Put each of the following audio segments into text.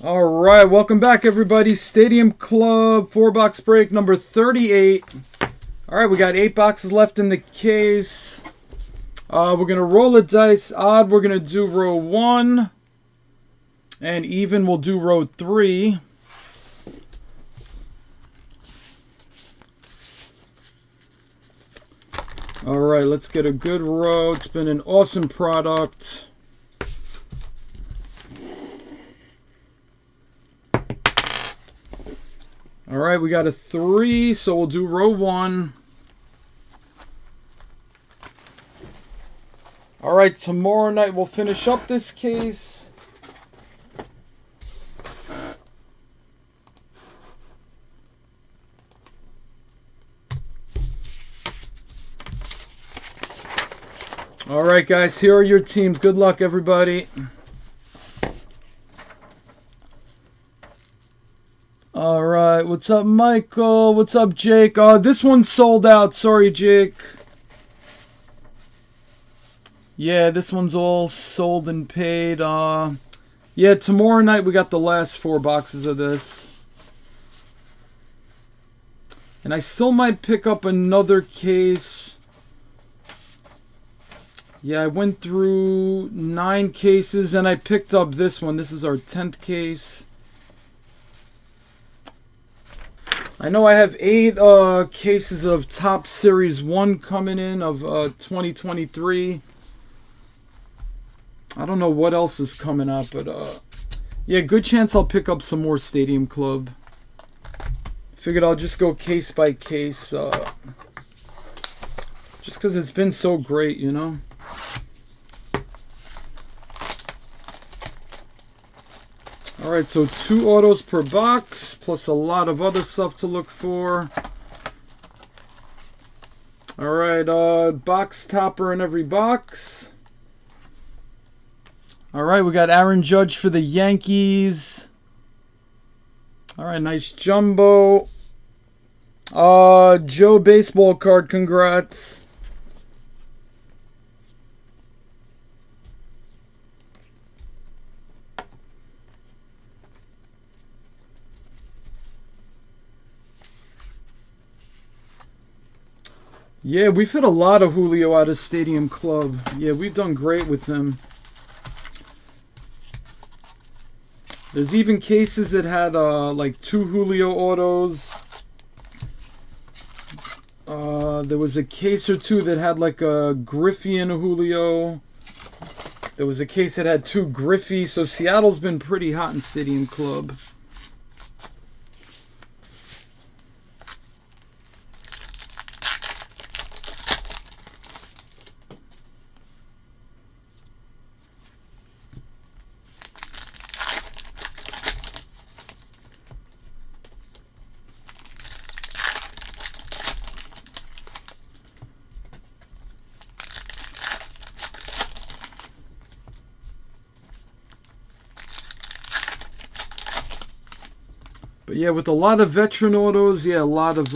All right, welcome back, everybody. Stadium Club 4-box break number 38. All right, we got 8 boxes left in the case. We're going to roll a dice. Odd, we're going to do row 1. And even, we'll do row 3. All right, let's get a good row. It's been an awesome product. All right, we got a 3, so we'll do row 1. All right, tomorrow night we'll finish up this case. All right, guys, here are your teams. Good luck, everybody. All right, what's up, Michael? What's up, Jake? This one's sold out. Sorry, Jake. Yeah, this one's all sold and paid. Yeah, tomorrow night we got the last 4 boxes of this. And I still might pick up another case. Yeah, I went through 9 cases and I picked up this one. This is our 10th case. I know I have 8 cases of Top Series 1 coming in of 2023. I don't know what else is coming up, but yeah, good chance I'll pick up some more Stadium Club. Figured I'll just go case by case, just because it's been so great, you know? Alright, so 2 autos per box, plus a lot of other stuff to look for. Alright, box topper in every box. Alright, we got Aaron Judge for the Yankees. Alright, nice jumbo. Joe baseball card, congrats. Yeah, we've hit a lot of Julio out of Stadium Club. Yeah, we've done great with him. There's even cases that had like 2 Julio autos. There was a case or 2 that had like a Griffey and a Julio. There was a case that had 2 Griffey. So Seattle's been pretty hot in Stadium Club. But yeah, with a lot of veteran autos, yeah, a lot of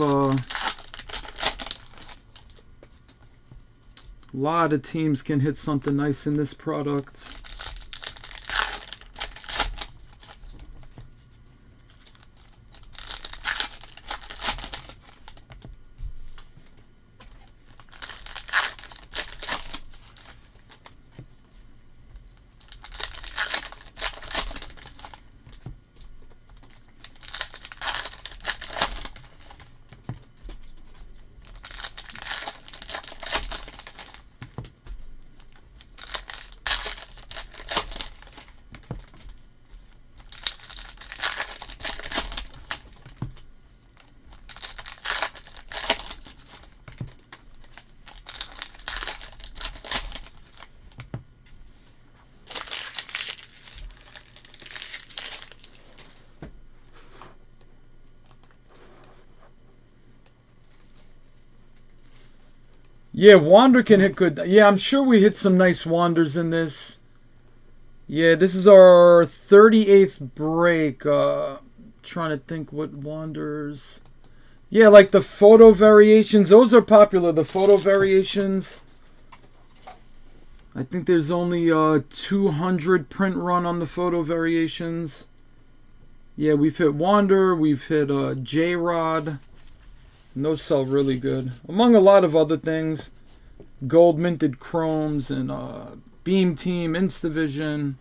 teams can hit something nice in this product. Yeah, Wander can hit good. Yeah, I'm sure we hit some nice Wanders in this. Yeah, this is our 38th break. Trying to think what Wanders. Yeah, like the photo variations. Those are popular, the photo variations. I think there's only 200 print run on the photo variations. Yeah, we've hit Wander, we've hit J-Rod. And those sell really good. Among a lot of other things. Gold minted chromes and Beam Team, Instavision.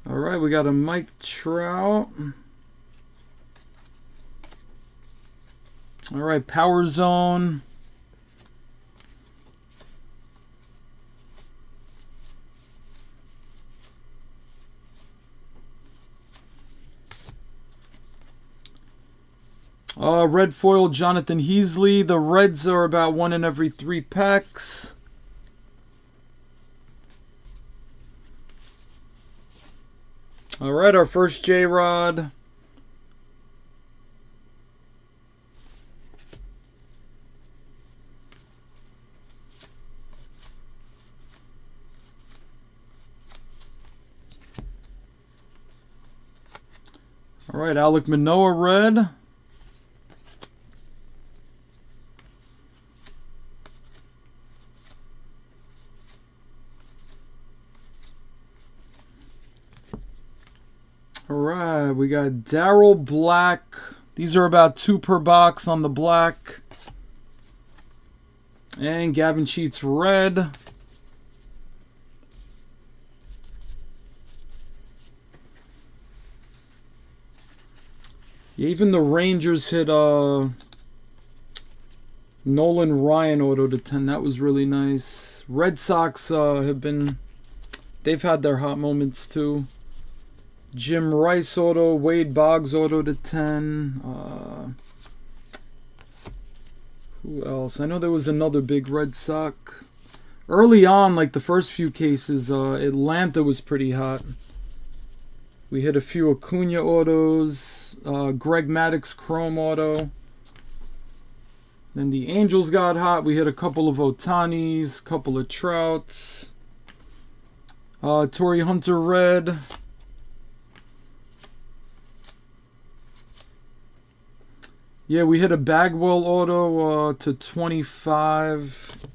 Alright, we got a Mike Trout. Alright, Power Zone. Red foil, Jonathan Heasley. The Reds are about 1 in every 3 packs. Alright, our first J-Rod. Alright, Alek Manoah red. Alright, we got Daryl Black. These are about 2 per box on the black. And Gavin Sheets red. Yeah, even the Rangers hit Nolan Ryan auto to 10. That was really nice. Red Sox they've had their hot moments too. Jim Rice auto, Wade Boggs auto to 10. Who else? I know there was another big Red Sox. Early on, like the first few cases, Atlanta was pretty hot. We hit a few Acuna autos, Greg Maddux Chrome auto. Then the Angels got hot. We hit a couple of Otanis, couple of Trouts. Torrey Hunter red. Yeah, we hit a Bagwell auto to 25.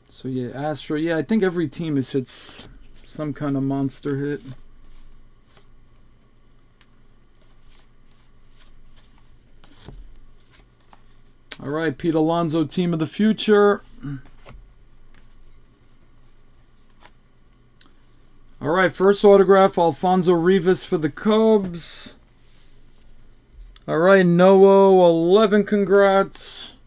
So yeah, Astro. Yeah, I think every team has hit some kind of monster hit. All right, Pete Alonso, Team of the Future. All right, first autograph, Alfonso Rivas for the Cubs. All right, Noah, 11, congrats.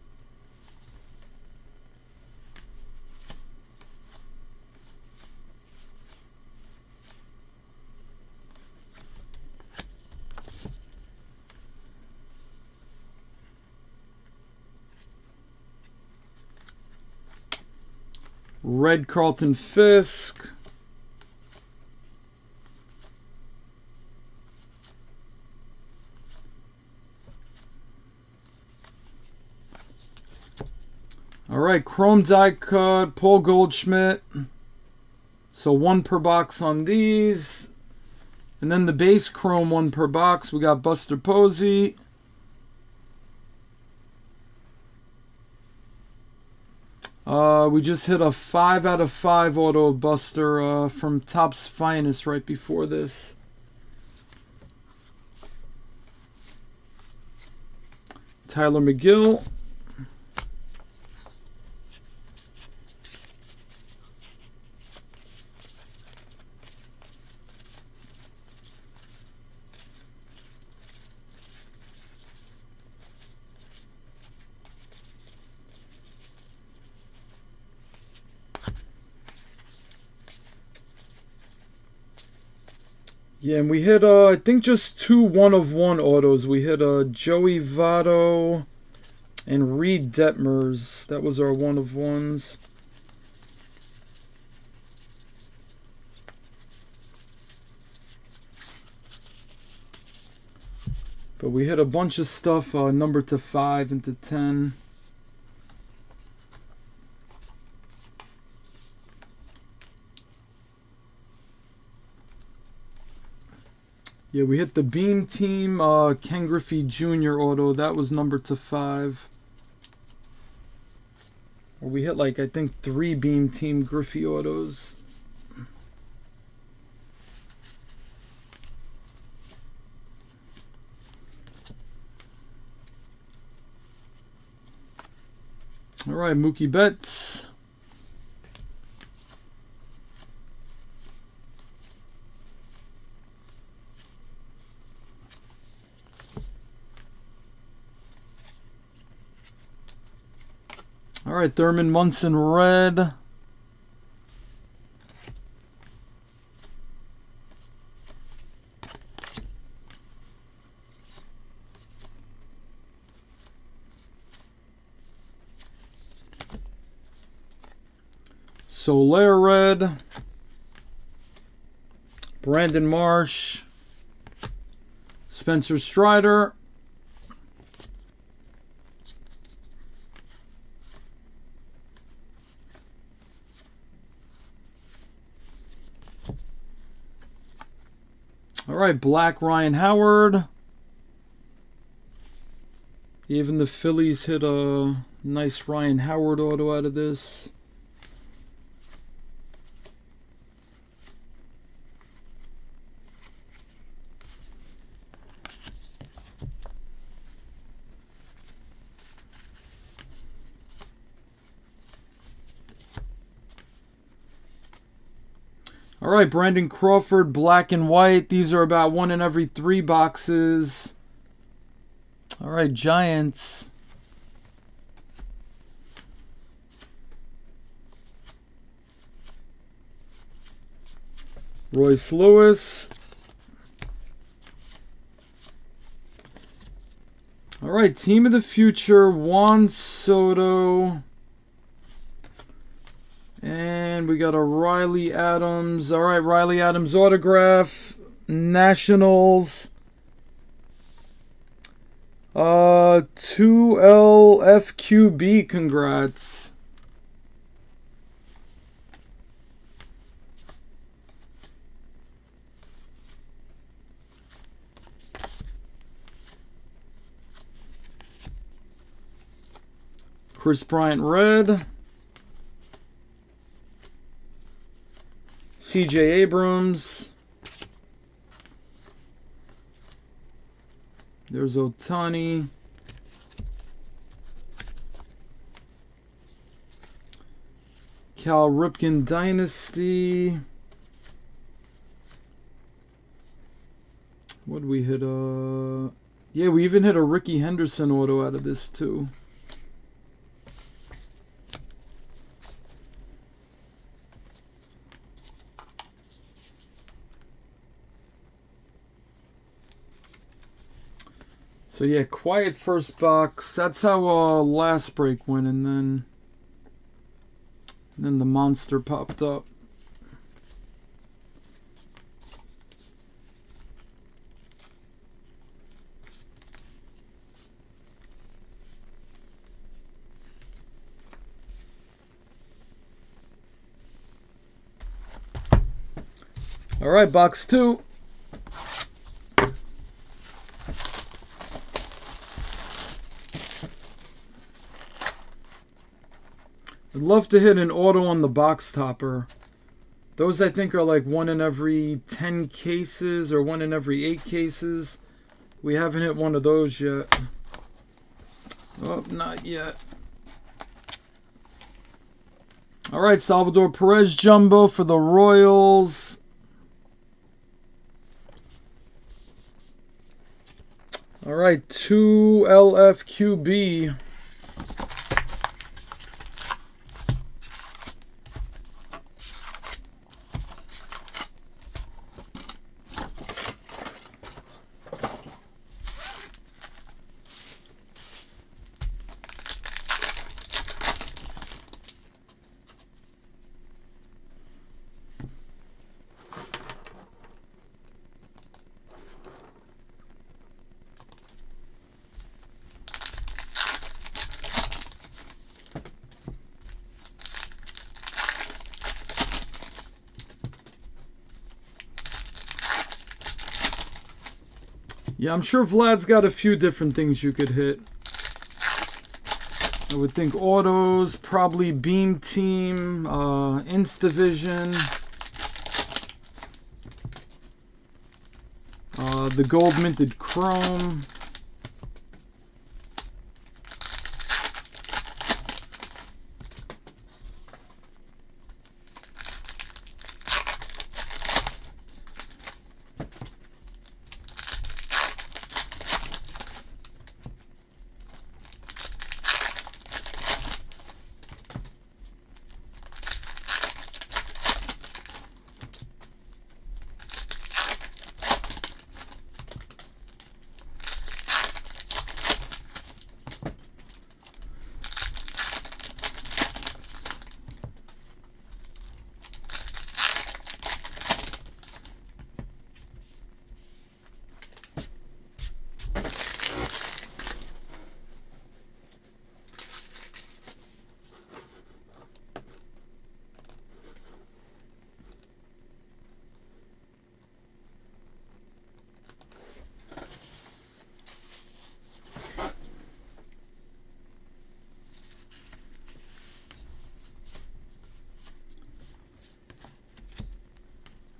Red Carlton Fisk. All right, Chrome die cut, Paul Goldschmidt. So 1 per box on these. And then the base Chrome 1 per box. We got Buster Posey. We just hit a 5 out of 5 auto Buster from Topps Finest right before this. Tyler McGill. Yeah, and we hit, I think just 2 1-of-1 autos. We hit Joey Votto and Reed Detmers. That was our 1-of-1s. But we hit a bunch of stuff, number to 5 and to 10. Yeah, we hit the Beam Team, Ken Griffey Jr. auto. That was number to 5. Or we hit like, I think 3 Beam Team Griffey autos. All right, Mookie Betts. All right, Thurman Munson red. Soler red. Brandon Marsh. Spencer Strider. All right, black Ryan Howard. Even the Phillies hit a nice Ryan Howard auto out of this. All right, Brandon Crawford, black and white. These are about 1 in every 3 boxes. All right, Giants. Royce Lewis. All right, Team of the Future, Juan Soto. And we got a Riley Adams. All right, Riley Adams autograph. Nationals. 2LFQB, congrats. Chris Bryant red. CJ Abrams. There's Ohtani. Cal Ripken Dynasty. What did we hit? Yeah, we even hit a Ricky Henderson auto out of this too. So yeah, quiet first box. That's how last break went, and then the monster popped up. All right, box 2. I'd love to hit an auto on the box topper. Those I think are like 1 in every 10 cases or 1 in every 8 cases. We haven't hit one of those yet. Oh, not yet. All right, Salvador Perez Jumbo for the Royals. All right, 2LFQB. Yeah, I'm sure Vlad's got a few different things you could hit. I would think autos, probably Beam Team, Instavision, the gold minted Chrome.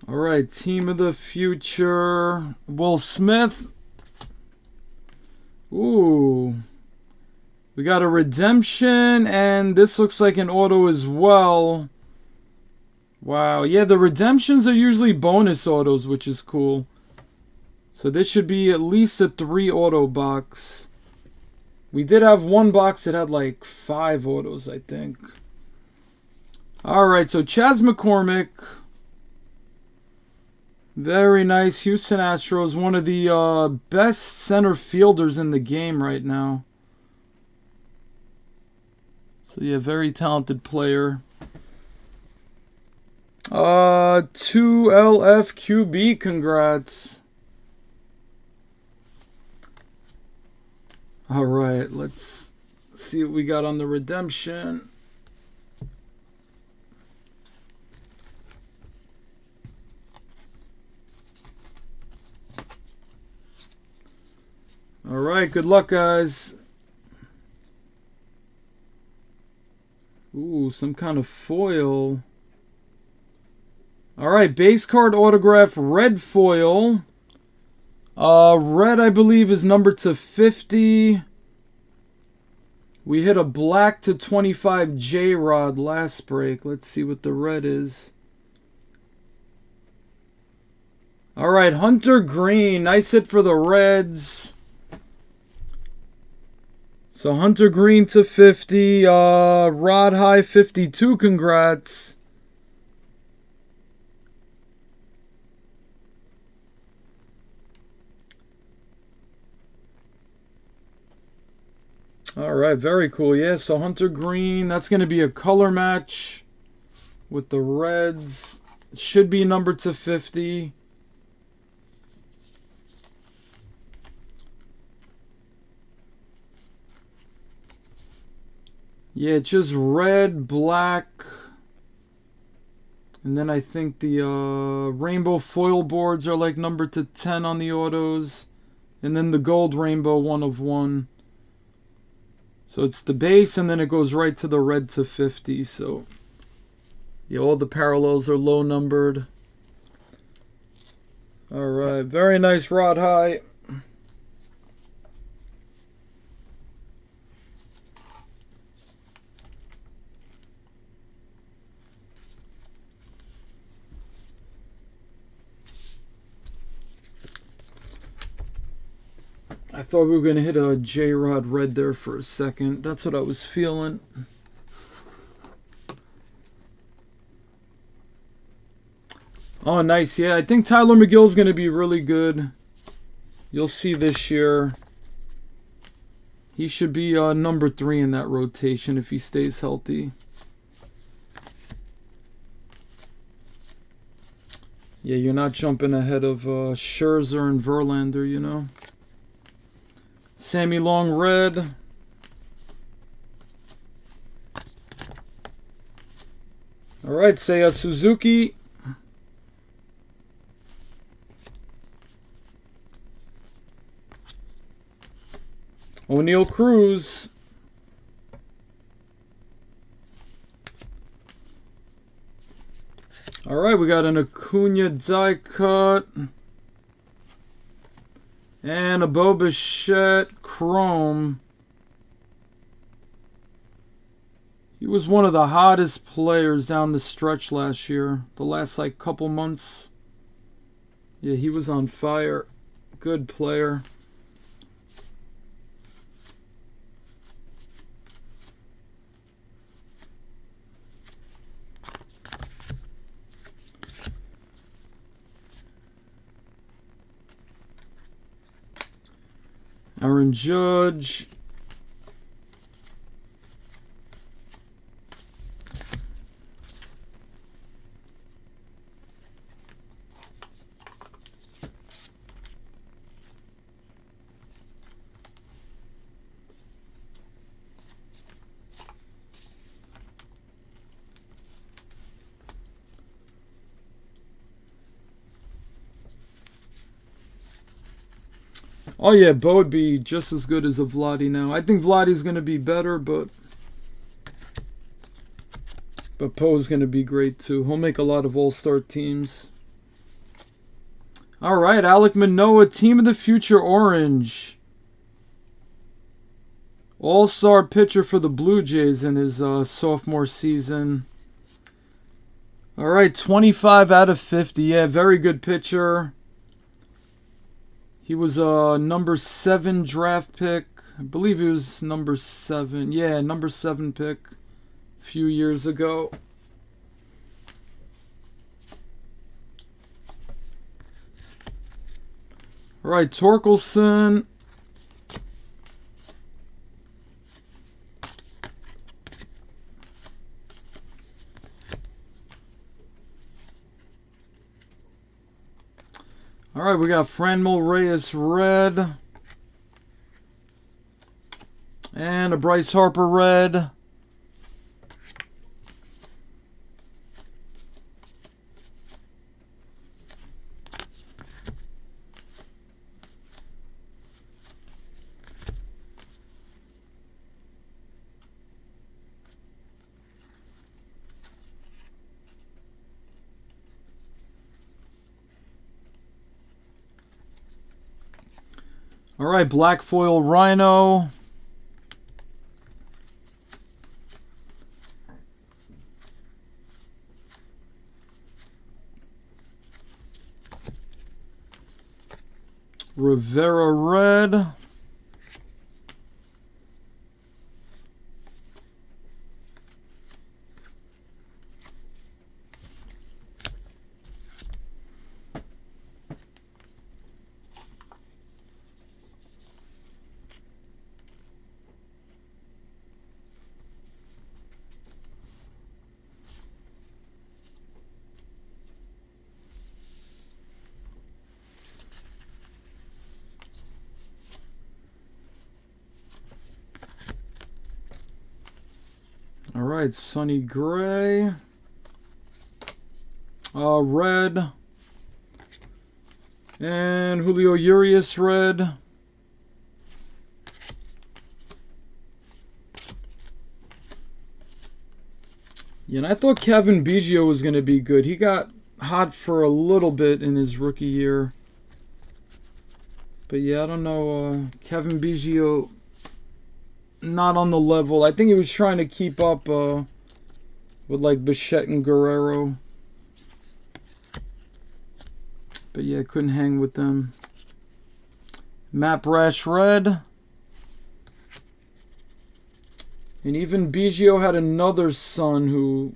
All right, team of the future. Will Smith. Ooh. We got a redemption, and this looks like an auto as well. Wow, yeah, the redemptions are usually bonus autos, which is cool. So this should be at least a 3 auto box. We did have one box that had like 5 autos, I think. Alright, so Chas McCormick. Very nice. Houston Astros, one of the best center fielders in the game right now. So yeah, very talented player. 2 LFQB, congrats. Alright, let's see what we got on the redemption. Alright, good luck, guys. Ooh, some kind of foil. Alright, base card autograph, red foil. Red, I believe, is numbered to 50. We hit a black to 25 J-Rod last break. Let's see what the red is. Alright, Hunter Green. Nice hit for the Reds. So Hunter Green to 50. Rod High 52. Congrats. Alright, very cool. Yeah, so Hunter Green, that's going to be a color match with the Reds. It should be numbered to 50. Yeah, it's just red, black, and then I think the rainbow foil boards are like numbered to 10 on the autos, and then the gold rainbow 1 of 1. So it's the base, and then it goes right to the red to 50. So yeah, all the parallels are low numbered. Alright, very nice Rod High. I thought we were going to hit a J-Rod red there for a second. That's what I was feeling. Oh, nice. Yeah, I think Tyler McGill's going to be really good. You'll see this year. He should be number 3 in that rotation if he stays healthy. Yeah, you're not jumping ahead of Scherzer and Verlander, you know. Sammy Long red. Alright, Seiya Suzuki. O'Neal Cruz. Alright, we got an Acuna die cut. And a Bo Bichette Chrome. He was one of the hottest players down the stretch last year. The last like couple months. Yeah, he was on fire. Good player. Aaron Judge. Oh yeah, Bo would be just as good as a Vladdy now. I think Vladdy's going to be better, but Poe's going to be great too. He'll make a lot of all-star teams. All right, Alek Manoah, Team of the Future Orange. All-star pitcher for the Blue Jays in his sophomore season. All right, 25 out of 50. Yeah, very good pitcher. He was a number 7 draft pick. I believe he was number 7. Yeah, number 7 pick a few years ago. All right, Torkelson. All right, we got Franmil Reyes red. And a Bryce Harper red. All right, black foil Rhino. Rivera red. All right, Sonny Gray. Red. And Julio Urias red. Yeah, and I thought Kevin Biggio was going to be good. He got hot for a little bit in his rookie year. But yeah, I don't know. Kevin Biggio, not on the level. I think he was trying to keep up with like Bichette and Guerrero. But yeah, couldn't hang with them. Matt Brash red. And even Biggio had another son who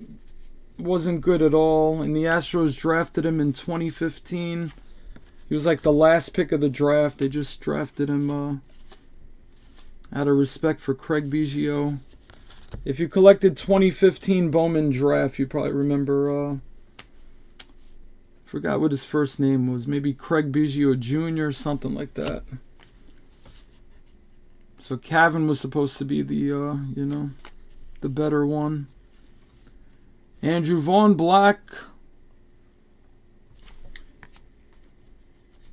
wasn't good at all. And the Astros drafted him in 2015. He was like the last pick of the draft. They just drafted him out of respect for Craig Biggio. If you collected 2015 Bowman draft, you probably remember... forgot what his first name was. Maybe Craig Biggio Jr., something like that. So Cavan was supposed to be the, the better one. Andrew Vaughn black.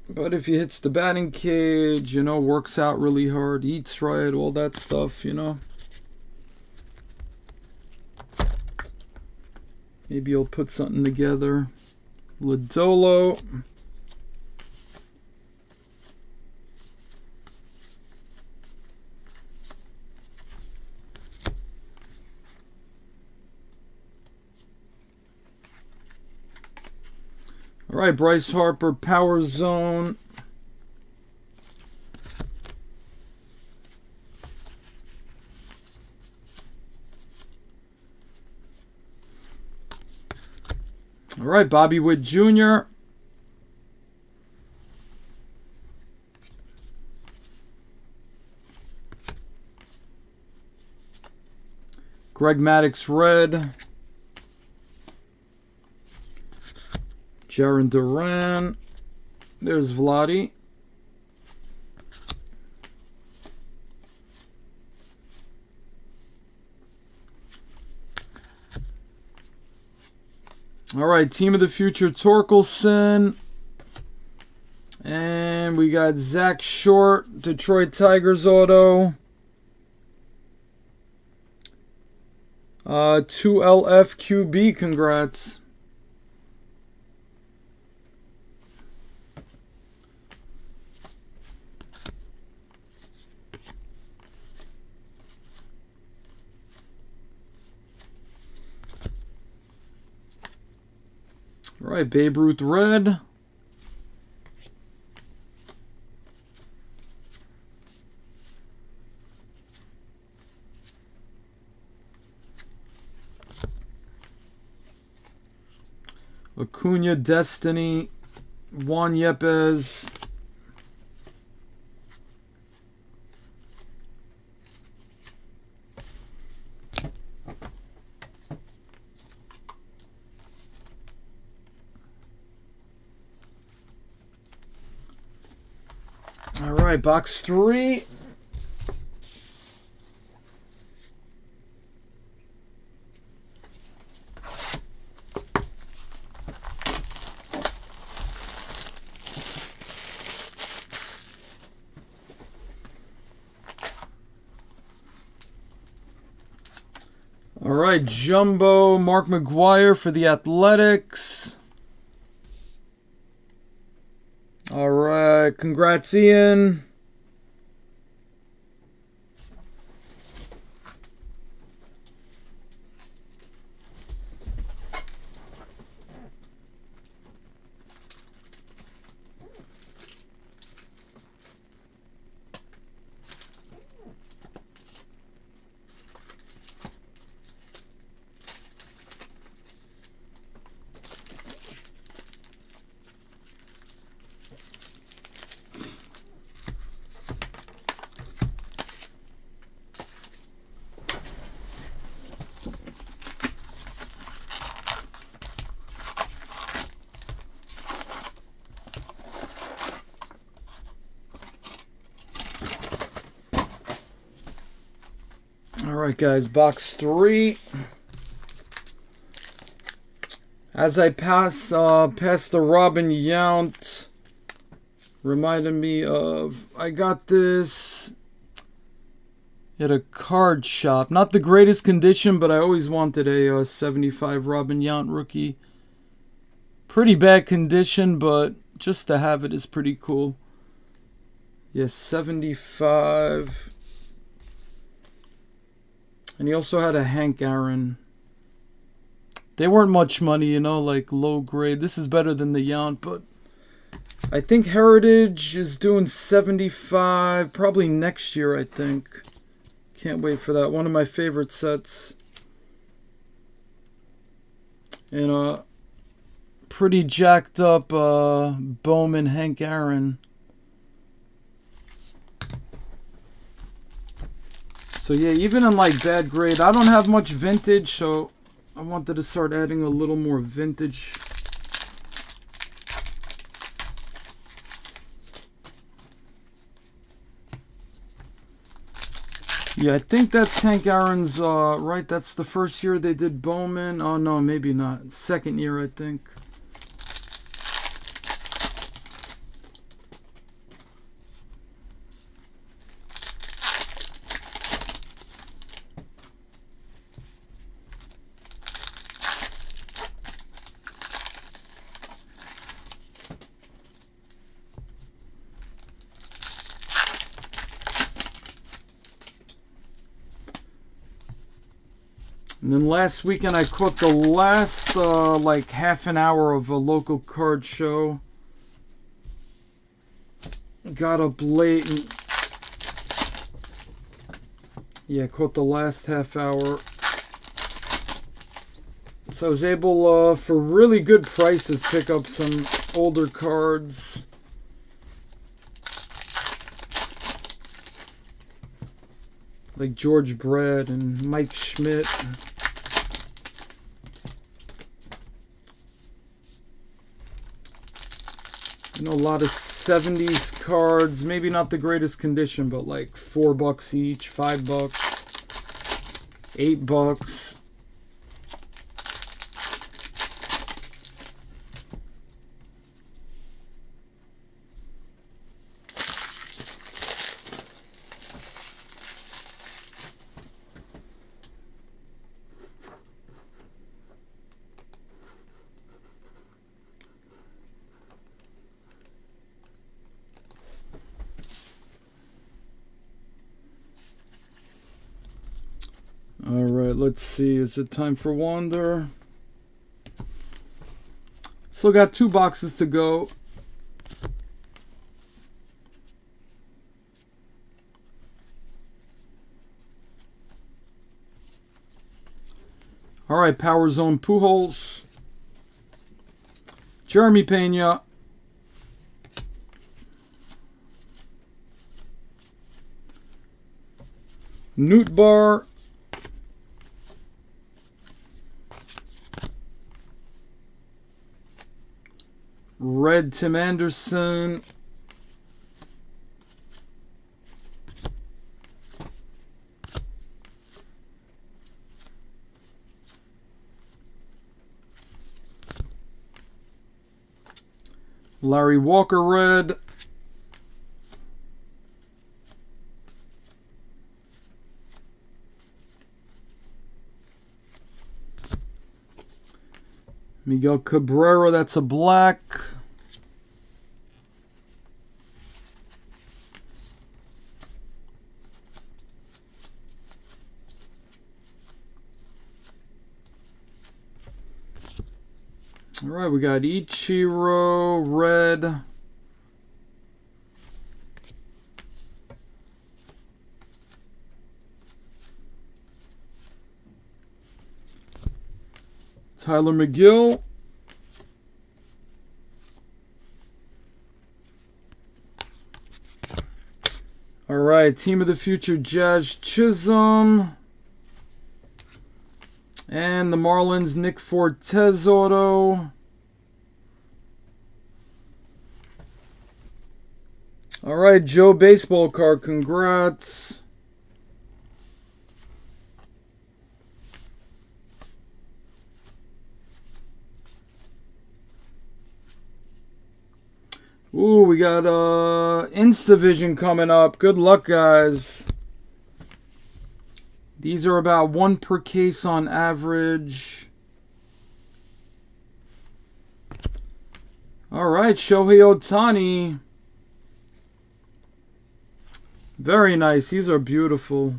But if he hits the batting cage, works out really hard, eats right, all that stuff, Maybe he'll put something together. Lodolo. All right, Bryce Harper, Power Zone. All right, Bobby Witt Jr. Greg Maddux red. Jarren Duran. There's Vladdy. All right, Team of the Future, Torkelson. And we got Zach Short, Detroit Tigers auto. 2LF QB, congrats. All right, Babe Ruth red. Acuna Destiny. Juan Yepes. All right, box 3. All right, Jumbo Mark McGwire for the Athletics. All right, congrats, Ian. All right, guys, box 3. As I pass the Robin Yount, reminded me of, I got this at a card shop. Not the greatest condition, but I always wanted a 75 Robin Yount rookie. Pretty bad condition, but just to have it is pretty cool. Yes, 75. And he also had a Hank Aaron. They weren't much money, you know, like low grade. This is better than the Yount, but I think Heritage is doing 75 probably next year, I think. Can't wait for that. One of my favorite sets. And a pretty jacked up Bowman Hank Aaron. So yeah, even in like bad grade, I don't have much vintage, so I wanted to start adding a little more vintage. Yeah, I think that's Hank Aaron's, right? That's the first year they did Bowman. Oh no, maybe not. Second year, I think. And then last weekend I caught the last like half an hour of a local card show. Got up late and yeah, caught the last half hour. So I was able for really good prices pick up some older cards. Like George Brett and Mike Schmidt. You know, a lot of 70s cards. Maybe not the greatest condition, but like $4 each, $5, $8. Alright, let's see. Is it time for Wander? Still got 2 boxes to go. All right, Power Zone Pujols. Jeremy Pena. Nootbaar. Red Tim Anderson. Larry Walker red. Miguel Cabrera, that's a black. All right, we got Ichiro, red. Tyler McGill. All right, Team of the Future, Jazz Chisholm. And the Marlins, Nick Fortes auto. All right, Joe baseball card, congrats. Ooh, we got Instavision coming up. Good luck, guys. These are about 1 per case on average. All right, Shohei Ohtani. Very nice. These are beautiful.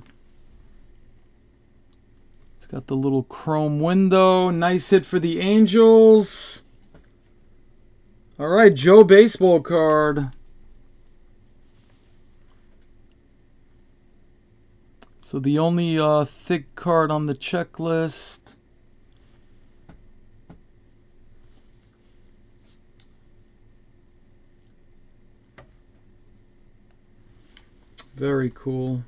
It's got the little chrome window. Nice hit for the Angels. All right, Joe baseball card. So the only thick card on the checklist. Very cool.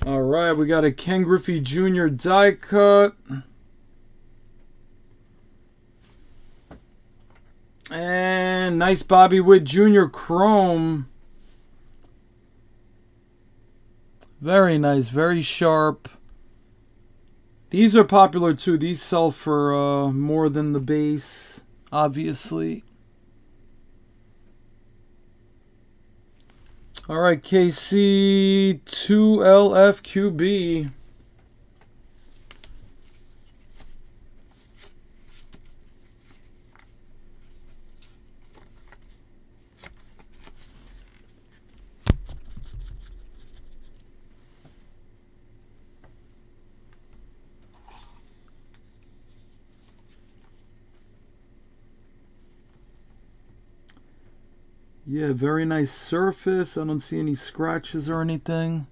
All right, we got a Ken Griffey Jr. die cut. And nice Bobby Witt Jr. chrome. Very nice, very sharp. These are popular too. These sell for more than the base, obviously. All right, KC 2LFQB. Yeah, very nice surface. I don't see any scratches or anything.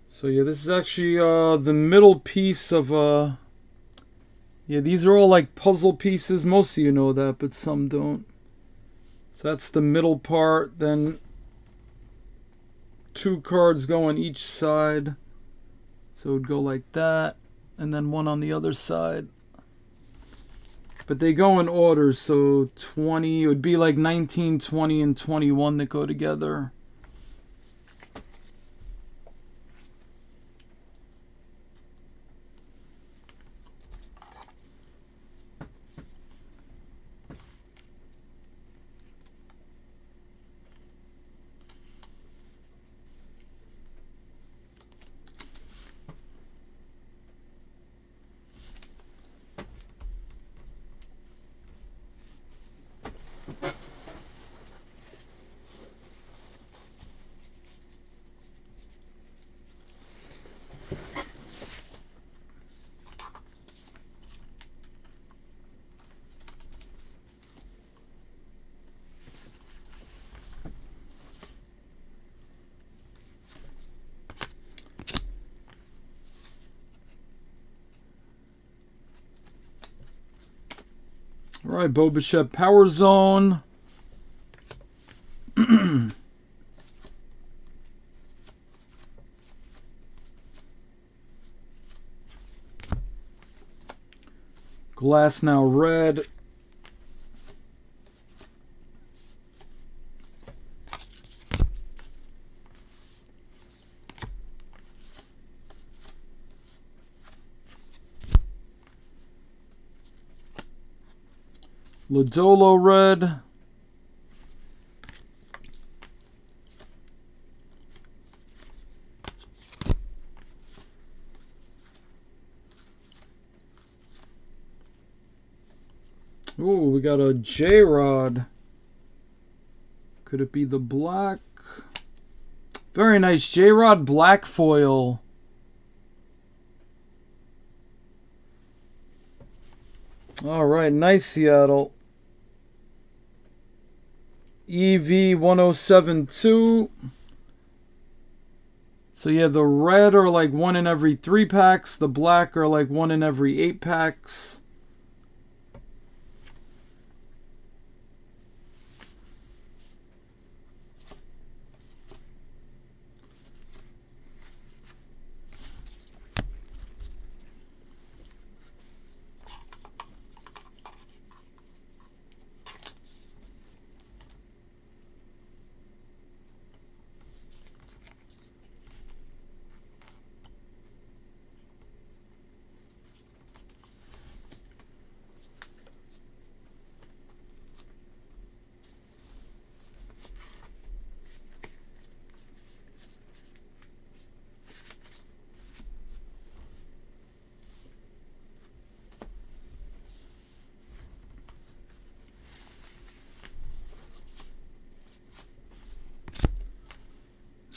So yeah, this is actually the middle piece of yeah, these are all like puzzle pieces. Most of you know that, but some don't. So that's the middle part. Then 2 cards go on each side. So it would go like that, and then 1 on the other side. But they go in order, so 20, it would be like 19, 20, and 21 that go together. right, Bo Bichette Power Zone. Glass Now Red. Lodolo Red. Ooh, we got a J-Rod. Could it be the black? Very nice J-Rod black foil. All right, nice Seattle. EV1072. So yeah, the red are like 1 in every 3 packs. The black are like 1 in every 8 packs.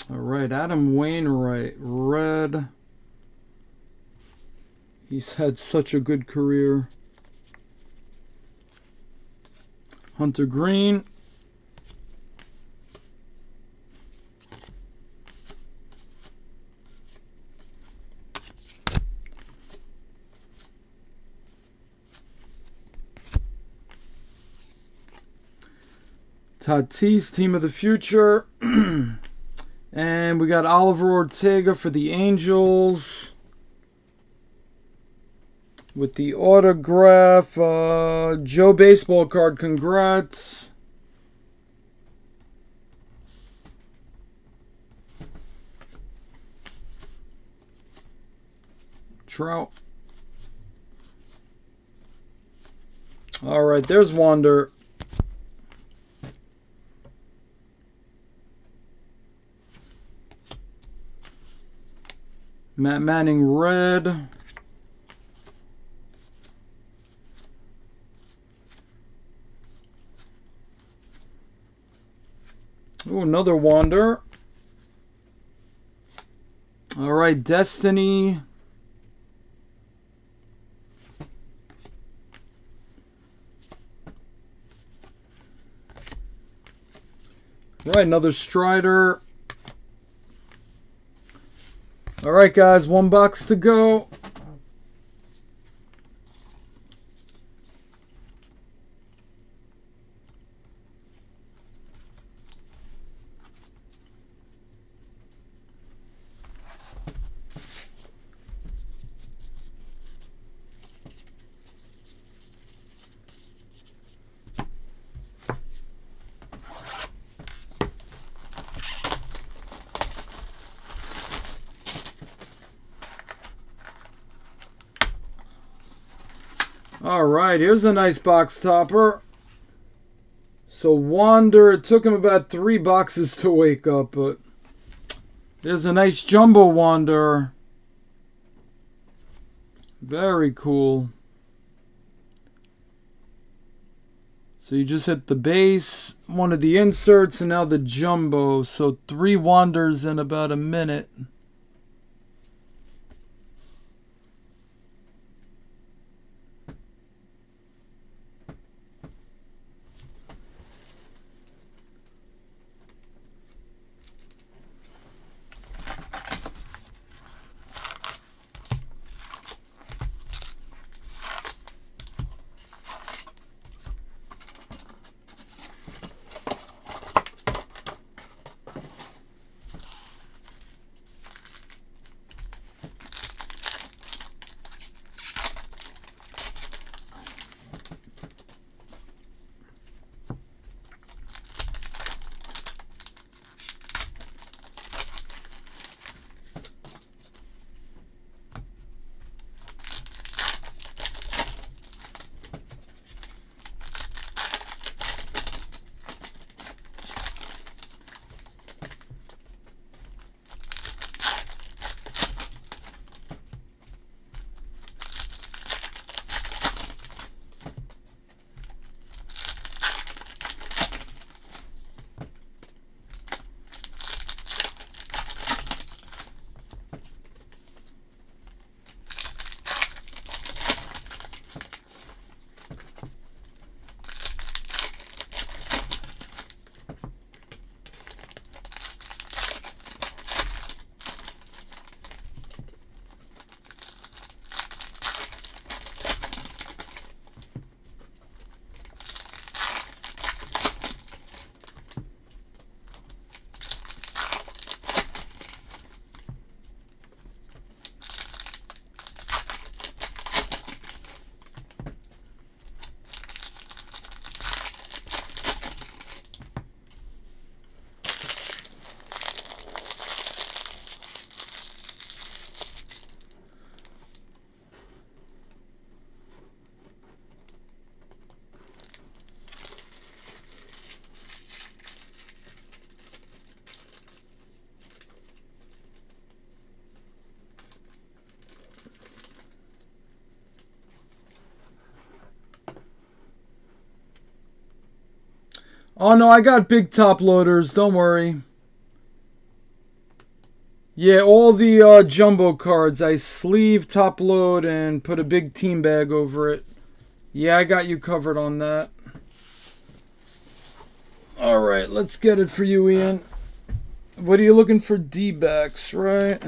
All right, Adam Wainwright, red. He's had such a good career. Hunter Green. Tatis, Team of the Future. And we got Oliver Ortega for the Angels. With the autograph. Joe Baseball card, congrats. Trout. All right, there's Wander. Matt Manning, red. Ooh, another Wander. All right, Destiny. Right, another Strider. All right, guys, 1 box to go. All right, here's a nice box topper. So Wander, it took him about 3 boxes to wake up, but there's a nice jumbo Wander. Very cool. So you just hit the base, one of the inserts, and now the jumbo. So 3 Wanders in about a minute. Oh no, I got big top loaders. Don't worry. Yeah, all the jumbo cards, I sleeve, top load, and put a big team bag over it. Yeah, I got you covered on that. Alright, let's get it for you, Ian. What are you looking for? D-backs, right?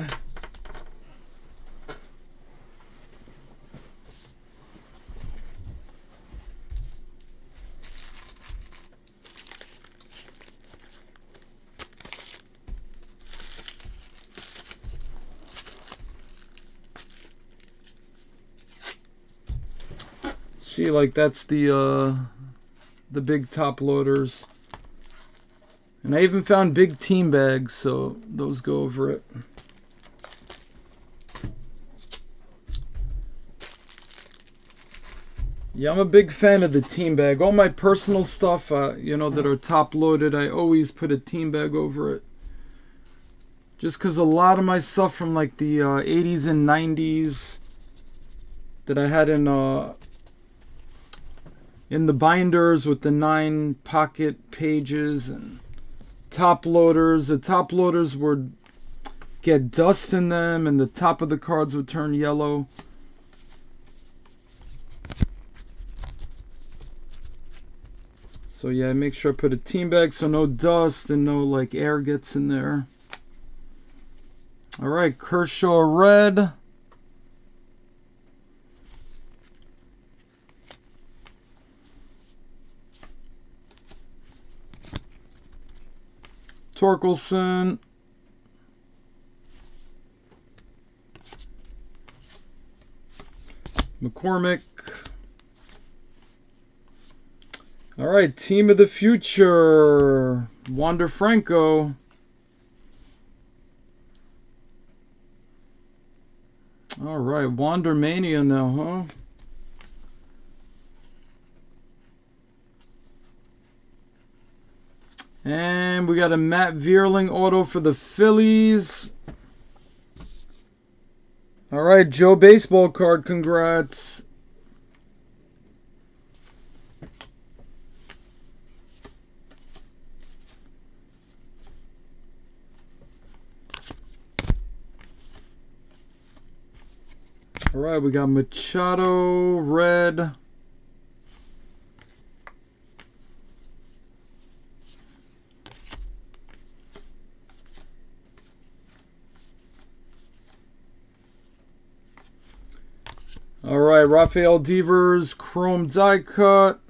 See, like that's the big top loaders. And I even found big team bags, so those go over it. Yeah, I'm a big fan of the team bag. All my personal stuff, you know, that are top loaded, I always put a team bag over it. Just because a lot of my stuff from like the 80s and 90s that I had in the binders with the 9 pocket pages and top loaders. The top loaders would get dust in them and the top of the cards would turn yellow. So yeah, make sure I put a team bag so no dust and no like air gets in there. Alright, Kershaw red. Torkelson. McCormick. All right, team of the future. Wander Franco. All right, Wander Mania now, huh? And we got a Matt Vierling auto for the Phillies. All right, Joe baseball card, congrats. All right, we got Machado red. All right, Rafael Devers, chrome die cut.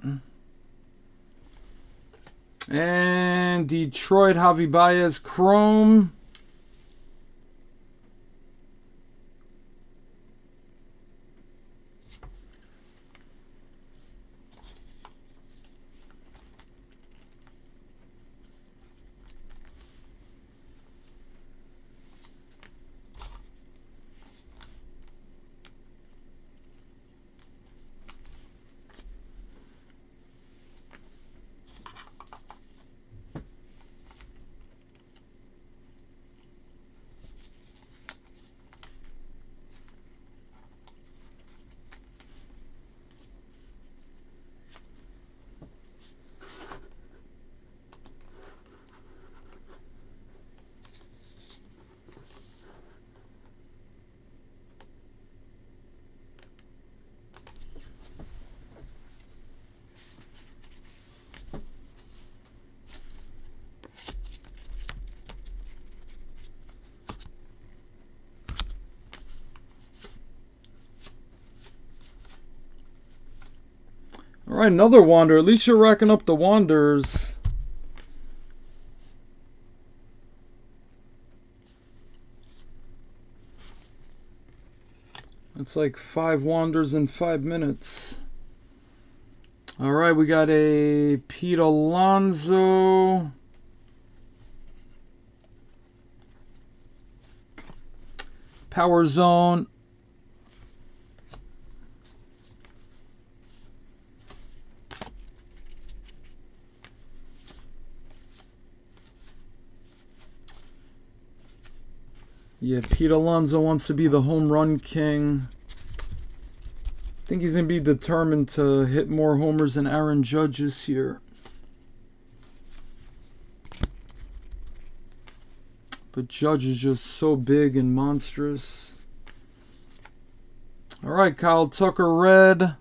And Detroit, Javi Baez, chrome. All right, another Wander. At least you're racking up the Wanders. It's like 5 Wanders in 5 minutes. All right, we got a Pete Alonso. Power Zone. Yeah, Pete Alonso wants to be the home run king. I think he's going to be determined to hit more homers than Aaron Judge this year. But Judge is just so big and monstrous. All right, Kyle Tucker red.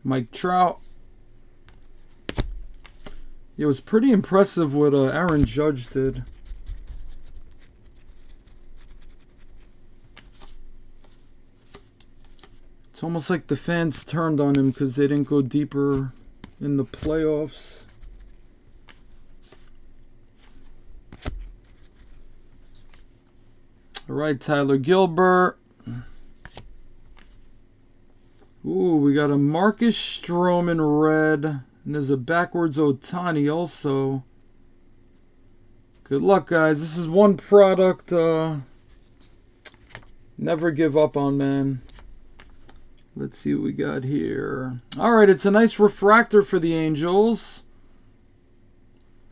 Mike Trout. It was pretty impressive what Aaron Judge did. It's almost like the fans turned on him because they didn't go deeper in the playoffs. All right, Tyler Gilbert. Ooh, we got a Marcus Stroman red. And there's a backwards Ohtani also. Good luck, guys. This is one product never give up on, man. Let's see what we got here. All right, it's a nice refractor for the Angels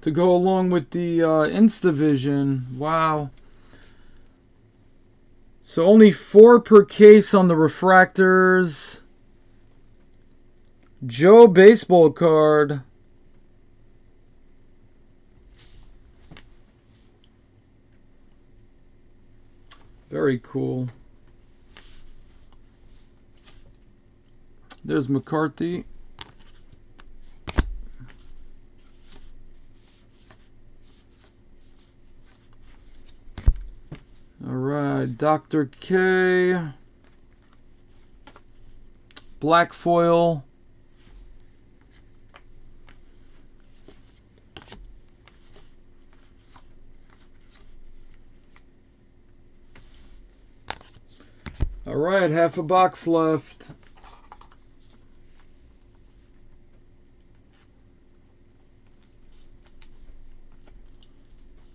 to go along with the Instavision. Wow. So only 4 per case on the refractors. Joe baseball card. Very cool. There's McCarthy. All right, Dr. K. Black foil. All right, half a box left.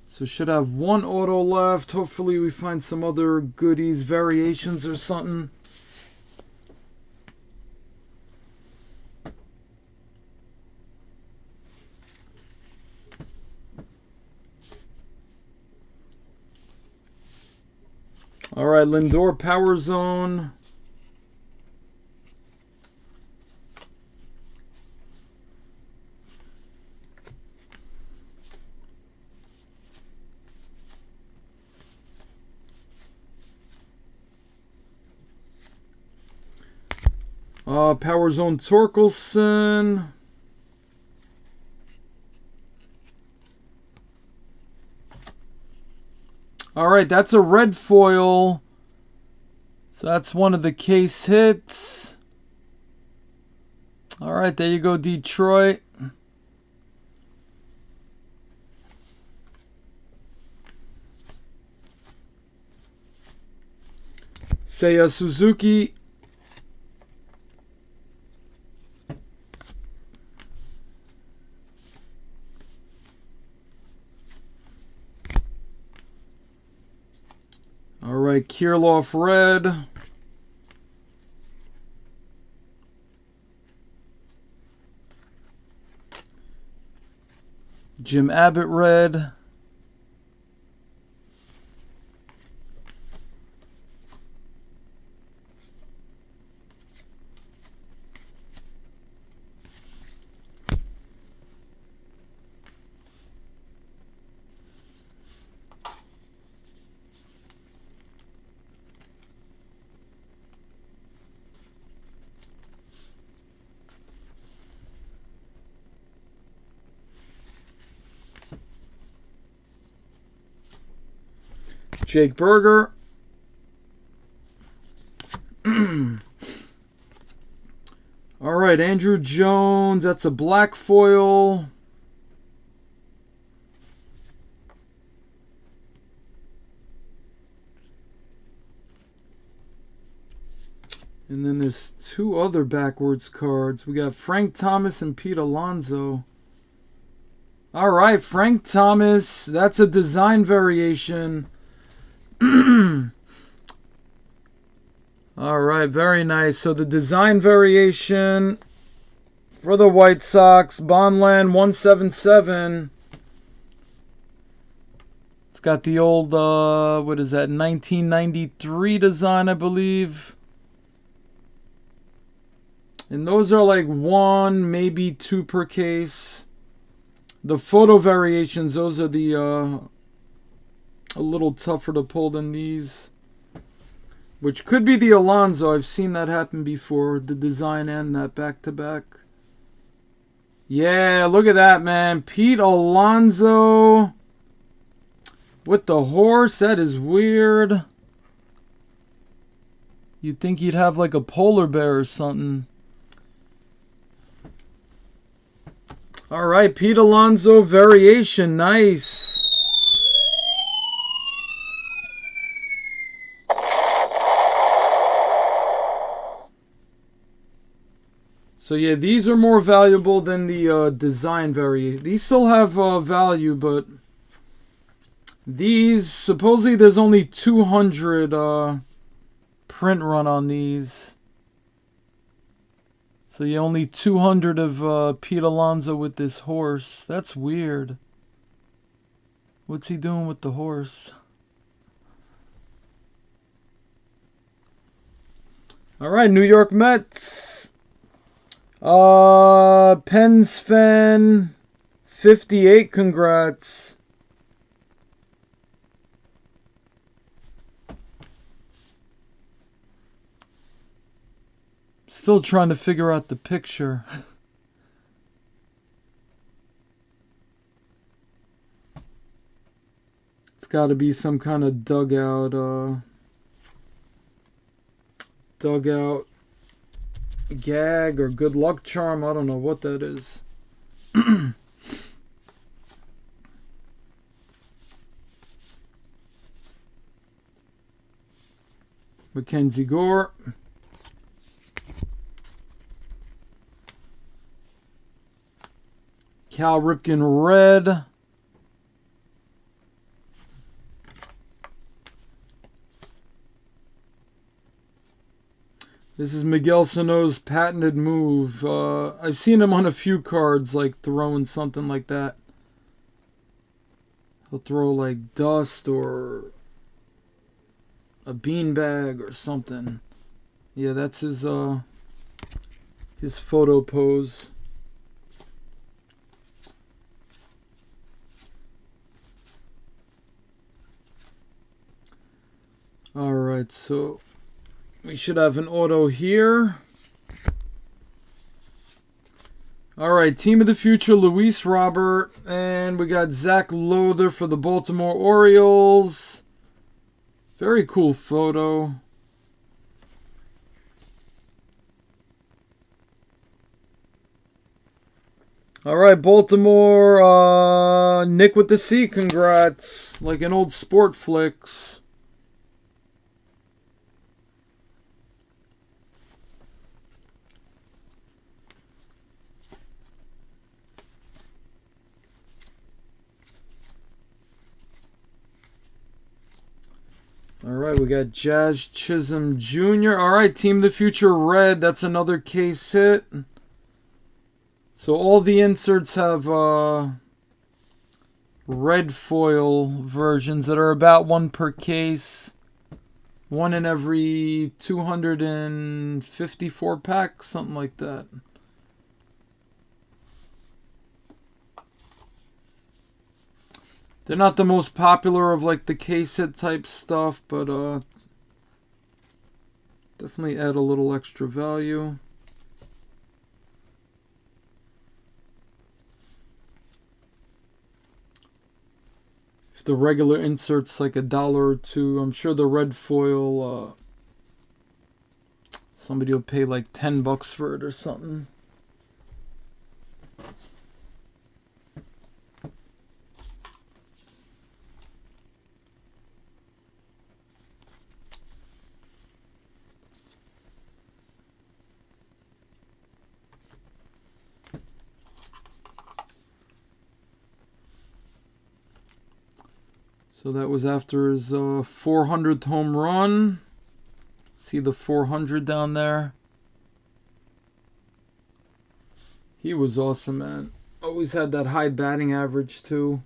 So should have one auto left. Hopefully we find some other goodies, variations or something. All right, Lindor Power Zone. Power Zone Torkelson. All right, that's a red foil. So that's one of the case hits. All right, there you go, Detroit. Seiya Suzuki. All right, Kirilloff red. Jim Abbott red. Jake Burger. All right, Andrew Jones. That's a black foil. And then there's 2 other backwards cards. We got Frank Thomas and Pete Alonso. All right, Frank Thomas. That's a design variation. All right, very nice. So the design variation for the White Sox, Bondland 177. It's got the old, what is that, 1993 design, I believe. And those are like 1, maybe 2 per case. The photo variations, those are the a little tougher to pull than these. Which could be the Alonso. I've seen that happen before. The design and that back-to-back. Yeah, look at that, man. Pete Alonso with the horse. That is weird. You'd think he'd have like a polar bear or something. All right, Pete Alonso variation. Nice. So yeah, these are more valuable than the design variation. These still have value, but these, supposedly there's only 200 print run on these. So yeah, only 200 of Pete Alonso with this horse. That's weird. What's he doing with the horse? All right, New York Mets. Pens fan 58, congrats. Still trying to figure out the picture. It's got to be some kind of dugout gag or good luck charm. I don't know what that is. Mackenzie Gore. Cal Ripken red. This is Miguel Sano's patented move. I've seen him on a few cards, like throwing something like that. He'll throw like dust or a beanbag or something. Yeah, that's his photo pose. All right, so we should have an auto here. All right, Team of the Future, Luis Robert. And we got Zach Lowther for the Baltimore Orioles. Very cool photo. All right, Baltimore. Nick with the C, congrats. Like an old Sport Flicks. All right, we got Jazz Chisholm Jr. All right, Team of the Future red. That's another case hit. So all the inserts have red foil versions that are about 1 per case. 1 in every 254 packs, something like that. They're not the most popular of like the case hit type stuff, but definitely add a little extra value. If the regular insert's like $1 or $2, I'm sure the red foil somebody will pay like $10 for it or something. So that was after his 400th home run. See the 400 down there? He was awesome, man. Always had that high batting average, too.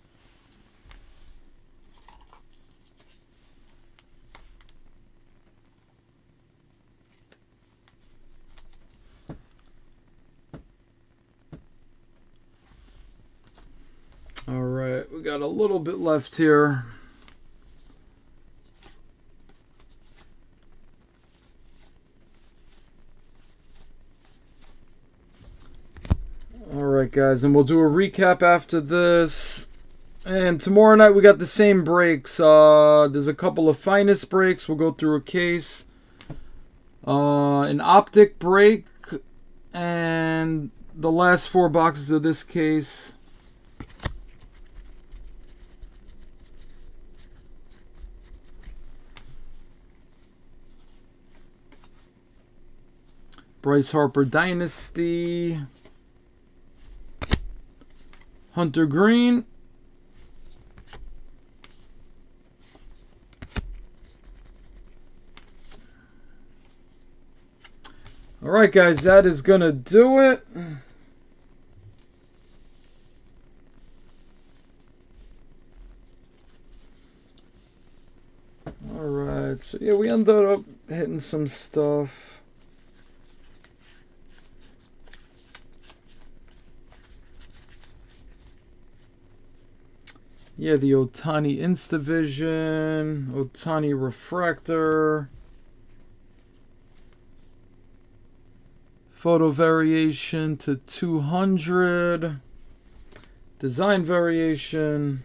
right, we got a little bit left here. Alright guys, and we'll do a recap after this. And tomorrow night we got the same breaks. There's a couple of finest breaks. We'll go through a case. An optic break. And the last 4 boxes of this case. Bryce Harper Dynasty. Hunter Green. Alright guys, that is gonna do it. Alright, so yeah, we ended up hitting some stuff. Yeah, the Ohtani Instavision, Ohtani Refractor, photo variation to 200, design variation,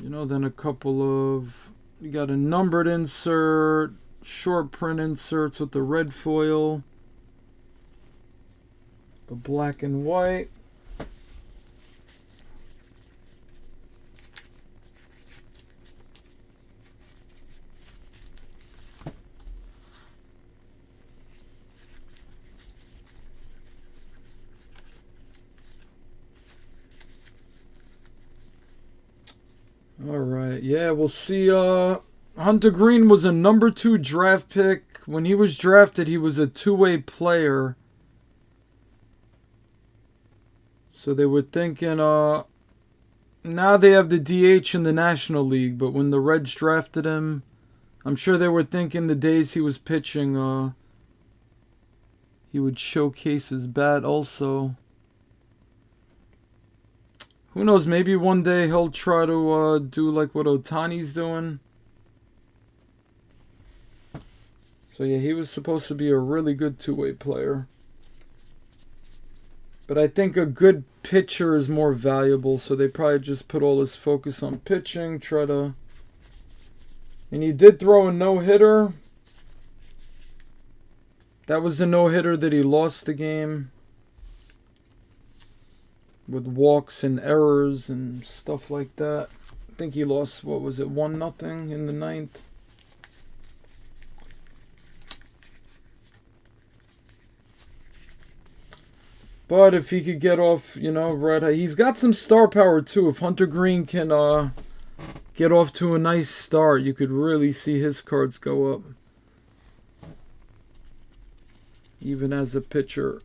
you know, then a couple of, you got a numbered insert, short print inserts with the red foil. The black and white. All right. Yeah, we'll see. Hunter Green was a number 2 draft pick. When he was drafted, he was a two-way player. So they were thinking, now they have the DH in the National League, but when the Reds drafted him, I'm sure they were thinking the days he was pitching, he would showcase his bat also. Who knows, maybe one day he'll try to do like what Ohtani's doing. So yeah, he was supposed to be a really good two-way player. But I think a good pitcher is more valuable, so they probably just put all this focus on pitching, try to... And he did throw a no-hitter. That was the no-hitter that he lost the game. With walks and errors and stuff like that. I think he lost, what was it, 1-0 in the 9th? But if he could get off, you know, right, he's got some star power too. If Hunter Green can get off to a nice start, you could really see his cards go up. Even as a pitcher.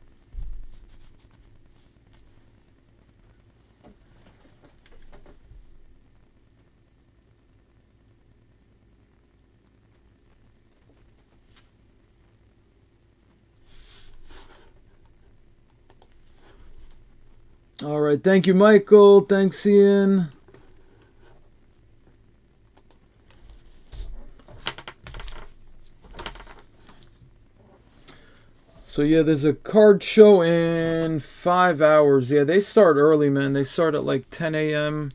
All right, thank you, Michael. Thanks, Ian. So, yeah, there's a card show in 5 hours. Yeah, they start early, man. They start at like 10 a.m.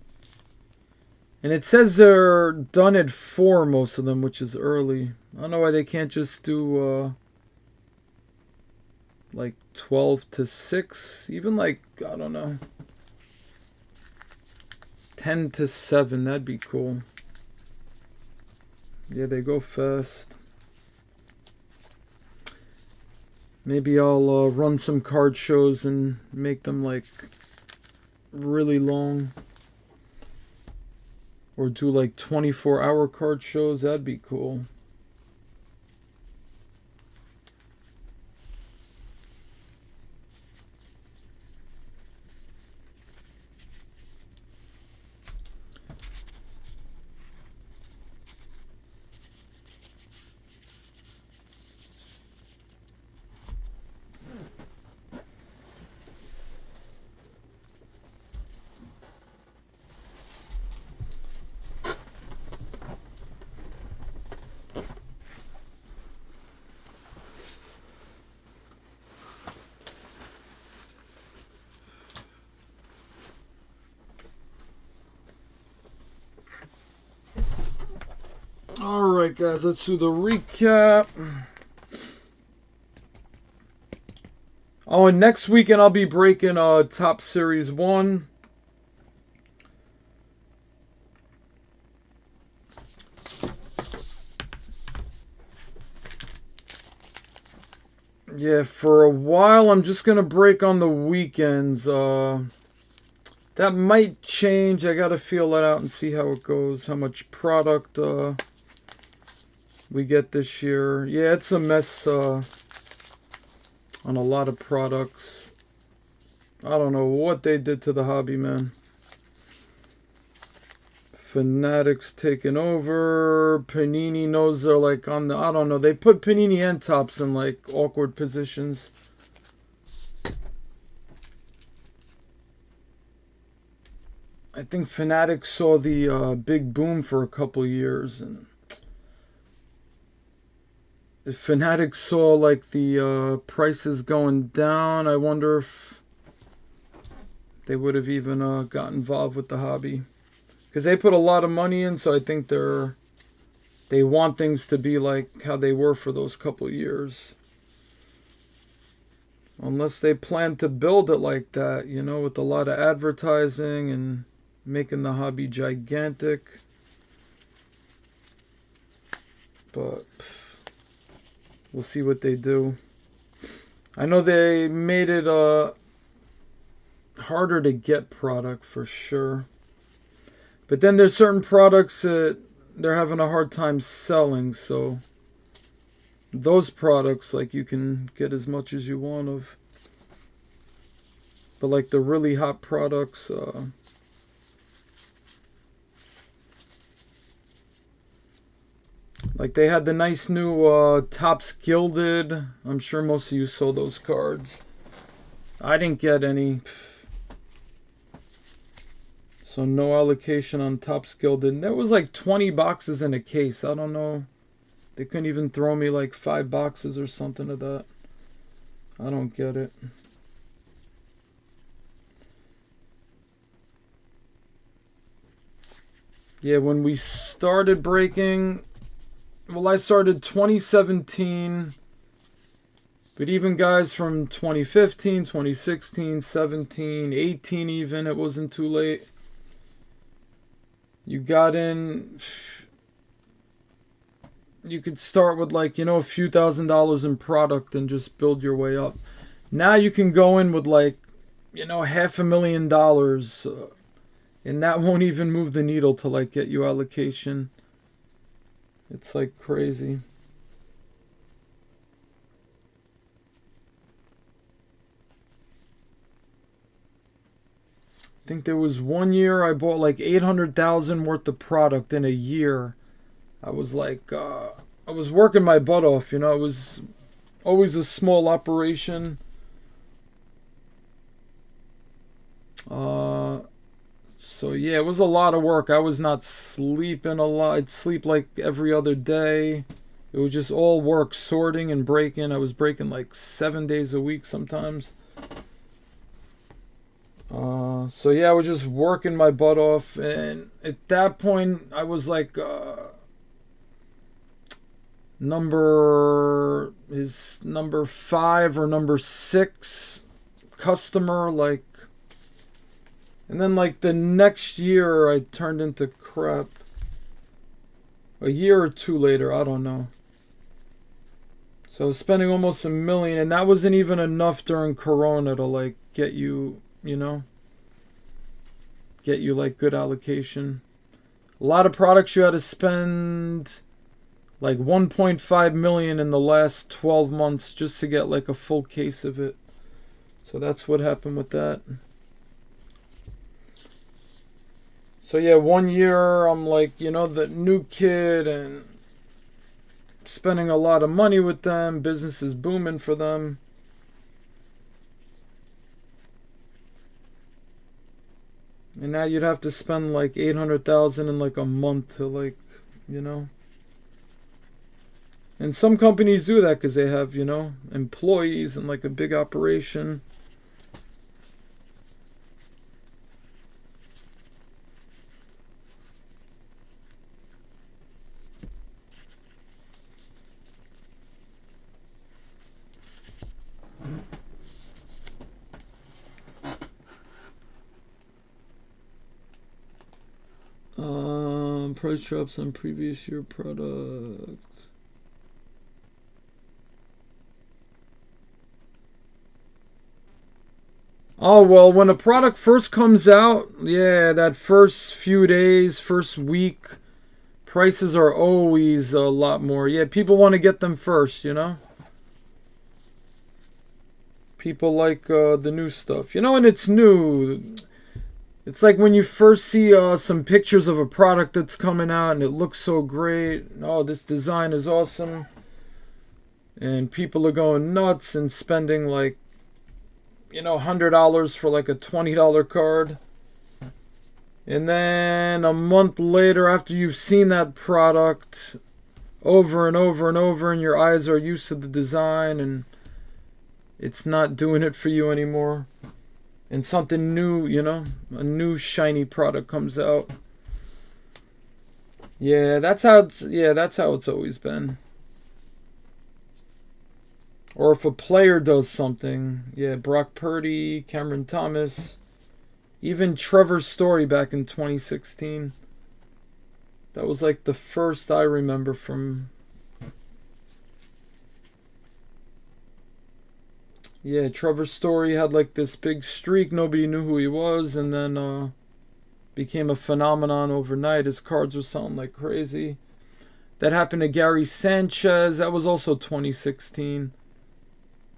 And it says they're done at 4, most of them, which is early. I don't know why they can't just do, like 12 to 6, even like, I don't know, 10 to 7, that'd be cool. Yeah, they go fast. Maybe I'll run some card shows and make them like really long. Or do like 24-hour card shows, that'd be cool. Alright guys, let's do the recap. Oh, and next weekend I'll be breaking Top Series 1. Yeah, for a while I'm just going to break on the weekends. That might change. I got to feel that out and see how it goes. How much product we get this year. Yeah, it's a mess on a lot of products. I don't know what they did to the hobby, man. Fanatics taking over. Panini knows they're like on the... I don't know. They put Panini and Topps in like awkward positions. I think Fanatics saw the big boom for a couple years. And if Fanatics saw like the prices going down, I wonder if they would have even got involved with the hobby. Because they put a lot of money in, so I think they want things to be like how they were for those couple years. Unless they plan to build it like that, you know, with a lot of advertising and making the hobby gigantic. But we'll see what they do. I know they made it harder to get product for sure. But then there's certain products that they're having a hard time selling, so those products, like, you can get as much as you want of. But like the really hot products, like they had the nice new Topps Gilded. I'm sure most of you saw those cards. I didn't get any. So no allocation on Topps Gilded. There was like 20 boxes in a case. I don't know. They couldn't even throw me like 5 boxes or something of that. I don't get it. Yeah, when we started breaking... Well, I started 2017. But even guys from 2015, 2016, 17, 18 even, it wasn't too late. You got in, you could start with like, you know, a few $1,000s in product and just build your way up. Now you can go in with like, you know, $500,000, and that won't even move the needle to like get you allocation. It's like crazy. I think there was one year I bought like 800,000 worth of product in a year. I was like, I was working my butt off, you know. It was always a small operation. So yeah, it was a lot of work. I was not sleeping a lot. I'd sleep like every other day. It was just all work, sorting and breaking. I was breaking like 7 days a week sometimes. So yeah, I was just working my butt off, and at that point I was like number 5 or number 6 customer, like, and then like the next year I turned into crap. A year or two later, I don't know. So I was spending almost $1 million, and that wasn't even enough during Corona to like get you, you know, get you like good allocation. A lot of products you had to spend like 1.5 million in the last 12 months just to get like a full case of it. So that's what happened with that. So yeah, 1 year I'm like, you know, the new kid and spending a lot of money with them. Business is booming for them. And now you'd have to spend like 800,000 in like a month to like, you know. And some companies do that because they have, you know, employees and like a big operation. price drops on previous year products. Oh, well, when a product first comes out, yeah, that first few days, first week, prices are always a lot more. Yeah, people want to get them first, you know? People like the new stuff. You know, and it's new. It's like when you first see some pictures of a product that's coming out and it looks so great. Oh, this design is awesome. And people are going nuts and spending like, you know, $100 for like a $20 card. And then a month later, after you've seen that product over and over and over, and your eyes are used to the design, and it's not doing it for you anymore, and something new, you know, a new shiny product comes out. Yeah, that's how it's always been. Or if a player does something, yeah, Brock Purdy, Cameron Thomas, even Trevor Story back in 2016. That was like the first I remember from. Yeah, Trevor Story had like this big streak. Nobody knew who he was, and then became a phenomenon overnight. His cards were selling like crazy. That happened to Gary Sanchez. That was also 2016.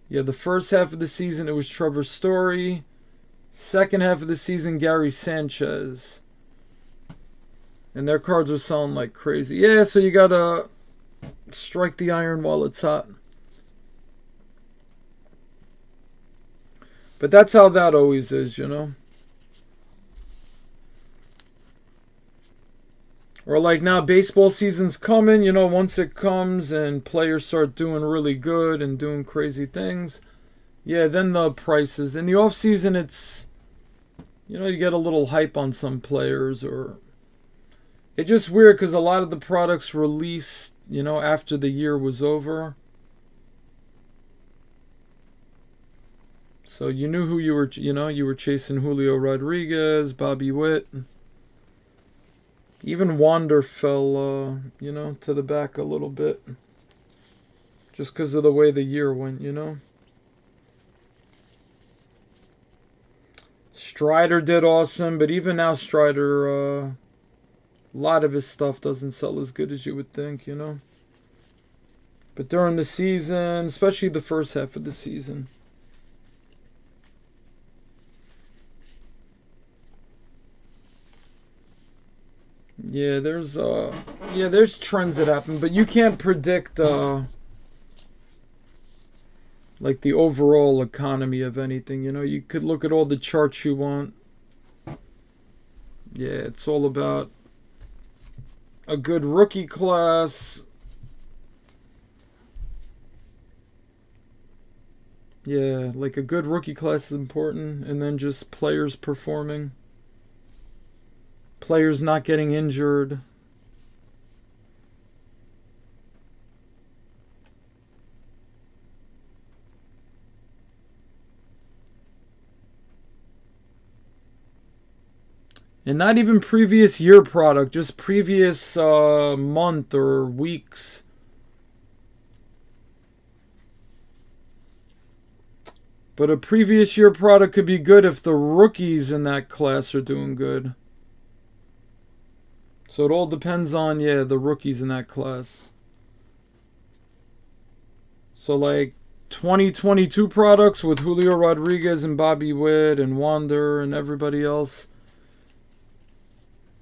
Yeah, the first half of the season, it was Trevor Story. Second half of the season, Gary Sanchez. And their cards were selling like crazy. Yeah, so you gotta strike the iron while it's hot. But that's how that always is, you know? Or like now, baseball season's coming, you know, once it comes and players start doing really good and doing crazy things, yeah, then the prices. In the off season, it's, you know, you get a little hype on some players, or it's just weird because a lot of the products released, you know, after the year was over. So you knew who you were, you know, you were chasing Julio Rodriguez, Bobby Witt. Even Wander fell, you know, to the back a little bit. Just because of the way the year went, you know. Strider did awesome, but even now Strider, a lot of his stuff doesn't sell as good as you would think, you know. But during the season, especially the first half of the season. Yeah, there's trends that happen, but you can't predict like the overall economy of anything, you know. You could look at all the charts you want. Yeah, it's all about a good rookie class. Yeah, like a good rookie class is important, and then just players performing. Players not getting injured. And not even previous year product, just previous month or weeks. But a previous year product could be good if the rookies in that class are doing good. So it all depends on, yeah, the rookies in that class. So like 2022 products with Julio Rodriguez and Bobby Witt and Wander and everybody else.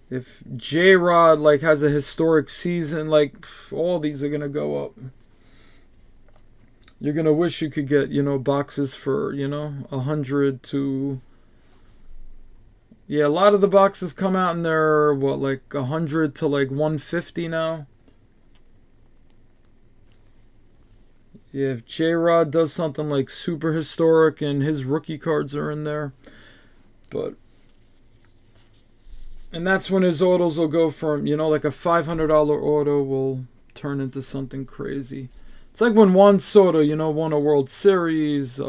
If J-Rod like has a historic season, like all these are going to go up. You're going to wish you could get, you know, boxes for, you know, 100 to... Yeah, a lot of the boxes come out and they're, what, like 100 to like 150 now? Yeah, if J-Rod does something like super historic and his rookie cards are in there. But... And that's when his autos will go from, you know, like a $500 auto will turn into something crazy. It's like when Juan Soto, you know, won a World Series,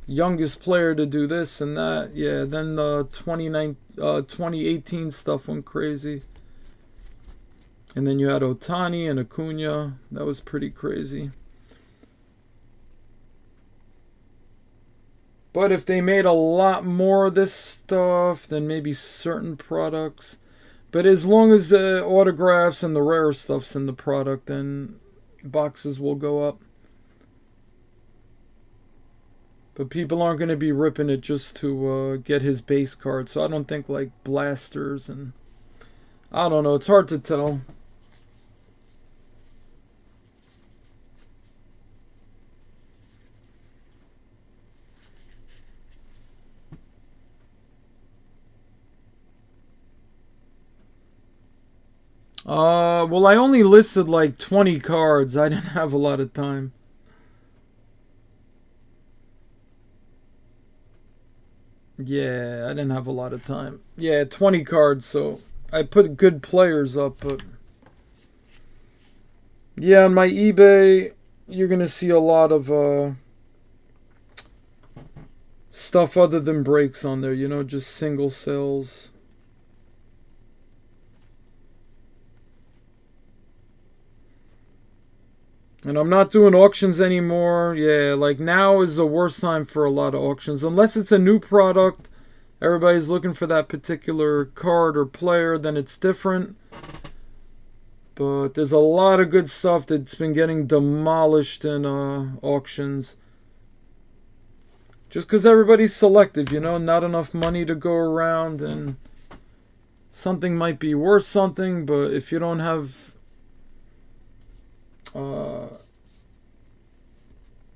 youngest player to do this and that. Yeah, then the 2018 stuff went crazy. And then you had Ohtani and Acuna. That was pretty crazy. But if they made a lot more of this stuff, then maybe certain products. But as long as the autographs and the rare stuff's in the product, then boxes will go up. But people aren't going to be ripping it just to get his base card. So I don't think like blasters and... I don't know. It's hard to tell. Well, I only listed like 20 cards. I didn't have a lot of time. Yeah, I didn't have a lot of time. Yeah, 20 cards, so I put good players up, but... Yeah, on my eBay, you're going to see a lot of stuff other than breaks on there, you know, just single sales. And I'm not doing auctions anymore. Yeah, like now is the worst time for a lot of auctions. Unless it's a new product, everybody's looking for that particular card or player, then it's different. But there's a lot of good stuff that's been getting demolished in auctions. Just because everybody's selective, you know, not enough money to go around, and something might be worth something, but if you don't have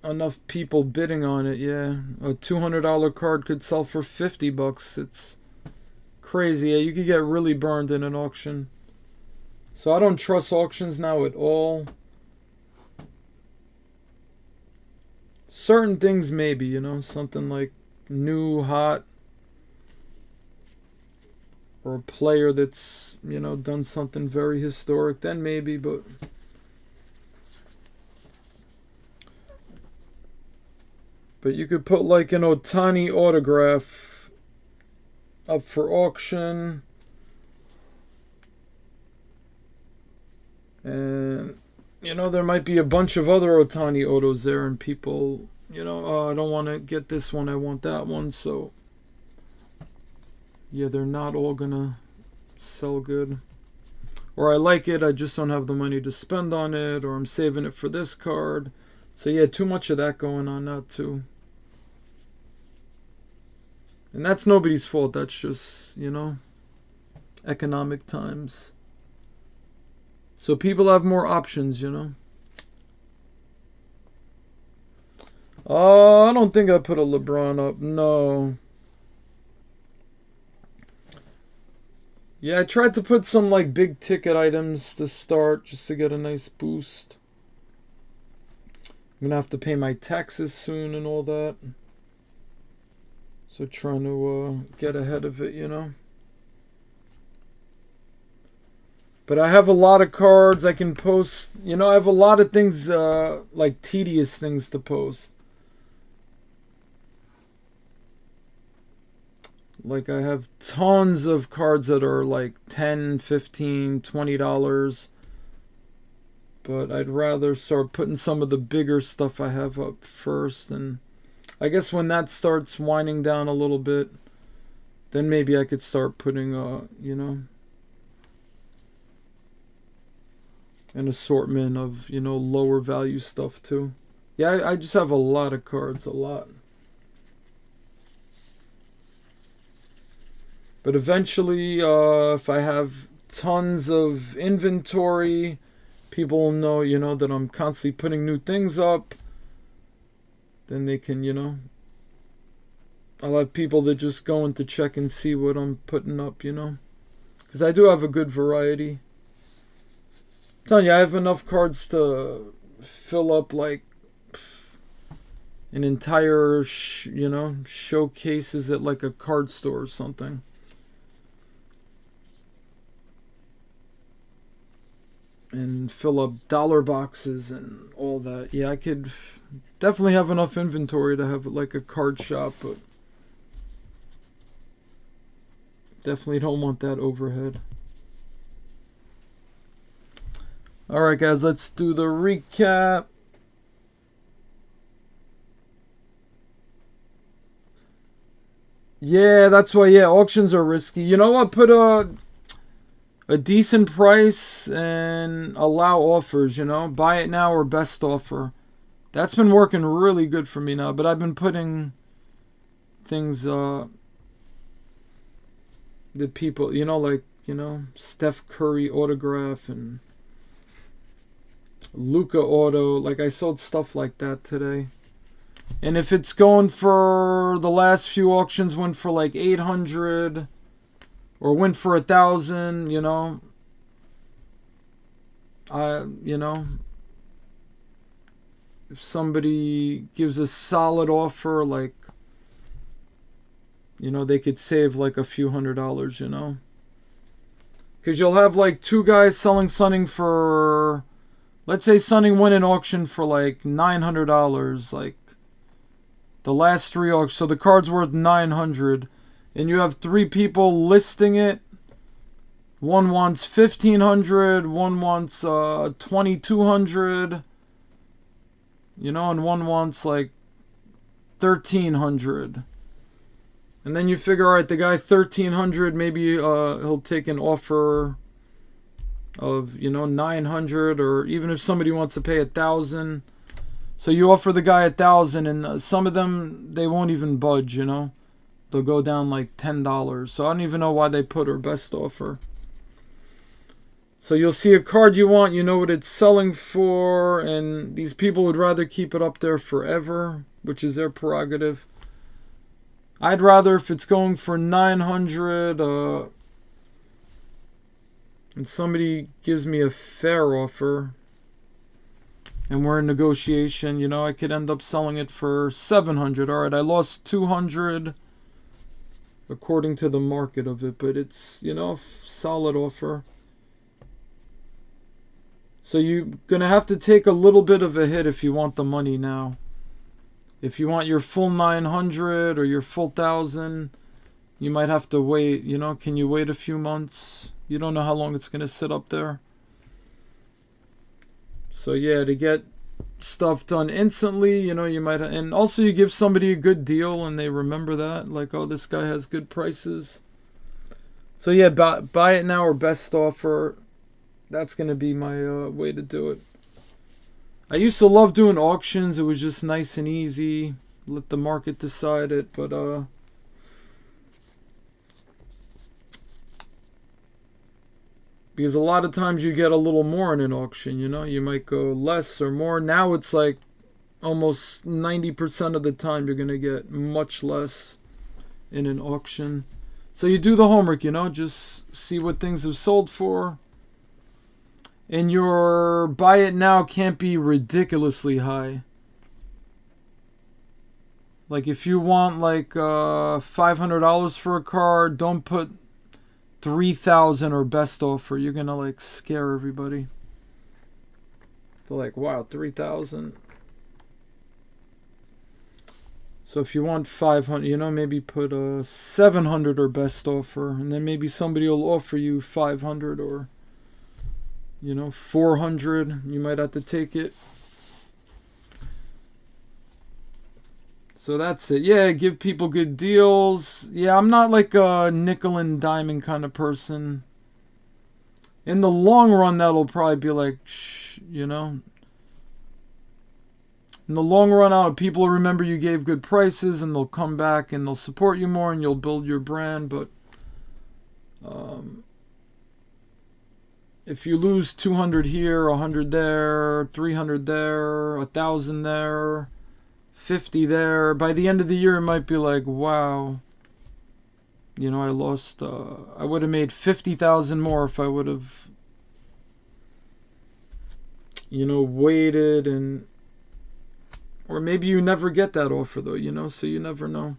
enough people bidding on it, yeah, a $200 card could sell for $50. It's crazy. Yeah, you could get really burned in an auction. So I don't trust auctions now at all. Certain things maybe, you know, something like new, hot, or a player that's, you know, done something very historic, then maybe, but... But you could put like an Ohtani autograph up for auction. And, you know, there might be a bunch of other Ohtani autos there, and people, you know, oh, I don't want to get this one, I want that one. So, yeah, they're not all going to sell good. Or I like it, I just don't have the money to spend on it, or I'm saving it for this card. So, yeah, too much of that going on now, too. And that's nobody's fault. That's just, you know, economic times. So people have more options, you know. I don't think I put a LeBron up. No. Yeah, I tried to put some like big ticket items to start just to get a nice boost. I'm going to have to pay my taxes soon and all that. So trying to get ahead of it, you know. But I have a lot of cards I can post. You know, I have a lot of things, like tedious things to post. Like I have tons of cards that are like $10, $15, $20. But I'd rather start putting some of the bigger stuff I have up first, and I guess when that starts winding down a little bit, then maybe I could start putting, you know, an assortment of, you know, lower value stuff too. Yeah, I just have a lot of cards, a lot. But eventually, if I have tons of inventory, people will know, you know, that I'm constantly putting new things up. Then they can, you know, I'll have people that just go in to check and see what I'm putting up, you know. Because I do have a good variety. I'm telling you, I have enough cards to fill up like an entire, you know, showcases at like a card store or something. And fill up dollar boxes and all that. Yeah, I could definitely have enough inventory to have like a card shop, but definitely don't want that overhead. Alright guys, let's do the recap. Yeah, that's why, yeah, auctions are risky. You know what? Put a decent price and allow offers, you know? Buy it now or best offer. That's been working really good for me now, but I've been putting things, the people, you know, like, you know, Steph Curry autograph and Luca auto. Like, I sold stuff like that today. And if it's going for, the last few auctions went for like 800 or went for 1,000, you know, you know, if somebody gives a solid offer, like, you know, they could save like a few $100s, you know, because you'll have like two guys selling something for, let's say something went in auction for like $900, like the last three auctions, so the card's worth 900, and you have three people listing it. One wants 1,500, one wants 2,200, you know, and one wants like 1,300. And then you figure, alright, the guy 1,300, maybe he'll take an offer of, you know, 900, or even if somebody wants to pay 1,000. So you offer the guy 1,000, and some of them, they won't even budge, you know. They'll go down like $10. So I don't even know why they put our best offer. So you'll see a card you want, you know what it's selling for, and these people would rather keep it up there forever, which is their prerogative. I'd rather, if it's going for 900, and somebody gives me a fair offer, and we're in negotiation, you know, I could end up selling it for 700. Alright, I lost 200 according to the market of it, but it's, you know, solid offer. So you're going to have to take a little bit of a hit if you want the money now. If you want your full 900 or your full 1,000, you might have to wait, you know, can you wait a few months? You don't know how long it's going to sit up there. So yeah, to get stuff done instantly, you know, you might, and also you give somebody a good deal and they remember that, like, oh, this guy has good prices. So yeah, buy it now or best offer. That's going to be my way to do it. I used to love doing auctions. It was just nice and easy. Let the market decide it, but because a lot of times you get a little more in an auction, you know? You might go less or more. Now it's like almost 90% of the time you're going to get much less in an auction. So you do the homework, you know? Just see what things have sold for. And your buy it now can't be ridiculously high. Like if you want like $500 for a card, don't put 3,000 or best offer. You're gonna like scare everybody. They're like, wow, 3,000. So if you want 500, you know, maybe put a 700 or best offer, and then maybe somebody will offer you 500 or, you know, 400. You might have to take it. So that's it. Yeah, give people good deals. Yeah, I'm not like a nickel and diamond kind of person. In the long run, that'll probably be like, you know. In the long run, people will remember you gave good prices, and they'll come back and they'll support you more, and you'll build your brand. But if you lose 200 here, 100 there, 300 there, 1,000 there, 50 there, by the end of the year it might be like, wow, you know, I lost, I would have made 50,000 more if I would have, you know, waited. And or maybe you never get that offer though, you know, so you never know.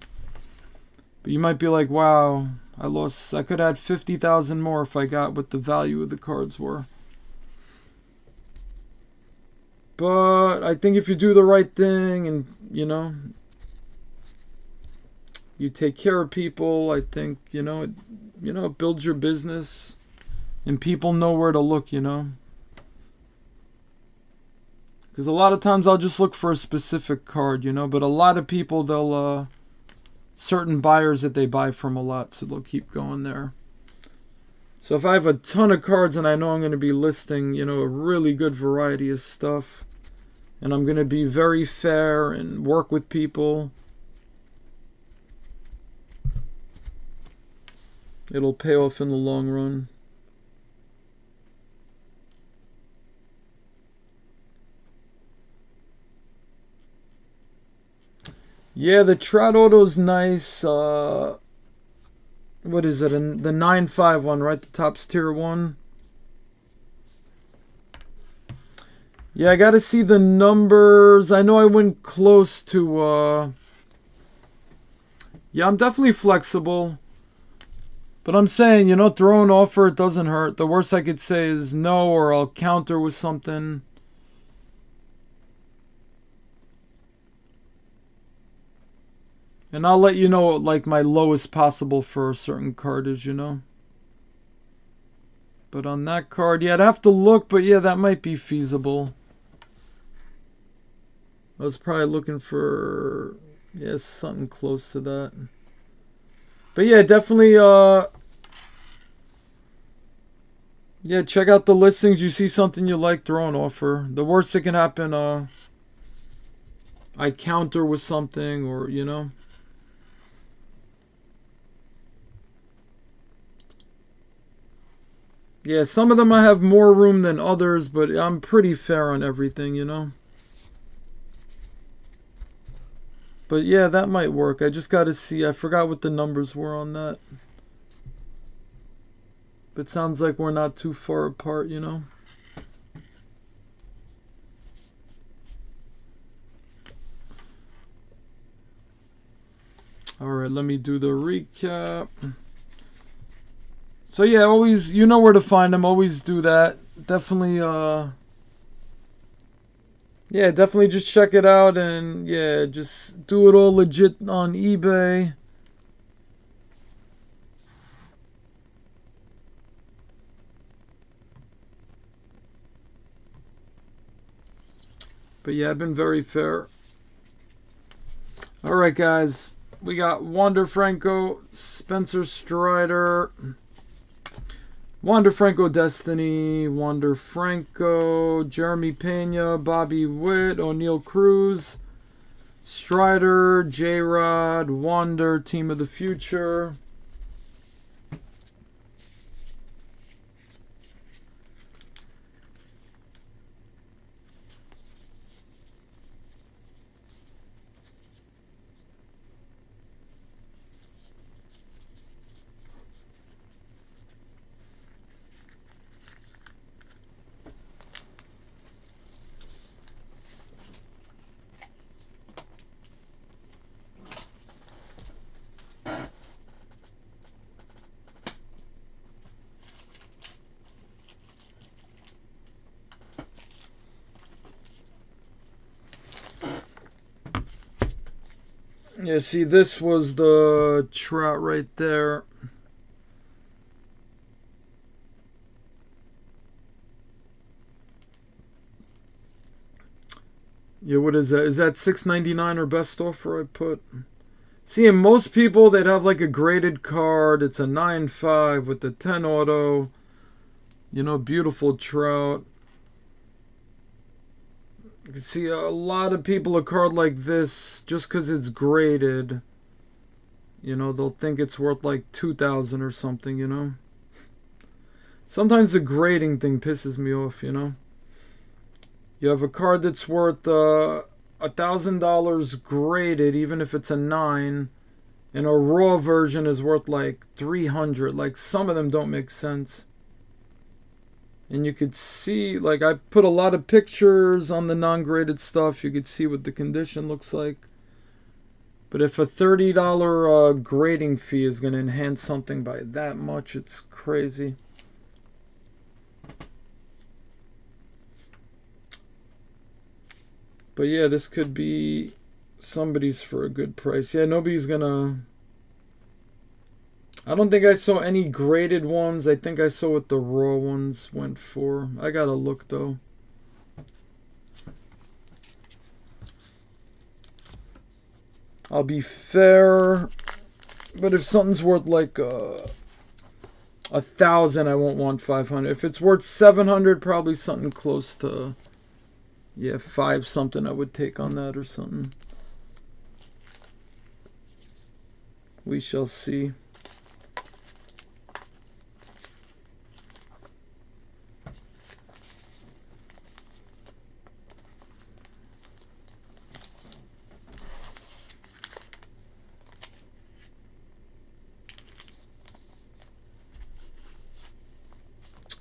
But you might be like, wow, I could add 50,000 more if I got what the value of the cards were. But I think if you do the right thing and, you know, you take care of people, I think, you know, it builds your business and people know where to look, you know. Because a lot of times I'll just look for a specific card, you know. But a lot of people, they'll, certain buyers that they buy from a lot, so they'll keep going there. So if I have a ton of cards and I know I'm going to be listing, you know, a really good variety of stuff, and I'm going to be very fair and work with people, it'll pay off in the long run. Yeah, the Trout Auto's nice. What is it? The 9.5 one, right? The top's tier 1. Yeah, I gotta see the numbers. I know I went close to, yeah, I'm definitely flexible. But I'm saying, you know, throw an offer, it doesn't hurt. The worst I could say is no, or I'll counter with something. And I'll let you know what, like, my lowest possible for a certain card is, you know. But on that card, yeah, I'd have to look, but yeah, that might be feasible. I was probably looking for, yeah, something close to that. But yeah, definitely, yeah, check out the listings. You see something you like, throw an offer. The worst that can happen, I counter with something, or, you know. Yeah, some of them I have more room than others, but I'm pretty fair on everything, you know. But yeah, that might work. I just got to see. I forgot what the numbers were on that. But it sounds like we're not too far apart, you know. Alright, let me do the recap. So yeah, always, you know where to find them. Always do that. Definitely, yeah, definitely just check it out. And yeah, just do it all legit on eBay. But yeah, I've been very fair. Alright, guys. We got Wander Franco, Spencer Strider, Wander Franco Destiny, Wander Franco, Jeremy Pena, Bobby Witt, O'Neal Cruz, Strider, J-Rod, Wander, Team of the Future. Yeah, see, this was the Trout right there. Yeah, what is that? Is that $6.99 or best offer I put? See, and most people, they'd have like a graded card. It's a 9.5 with the 10 auto. You know, beautiful Trout. You can see a lot of people, a card like this, just because it's graded, you know, they'll think it's worth like $2,000 or something, you know. Sometimes the grading thing pisses me off, you know. You have a card that's worth $1,000 graded, even if it's a 9, and a raw version is worth like $300. Like, some of them don't make sense. And you could see, like, I put a lot of pictures on the non-graded stuff. You could see what the condition looks like. But if a $30 grading fee is going to enhance something by that much, it's crazy. But yeah, this could be somebody's for a good price. Yeah, nobody's going to... I don't think I saw any graded ones. I think I saw what the raw ones went for. I gotta look though. I'll be fair. But if something's worth like 1,000, I won't want 500. If it's worth 700, probably something close to, yeah, 5 something I would take on that or something. We shall see.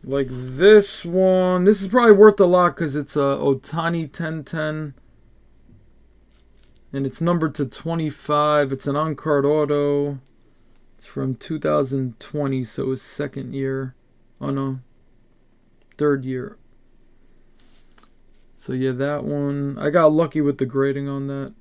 Like this one. This is probably worth a lot because it's a Ohtani 1010. And it's numbered to 25. It's an on-card auto. It's from 2020, so his second year. Oh no. Third year. So yeah, that one. I got lucky with the grading on that.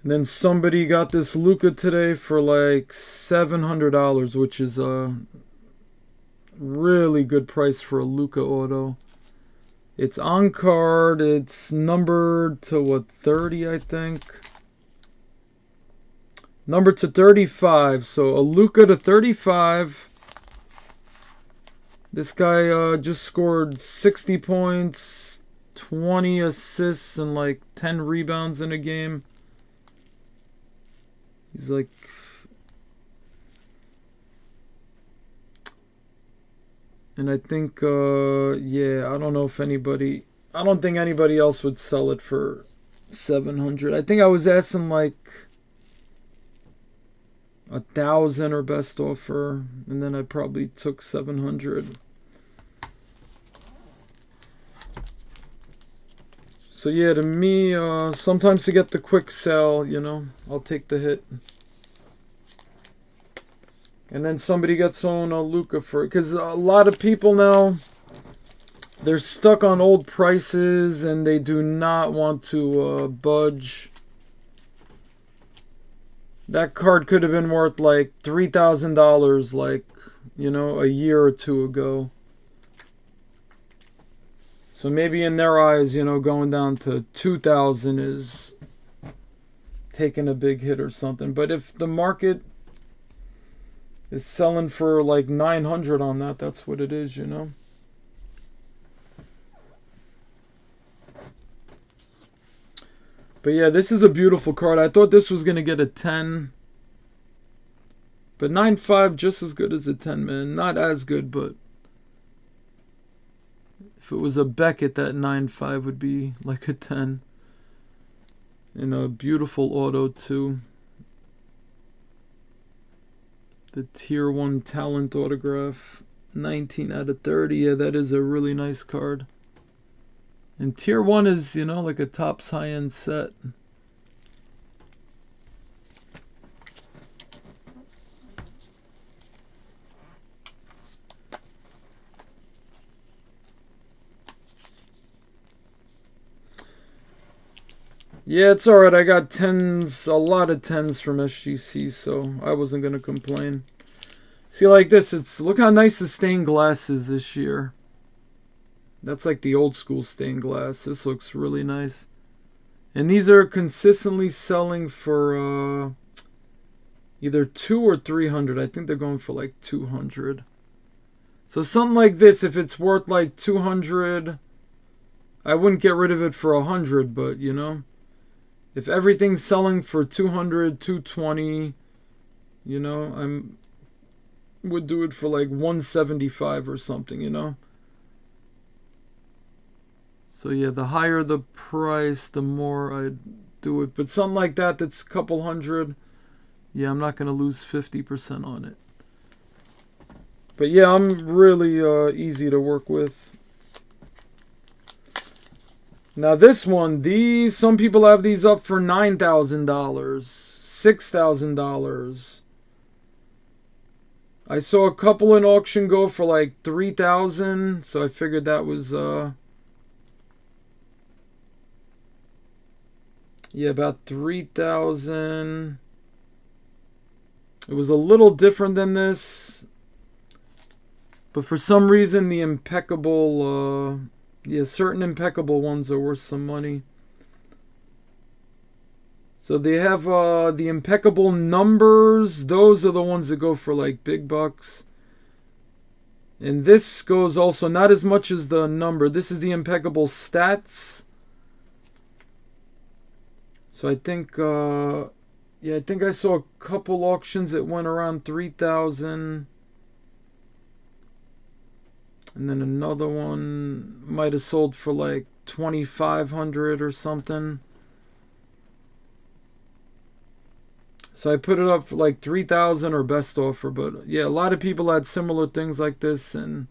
And then somebody got this Luka today for like $700, which is a really good price for a Luka auto. It's on card. It's numbered to what, 30, I think. Numbered to 35. So a Luka to 35. This guy just scored 60 points, 20 assists, and like 10 rebounds in a game. He's like, and I think, yeah, I don't know if anybody, I don't think anybody else would sell it for 700. I think I was asking like 1,000 or best offer, and then I probably took 700. So yeah, to me, sometimes to get the quick sell, you know, I'll take the hit. And then somebody gets on a Luka for it. Because a lot of people now, they're stuck on old prices and they do not want to budge. That card could have been worth like $3,000 like, you know, a year or two ago. So maybe in their eyes, you know, going down to 2,000 is taking a big hit or something. But if the market is selling for like 900 on that, that's what it is, you know. But yeah, this is a beautiful card. I thought this was going to get a 10. But 9.5 just as good as a 10, man. Not as good, but if it was a Beckett, that 9.5 would be like a 10. And a beautiful auto, too. The Tier 1 Talent autograph. 19 out of 30. Yeah, that is a really nice card. And Tier 1 is, you know, like a Topps high-end set. Yeah, it's alright. I got 10s, a lot of 10s from SGC, so I wasn't going to complain. See, like this, it's, look how nice the stained glass is this year. That's like the old school stained glass. This looks really nice. And these are consistently selling for either 200 or 300. I think they're going for like 200. So something like this, if it's worth like 200, I wouldn't get rid of it for 100, but you know. If everything's selling for 200, 220, you know, I would do it for like 175 or something, you know. So yeah, the higher the price, the more I'd do it. But something like that, that's a couple hundred, yeah, I'm not going to lose 50% on it. But yeah, I'm really easy to work with. Now this one, these, some people have these up for $9,000, $6,000. I saw a couple in auction go for like $3,000, so I figured that was yeah, about 3,000. It was a little different than this. But for some reason, the impeccable, yeah, certain impeccable ones are worth some money. So they have the impeccable numbers. Those are the ones that go for like big bucks. And this goes also not as much as the number. This is the impeccable stats. So I think, yeah, I think I saw a couple auctions that went around 3,000. And then another one might have sold for like 2,500 or something. So I put it up for like 3,000 or best offer. But yeah, a lot of people had similar things like this, and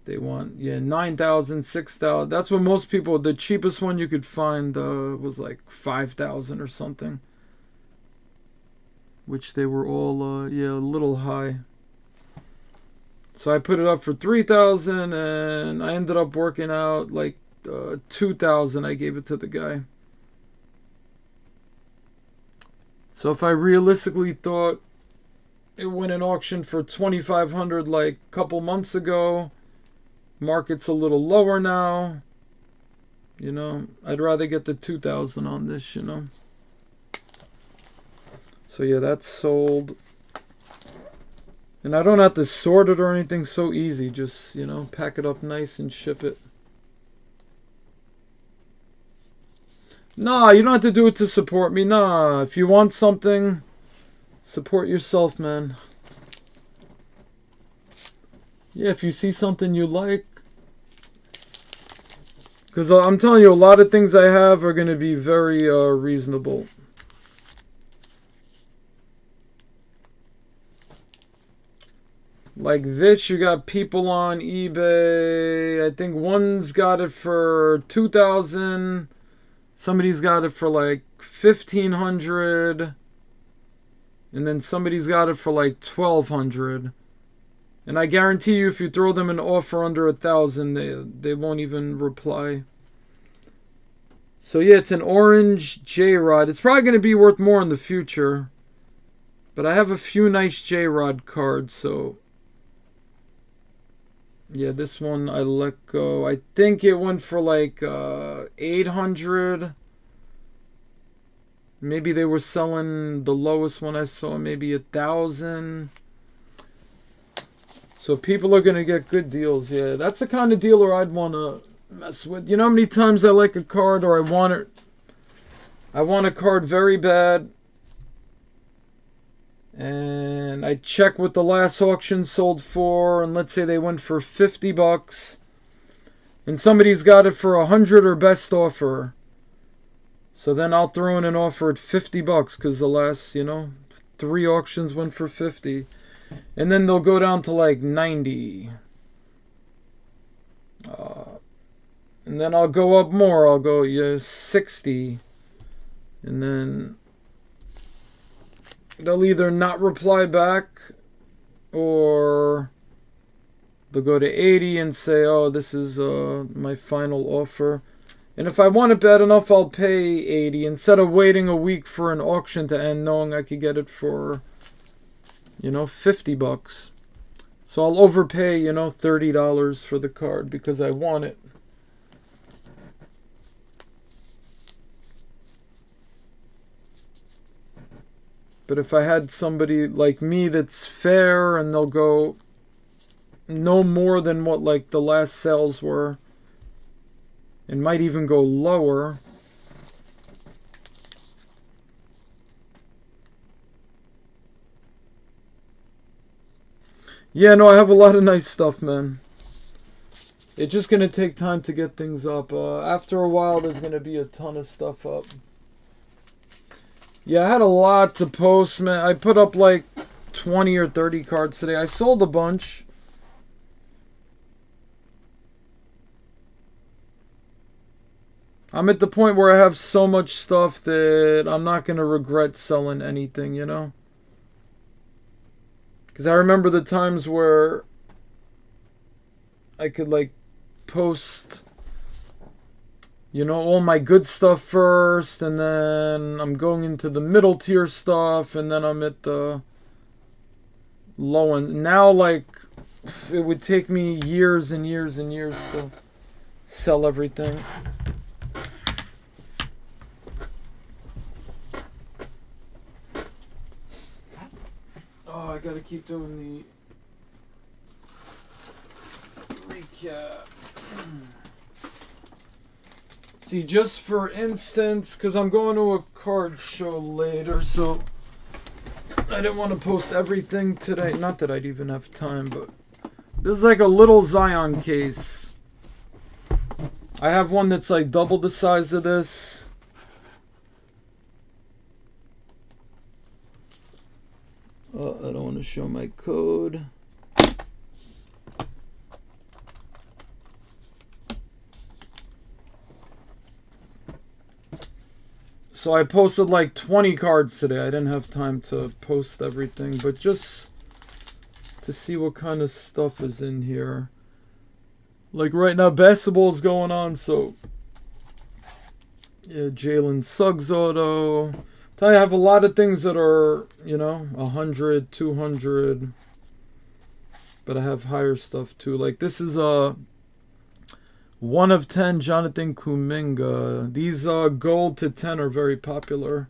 they want, yeah, 9,000, 6,000. That's what most people, the cheapest one you could find was like 5,000 or something. Which they were all, yeah, a little high. So I put it up for 3,000, and I ended up working out like 2,000. I gave it to the guy. So if I realistically thought it went in auction for 2,500 like a couple months ago, market's a little lower now, you know, I'd rather get the 2,000 on this, you know. So yeah, that's sold. And I don't have to sort it or anything, so easy. Just, you know, pack it up nice and ship it. Nah, you don't have to do it to support me. Nah, if you want something, support yourself, man. Yeah, if you see something you like. Because I'm telling you, a lot of things I have are going to be very reasonable. Like this, you got people on eBay. I think one's got it for 2,000. Somebody's got it for like 1,500. And then somebody's got it for like 1,200. And I guarantee you, if you throw them an offer under 1,000, they won't even reply. So yeah, it's an orange J-Rod. It's probably going to be worth more in the future. But I have a few nice J-Rod cards, so... Yeah, this one I let go. I think it went for like 800. Maybe they were selling the lowest one I saw, maybe 1,000. So people are going to get good deals. Yeah, that's the kind of dealer I'd want to mess with. You know how many times I like a card, or I want a card very bad, and I check what the last auction sold for, and let's say they went for 50 bucks, and somebody's got it for 100 or best offer. So then I'll throw in an offer at 50 bucks because the last, you know, 3 auctions went for 50. And then they'll go down to like 90. And then I'll go up more. I'll go, yeah, 60. And then they'll either not reply back, or they'll go to 80 and say, oh, this is my final offer. And if I want it bad enough, I'll pay 80 instead of waiting a week for an auction to end, knowing I could get it for, you know, 50 bucks. So I'll overpay, you know, $30 for the card because I want it. But if I had somebody like me that's fair, and they'll go no more than what like the last sales were, and might even go lower. Yeah, no, I have a lot of nice stuff, man. It's just going to take time to get things up. After a while, there's going to be a ton of stuff up. Yeah, I had a lot to post, man. I put up like 20 or 30 cards today. I sold a bunch. I'm at the point where I have so much stuff that I'm not going to regret selling anything, you know? Because I remember the times where I could, like, post, you know, all my good stuff first, and then I'm going into the middle tier stuff, and then I'm at the low end. Now, like, it would take me years and years and years to sell everything. Oh, I gotta keep doing the recap. See, just for instance, because I'm going to a card show later, so I didn't want to post everything today. Not that I'd even have time, but this is like a little Zion case. I have one that's like double the size of this. Oh, I don't want to show my code. So I posted like 20 cards today. I didn't have time to post everything, but just to see what kind of stuff is in here. Like right now, basketball's going on, so yeah, Jalen Suggs auto. I have a lot of things that are, 100, 200, but I have higher stuff too. Like this is a 1 of 10 Jonathan Kuminga. These gold to 10 are very popular.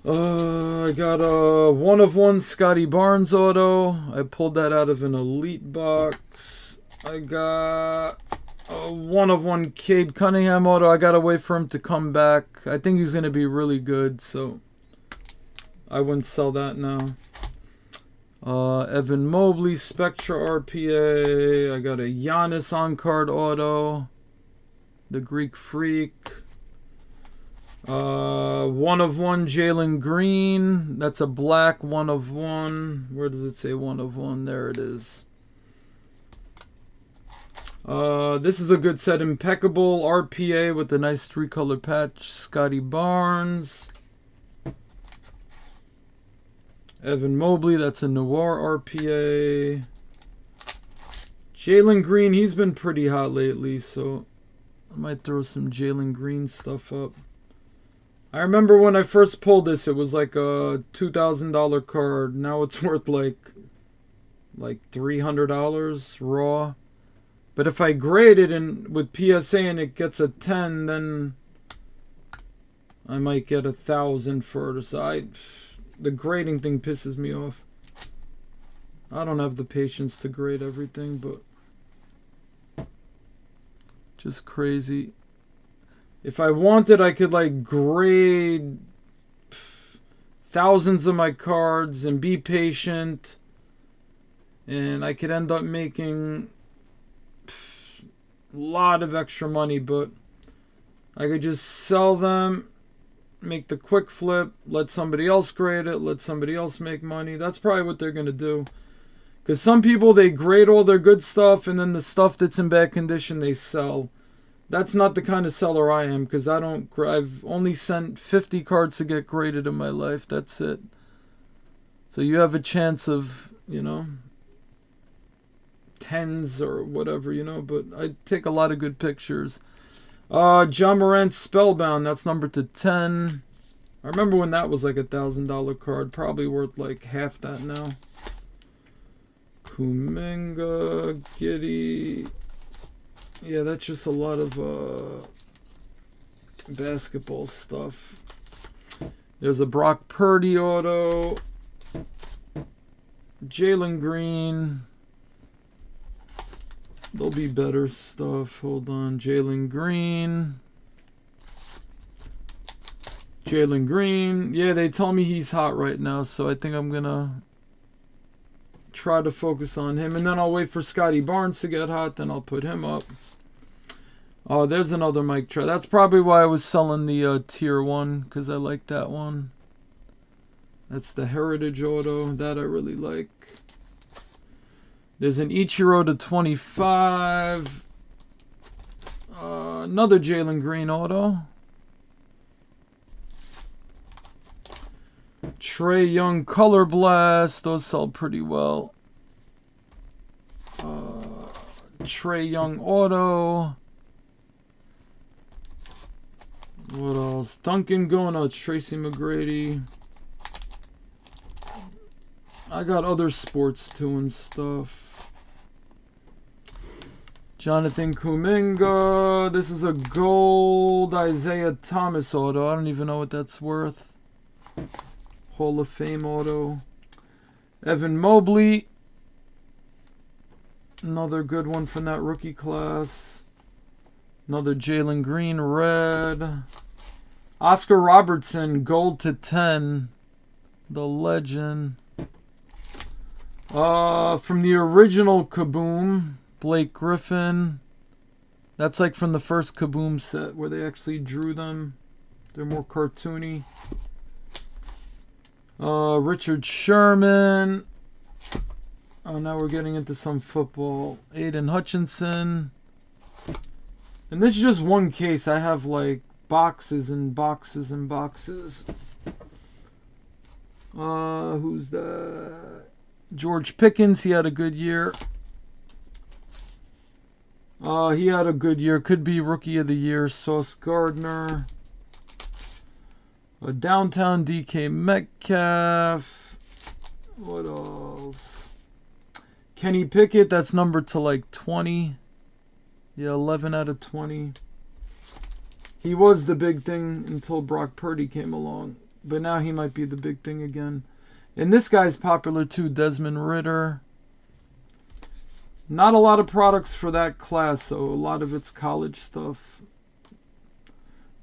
I got a 1 of 1 Scotty Barnes auto. I pulled that out of an elite box. I got a 1 of 1 Cade Cunningham auto. I gotta wait for him to come back. I think he's gonna be really good, so I wouldn't sell that now. Evan Mobley Spectra RPA. I got a Giannis on card auto. The Greek Freak. 1 of 1 Jalen Green. That's a black 1 of 1. Where does it say 1 of 1? There it is. This is a good set. Impeccable RPA with a nice 3-color patch. Scotty Barnes. Evan Mobley, that's a Noir RPA. Jalen Green, he's been pretty hot lately, so I might throw some Jalen Green stuff up. I remember when I first pulled this, it was like a $2,000 card. Now it's worth like $300 raw. But if I grade it with PSA and it gets a 10, then I might get 1,000 for it. So the grading thing pisses me off. I don't have the patience to grade everything, but just crazy. If I wanted, I could like grade thousands of my cards and be patient, and I could end up making a lot of extra money, but I could just sell them, make the quick flip, let somebody else grade it, let somebody else make money. That's probably what they're going to do. Because some people, they grade all their good stuff, and then the stuff that's in bad condition, they sell. That's not the kind of seller I am, because I've only sent 50 cards to get graded in my life. That's it. So you have a chance of, tens or whatever, but I take a lot of good pictures. John Morant Spellbound, that's number to 10. I remember when that was like $1,000 card, probably worth like half that now. Kuminga, Giddey. Yeah, that's just a lot of basketball stuff. There's a Brock Purdy auto. Jalen Green. There'll be better stuff. Hold on. Jalen Green. Jalen Green. Yeah, they tell me he's hot right now, so I think I'm going to try to focus on him. And then I'll wait for Scotty Barnes to get hot, then I'll put him up. Oh, there's another Mike Trout. That's probably why I was selling the tier 1, because I like that one. That's the Heritage auto. That I really like. There's an Ichiro to 25. Another Jalen Green auto. Trae Young Color Blast. Those sell pretty well. Trae Young auto. What else? Duncan going. Oh, it's Tracy McGrady. I got other sports too and stuff. Jonathan Kuminga. This is a gold Isaiah Thomas auto. I don't even know what that's worth. Hall of Fame auto. Evan Mobley. Another good one from that rookie class. Another Jalen Green red. Oscar Robertson, gold /10. The legend. From the original Kaboom, Blake Griffin. That's like from the first Kaboom set where they actually drew them. They're more cartoony. Richard Sherman. Oh, now we're getting into some football. Aiden Hutchinson. And this is just one case. I have like boxes and boxes and boxes. Who's that? George Pickens. He had a good year. He had a good year. Could be Rookie of the Year. Sauce Gardner. Downtown DK Metcalf. What else? Kenny Pickett. That's numbered to like 20. Yeah, 11 out of 20. He was the big thing until Brock Purdy came along. But now he might be the big thing again. And this guy's popular too, Desmond Ridder. Not a lot of products for that class, so a lot of it's college stuff.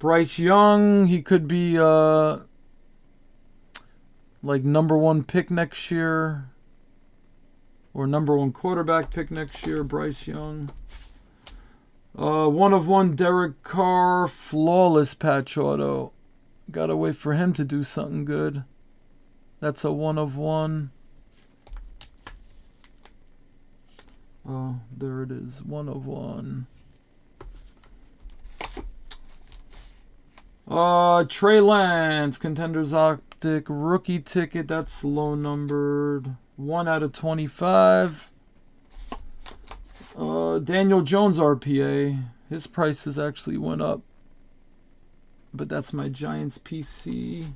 Bryce Young, he could be like #1 pick next year. Or #1 quarterback pick next year, Bryce Young. 1 of 1 Derek Carr, flawless patch auto. Gotta wait for him to do something good. That's a 1 of 1. Oh, there it is. 1 of 1. Trey Lance, Contenders Optic, rookie ticket. That's low numbered. 1 out of 25. Daniel Jones RPA. His prices actually went up. But that's my Giants PC.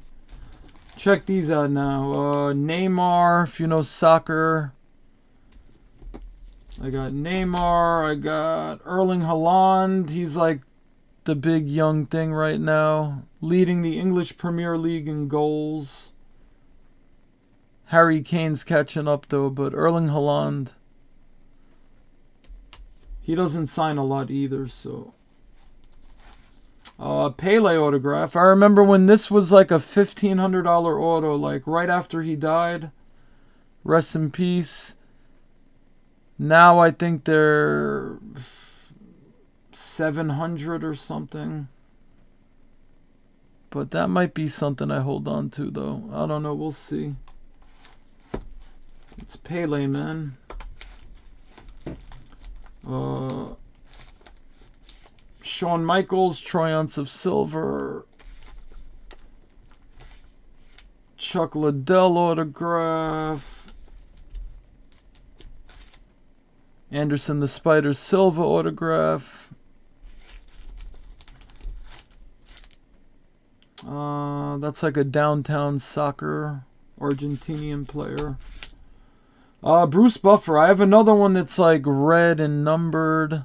Check these out now. Neymar, if you know soccer. I got Neymar. I got Erling Haaland. He's like the big young thing right now. Leading the English Premier League in goals. Harry Kane's catching up though, but Erling Haaland, he doesn't sign a lot either, so. Pele autograph. I remember when this was like a $1,500 auto, like right after he died. Rest in peace. Now I think they're 700 or something. But that might be something I hold on to though. I don't know, we'll see. It's Pele, man. Shawn Michaels, Troy-Ounce of Silver. Chuck Liddell autograph. Anderson the Spider Silva autograph. That's like a downtown soccer Argentinian player. Bruce Buffer. I have another one that's like red and numbered.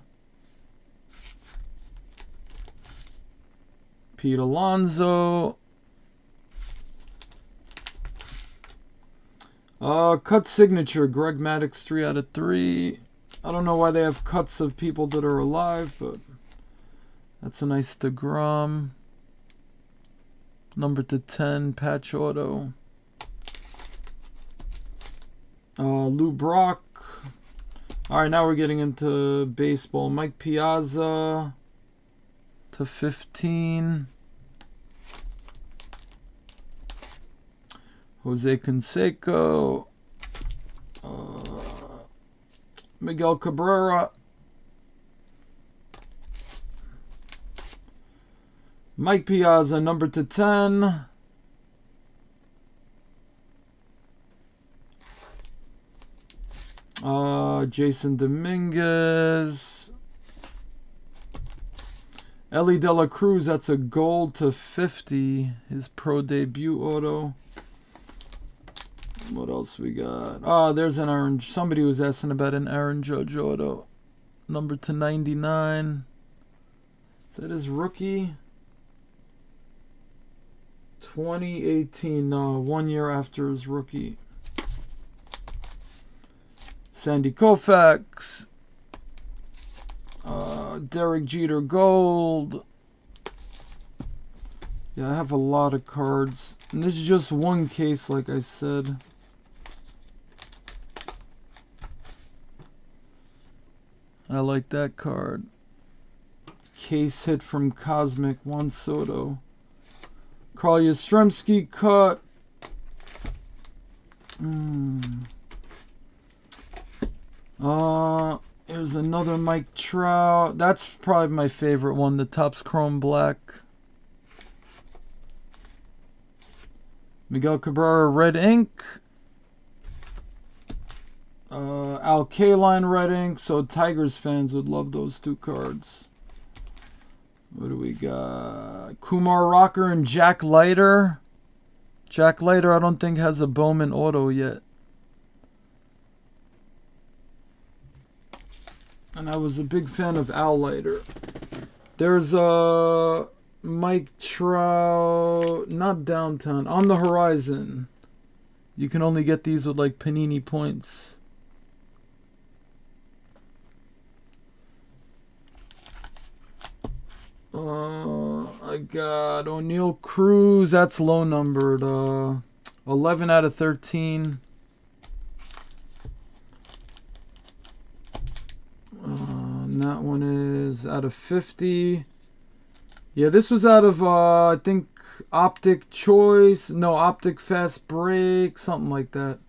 Pete Alonso. Cut signature. Greg Maddux 3 out of 3. I don't know why they have cuts of people that are alive, but that's a nice DeGrom. Number /10 patch auto. Lou Brock. Alright, now we're getting into baseball. Mike Piazza /15. Jose Canseco. Miguel Cabrera. Mike Piazza, number /10. Jason Dominguez. Ellie De La Cruz, that's a gold /50. His pro debut auto. What else we got? Oh, there's an Aaron. Somebody was asking about an Aaron Judge auto. Number to 99. Is that his rookie? 2018. No, 1 year after his rookie. Sandy Koufax. Derek Jeter Gold. Yeah, I have a lot of cards. And this is just one case, like I said. I like that card. Case hit from Cosmic, Juan Soto. Carl Yastrzemski cut. Here's another Mike Trout. That's probably my favorite one, the Topps Chrome Black. Miguel Cabrera Red Ink. Al Kaline Red Ink. So Tigers fans would love those two cards. What do we got? Kumar Rocker and Jack Leiter. Jack Leiter, I don't think has a Bowman auto yet. And I was a big fan of Al Leiter. There's a Mike Trout, not Downtown, On the Horizon. You can only get these with like Panini points. I got O'Neal Cruz. That's low numbered. 11 out of 13. And that one is out of 50. Yeah, this was out of, I think, Optic Choice. No, Optic Fast Break. Something like that.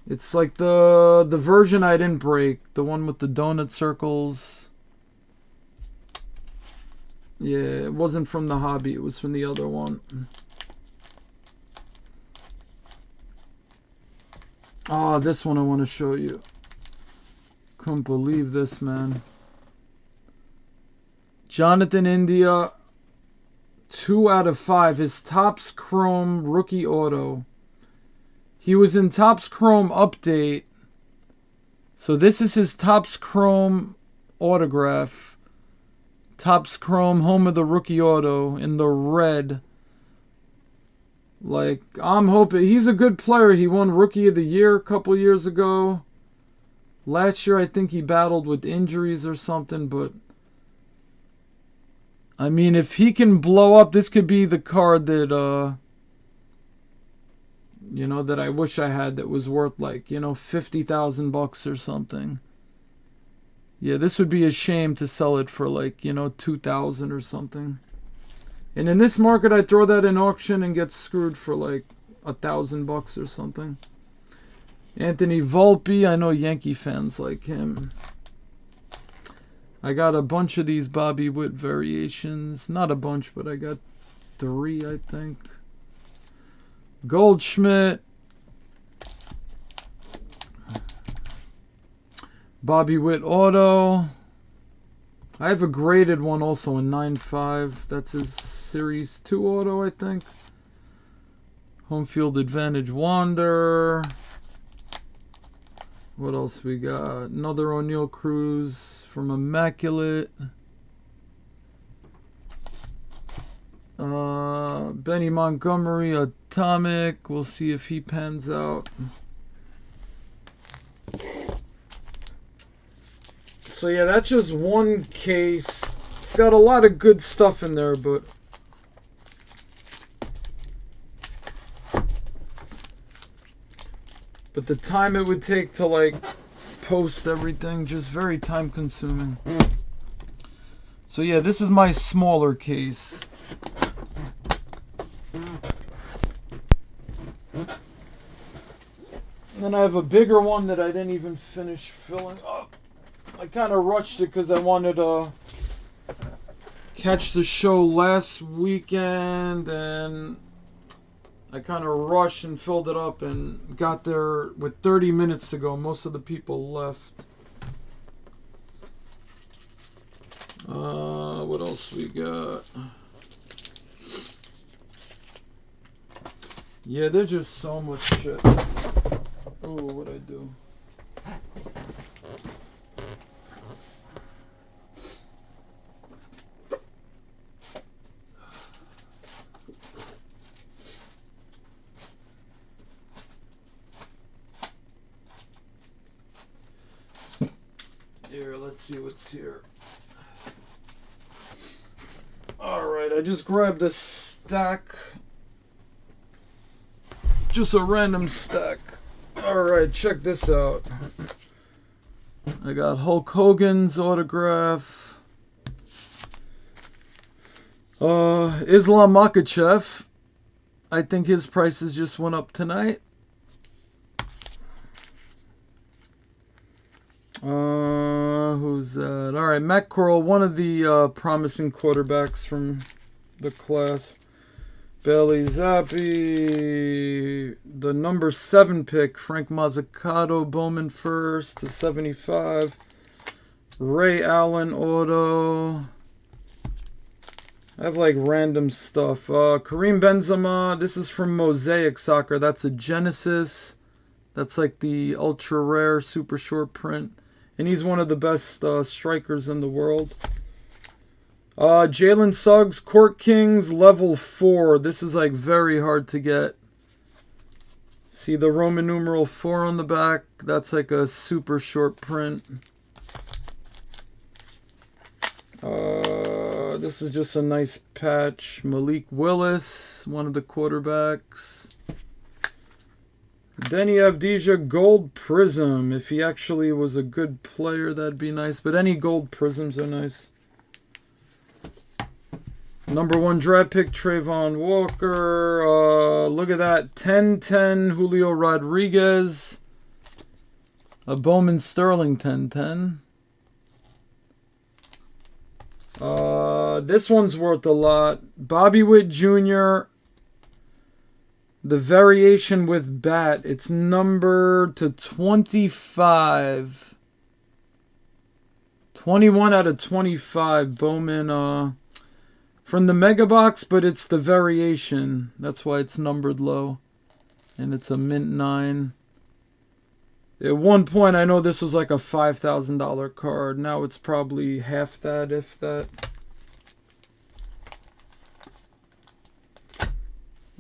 It's like the version I didn't break. The one with the donut circles. Yeah, it wasn't from the hobby. It was from the other one. Oh, this one I want to show you. Couldn't believe this, man. Jonathan India, 2 out of 5. His Topps Chrome rookie auto. He was in Topps Chrome Update. So this is his Topps Chrome autograph. Topps Chrome, home of the rookie auto in the red. Like, I'm hoping. He's a good player. He won Rookie of the Year a couple years ago. Last year, I think he battled with injuries or something, but I mean, if he can blow up, this could be the card that, you know, that I wish I had that was worth like, you know, $50,000 or something. Yeah, this would be a shame to sell it for like, you know, $2,000 or something. And in this market, I'd throw that in auction and get screwed for like $1,000 or something. Anthony Volpe, I know Yankee fans like him. I got a bunch of these Bobby Witt variations. Not a bunch, but I got 3, I think. Goldschmidt. Bobby Witt auto. I have a graded one also in 9.5. That's his Series 2 auto, I think. Home field advantage Wander. What else we got? Another O'Neal Cruz from Immaculate. Benny Montgomery Atomic. We'll see if he pans out. So yeah, that's just one case. It's got a lot of good stuff in there, but the time it would take to like post everything, just very time consuming. So yeah, this is my smaller case. And then I have a bigger one that I didn't even finish filling up. I kind of rushed it because I wanted to catch the show last weekend, and I kind of rushed and filled it up and got there with 30 minutes to go. Most of the people left. What else we got? Yeah, there's just so much shit. Oh, what'd I do? Here, let's see what's here. Alright, I just grabbed a stack. Just a random stack. Alright, check this out. I got Hulk Hogan's autograph. Islam Makhachev. I think his prices just went up tonight. Who's that? Alright, Matt Corral, one of the promising quarterbacks from the class. Bailey Zappi, the number 7 pick, Frank Mazzucato, Bowman first to 75. Ray Allen auto. I have like random stuff. Kareem Benzema, this is from Mosaic Soccer. That's a Genesis. That's like the ultra rare, super short print. And he's one of the best strikers in the world. Jalen Suggs, Court Kings, level 4. This is like very hard to get. See the Roman numeral 4 on the back? That's like a super short print. This is just a nice patch. Malik Willis, one of the quarterbacks. Denny Avdija Gold Prism. If he actually was a good player, that'd be nice. But any gold prisms are nice. Number 1 draft pick, Trayvon Walker. Look at that. 10-10 Julio Rodriguez. A Bowman Sterling 10-10. This one's worth a lot. Bobby Witt Jr. The variation with bat. It's numbered to 25. 21 out of 25. Bowman from the Mega Box, but it's the variation. That's why it's numbered low. And it's a mint 9. At one point, I know this was like a $5,000 card. Now it's probably half that, if that.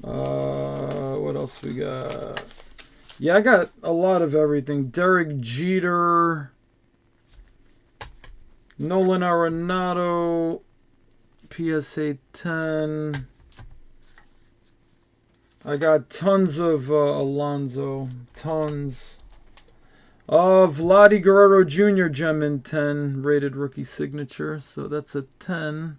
What else we got? Yeah, I got a lot of everything. Derek Jeter. Nolan Arenado. PSA 10. I got tons of Alonso. Tons. Vladdy Guerrero Jr. Gem in 10. Rated rookie signature. So that's a 10.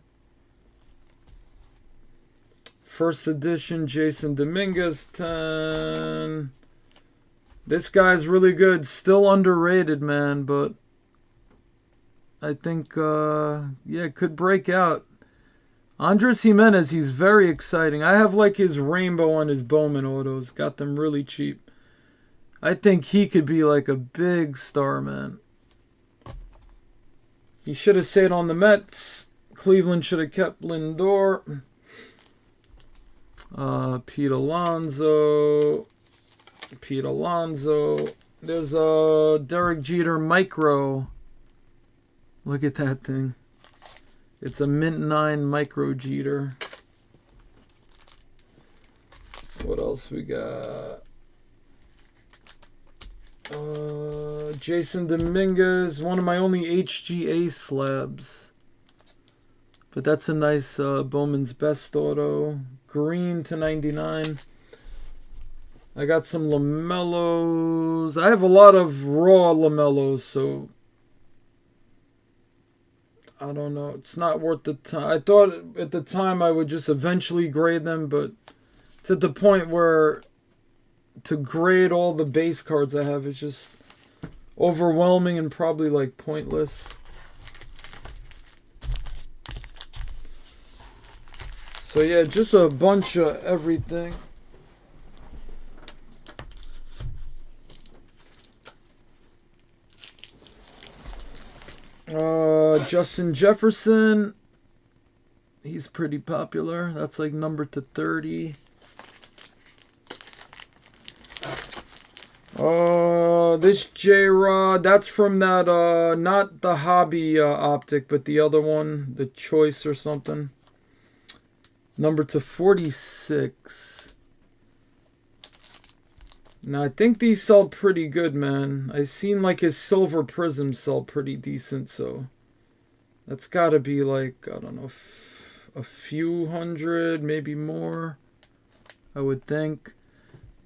First edition Jason Dominguez 10. This guy's really good. Still underrated, man. But I think, yeah, it could break out. Andres Jimenez, he's very exciting. I have like his rainbow on his Bowman autos. Got them really cheap. I think he could be like a big star, man. He should have stayed on the Mets. Cleveland should have kept Lindor. Pete Alonso. There's a Derek Jeter Micro. Look at that thing. It's a mint 9 Micro Jeter. What else we got? Jason Dominguez, one of my only HGA slabs. But that's a nice Bowman's Best auto. Green to 99. I got some LaMelos. I have a lot of raw LaMelos, so I don't know. It's not worth the time. I thought at the time I would just eventually grade them, but it's at the point where to grade all the base cards I have is just overwhelming and probably like pointless. So yeah, just a bunch of everything. Justin Jefferson. He's pretty popular. That's like number to 30. This J-Rod, that's from that, not the Hobby Optic, but the other one, the Choice or something. Number to 46. Now, I think these sell pretty good, man. I seen, like, his Silver Prism sell pretty decent, so... That's gotta be, like, I don't know, a few hundred, maybe more, I would think.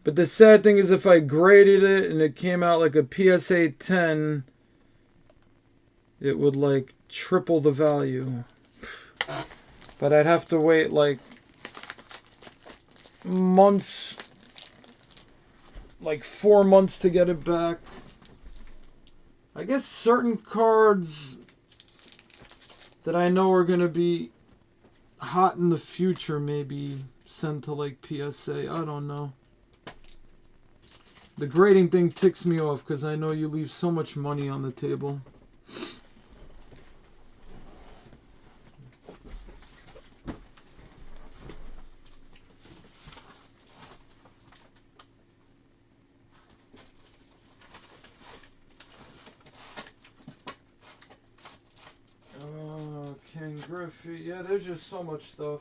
But the sad thing is if I graded it and it came out like a PSA 10, it would like triple the value. But I'd have to wait like months, like 4 months to get it back. I guess certain cards that I know are going to be hot in the future maybe sent to like PSA. I don't know. The grading thing ticks me off because I know you leave so much money on the table. Ken Griffey. Yeah, there's just so much stuff.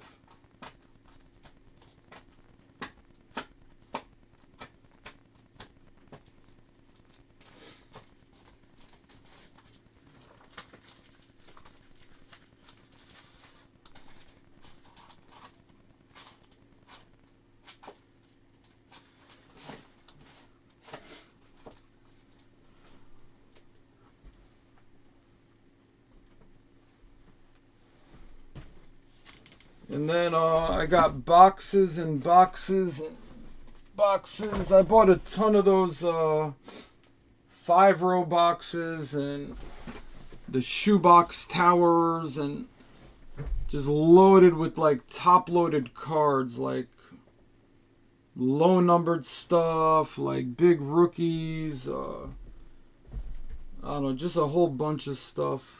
And then I got boxes and boxes and boxes. I bought a ton of those 5-row boxes and the shoebox towers and just loaded with like top-loaded cards, like low-numbered stuff, like big rookies. I don't know, just a whole bunch of stuff.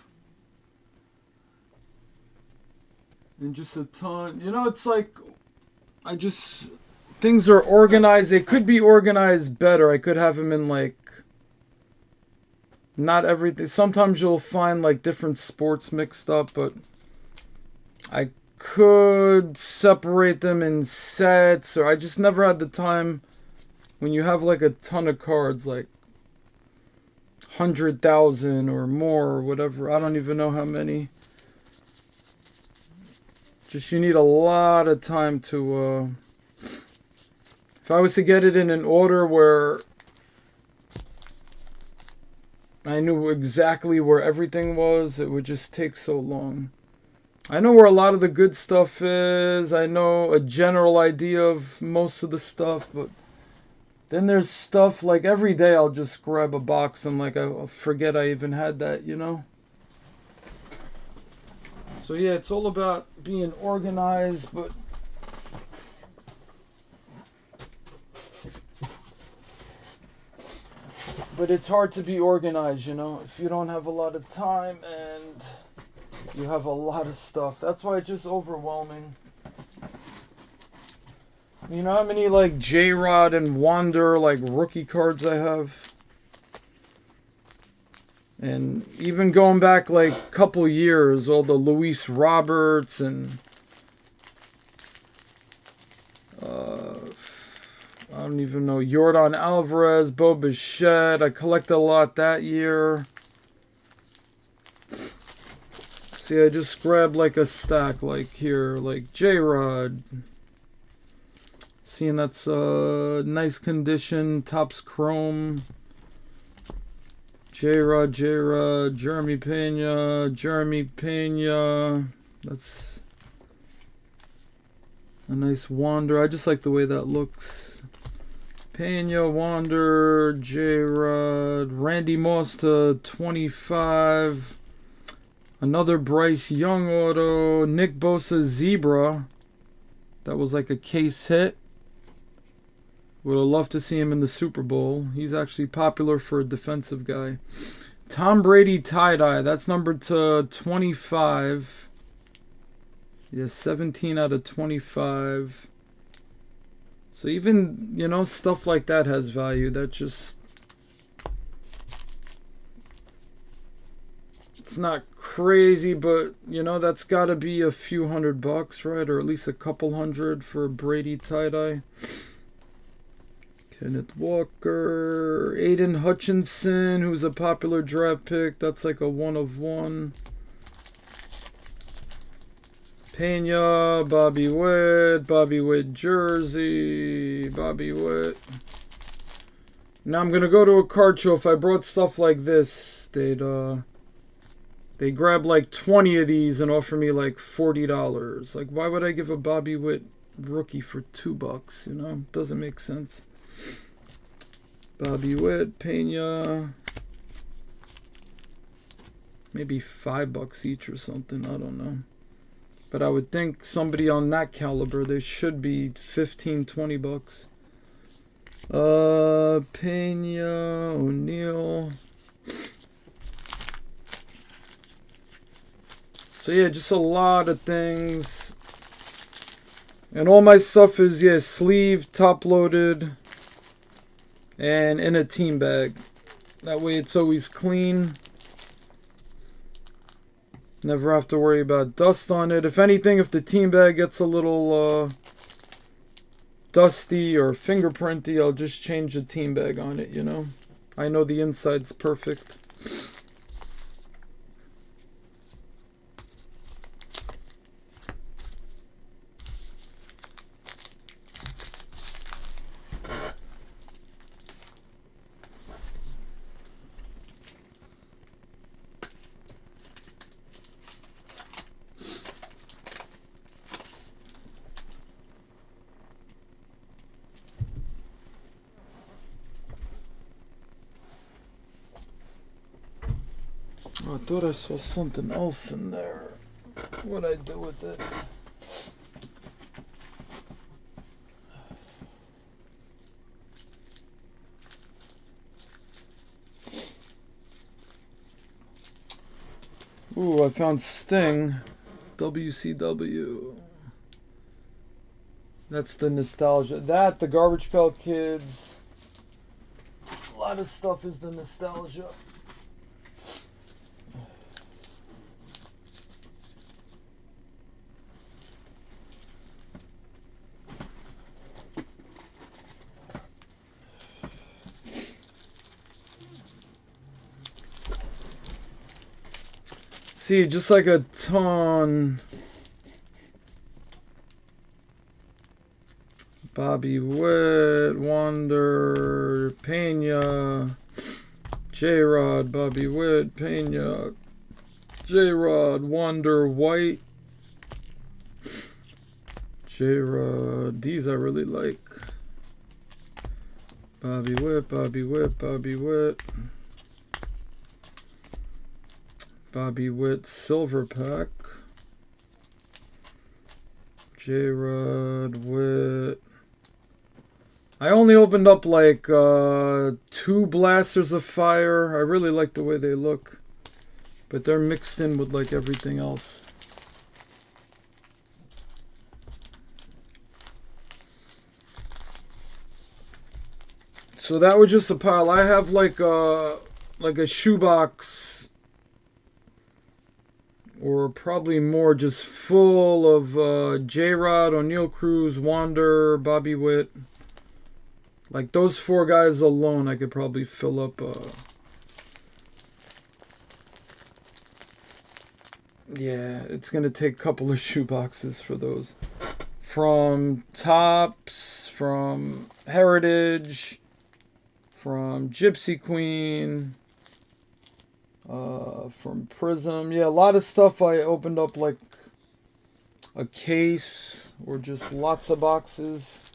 And just a ton. You know, it's like, things are organized. They could be organized better. I could have them in like, not everything. Sometimes you'll find like different sports mixed up, but I could separate them in sets, or I just never had the time when you have like a ton of cards, like 100,000 or more or whatever. I don't even know how many. Just you need a lot of time to, if I was to get it in an order where I knew exactly where everything was, it would just take so long. I know where a lot of the good stuff is. I know a general idea of most of the stuff, but then there's stuff like every day I'll just grab a box and like I'll forget I even had that, you know? So yeah, it's all about being organized, but it's hard to be organized, you know, if you don't have a lot of time and you have a lot of stuff. That's why it's just overwhelming. You know how many like J-Rod and Wander like rookie cards I have? And even going back like a couple years, all the Luis Roberts and I don't even know, Yordan Alvarez, Bo Bichette. I collected a lot that year. See, I just grabbed like a stack like here, like J-Rod. Seeing that's nice condition, Topps Chrome. J-Rod, Jeremy Pena. That's a nice Wander. I just like the way that looks. Pena, Wander, J-Rod, Randy Moss to 25. Another Bryce Young auto. Nick Bosa Zebra. That was like a case hit. Would have loved to see him in the Super Bowl. He's actually popular for a defensive guy. Tom Brady tie-dye. That's numbered to 25. Yeah, 17 out of 25. So even, you know, stuff like that has value. That just It's not crazy, but, you know, that's got to be a few $100, right? Or at least a couple hundred for Brady tie-dye. Kenneth Walker. Aiden Hutchinson, who's a popular draft pick. That's like a 1 of 1. Pena, Bobby Witt jersey, Bobby Witt. Now I'm gonna go to a card show. If I brought stuff like this, they'd grab like 20 of these and offer me like $40. Like, why would I give a Bobby Witt rookie for $2? You know, doesn't make sense. Bobby Witt, Pena, maybe $5 each or something. I don't know. But I would think somebody on that caliber, they should be $15-20. Pena, O'Neal. So yeah, just a lot of things. And all my stuff is, yeah, sleeve, top loaded, and in a team bag. That way it's always clean. Never have to worry about dust on it. If anything, if the team bag gets a little dusty or fingerprinty, I'll just change the team bag on it, you know. I know the inside's perfect. Oh, I thought I saw something else in there. What'd I do with it? Ooh, I found Sting. WCW. That's the nostalgia. That, the Garbage Pail Kids. A lot of stuff is the nostalgia. See, just like a ton. Bobby Witt, Wander, Pena, J-Rod, Bobby Witt, Pena, J-Rod, Wander, White, J-Rod. These I really like. Bobby Witt, Bobby Witt, Bobby Witt. Bobby Witt silver pack. J-Rod, Witt. I only opened up like 2 Blasters of Fire. I really like the way they look. But they're mixed in with like everything else. So that was just a pile. I have like a shoebox, or probably more, just full of J-Rod, O'Neal Cruz, Wander, Bobby Witt. Like those 4 guys alone, I could probably fill up. Yeah, it's going to take a couple of shoeboxes for those. From Topps, from Heritage, from Gypsy Queen, from Prism. Yeah, a lot of stuff I opened up like a case or just lots of boxes.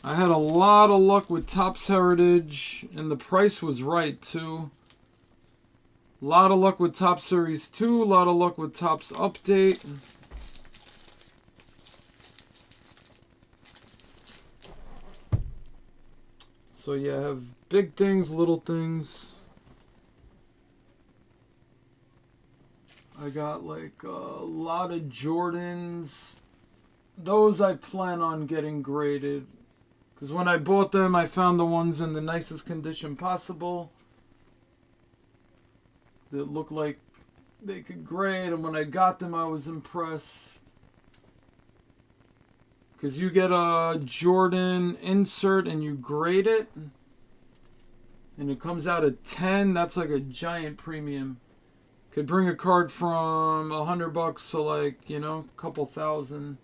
I had a lot of luck with Topps Heritage, and the price was right too. A lot of luck with Topps Series 2, a lot of luck with Topps Update. So yeah, I have big things, little things. I got like a lot of Jordans. Those I plan on getting graded, Because when I bought them, I found the ones in the nicest condition possible. That looked like they could grade, and when I got them, I was impressed. Because you get a Jordan insert and you grade it, and it comes out at 10. That's like a giant premium. Could bring a card from $100 to like, you know, a couple thousand.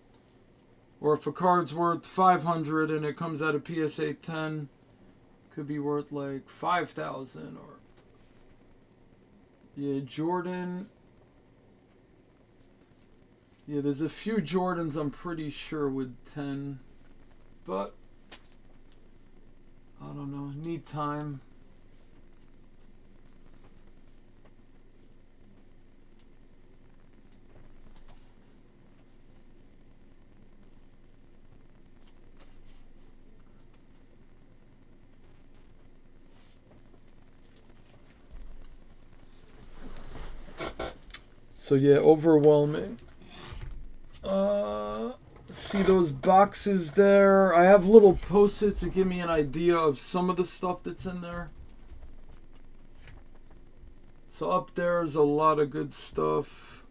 Or if a card's worth 500 and it comes out of PSA 10, could be worth like 5,000. Or yeah, Jordan. Yeah, there's a few Jordans I'm pretty sure with 10, but I don't know. Need time. So yeah, overwhelming. See those boxes there? I have little post-its to give me an idea of some of the stuff that's in there. So up there's a lot of good stuff.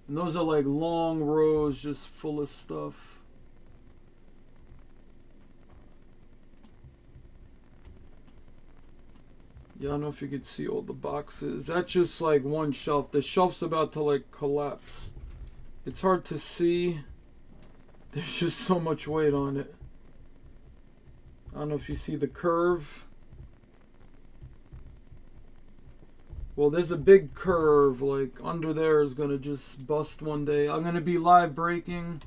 And those are like long rows just full of stuff. Yeah, I don't know if you could see all the boxes. That's just like one shelf. The shelf's about to like collapse. It's hard to see. There's just so much weight on it. I don't know if you see the curve. Well, there's a big curve. Like under there is going to just bust one day. I'm going to be live breaking.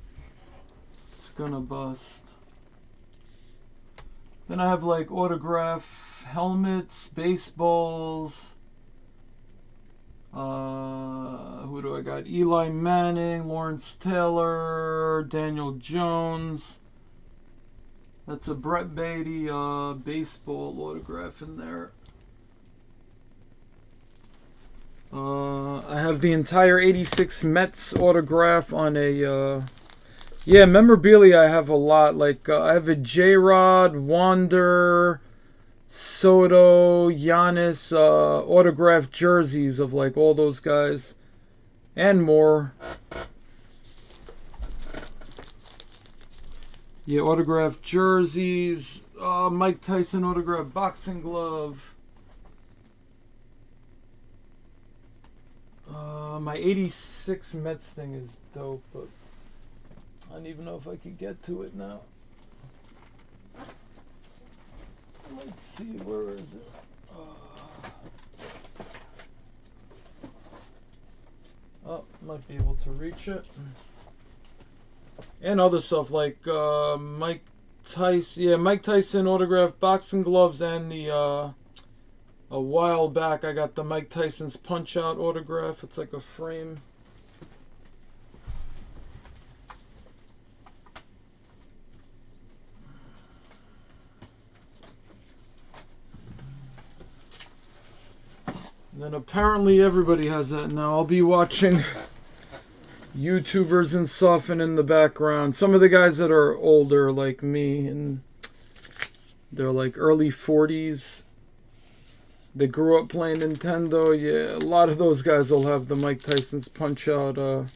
It's going to bust. Then I have like autograph helmets, baseballs. Who do I got? Eli Manning, Lawrence Taylor, Daniel Jones. That's a Brett Beatty baseball autograph in there. I have the entire 86 Mets autograph on a... yeah, memorabilia I have a lot. Like, I have a J-Rod, Wander, Soto, Giannis, autographed jerseys of like all those guys and more. Yeah, autographed jerseys, Mike Tyson autographed boxing glove. My 86 Mets thing is dope, but I don't even know if I could get to it now. Let's see, where is it? Might be able to reach it. And other stuff like Mike Tyson. Yeah, Mike Tyson autographed boxing gloves, and the a while back I got the Mike Tyson's Punch Out autograph. It's like a frame. And then apparently everybody has that now. I'll be watching YouTubers and stuff, and in the background, some of the guys that are older like me, and they're like early 40s. They grew up playing Nintendo. Yeah, a lot of those guys will have the Mike Tyson's Punch-Out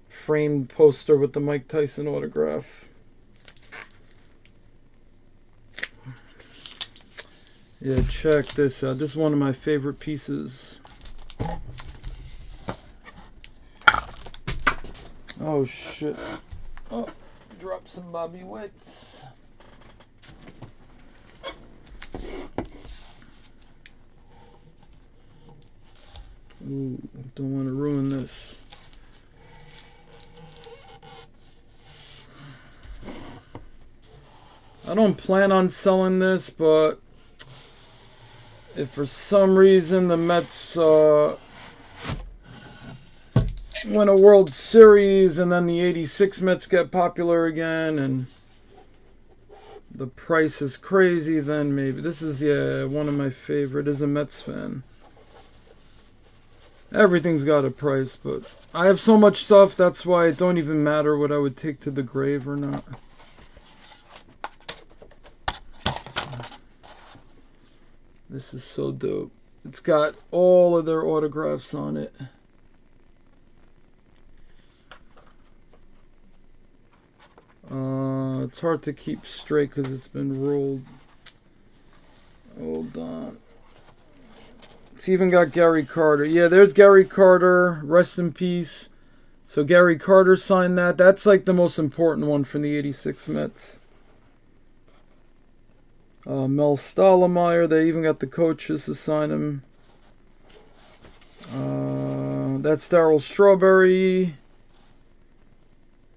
framed poster with the Mike Tyson autograph. Yeah, check this out. This is one of my favorite pieces. Oh, shit. Oh, drop some Bobby Wicks. Ooh, don't want to ruin this. I don't plan on selling this, but if for some reason the Mets win a World Series and then the 86 Mets get popular again and the price is crazy, then maybe. This is, yeah, one of my favorite as a Mets fan. Everything's got a price, but I have so much stuff, that's why it don't even matter what I would take to the grave or not. This is so dope. It's got all of their autographs on it. It's hard to keep straight because it's been rolled. Hold on. It's even got Gary Carter. Yeah, there's Gary Carter. Rest in peace. So Gary Carter signed that. That's like the most important one from the 86 Mets. Mel Stottlemyre. They even got the coaches to sign him. That's Darryl Strawberry.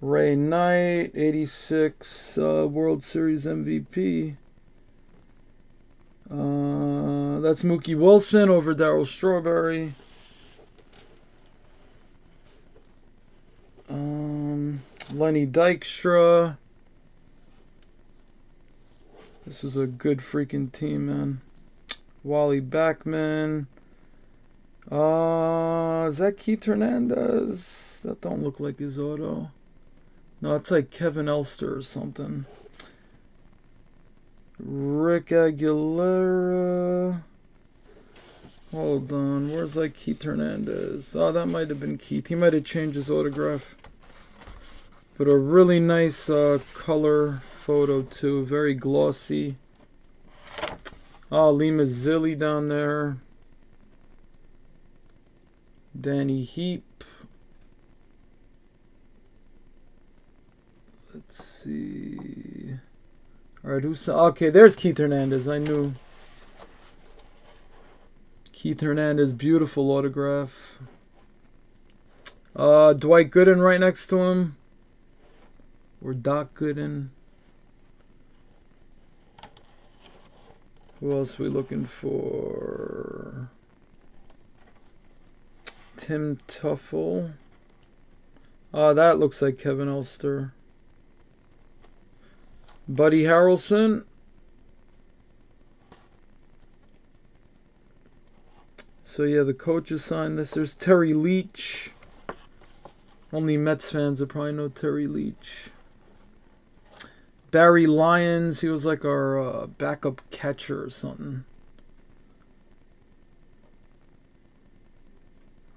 Ray Knight, 86 World Series MVP. That's Mookie Wilson over Darryl Strawberry. Lenny Dykstra. This is a good freaking team, man. Wally Backman. Is that Keith Hernandez? That don't look like his auto. No, it's like Kevin Elster or something. Rick Aguilera. Hold on. Where's like Keith Hernandez? Oh, that might have been Keith. He might have changed his autograph. But a really nice color photo too. Very glossy. Oh, Lee Mazzilli down there. Danny Heap. Let's see. Alright, who's... Okay, there's Keith Hernandez. I knew. Keith Hernandez, beautiful autograph. Dwight Gooden right next to him. Or Doc Gooden. Who else are we looking for? Tim Tuffle. That looks like Kevin Elster. Buddy Harrelson. So yeah, the coaches signed this. There's Terry Leach. Only Mets fans will probably know Terry Leach. Barry Lyons. He was like our backup catcher or something.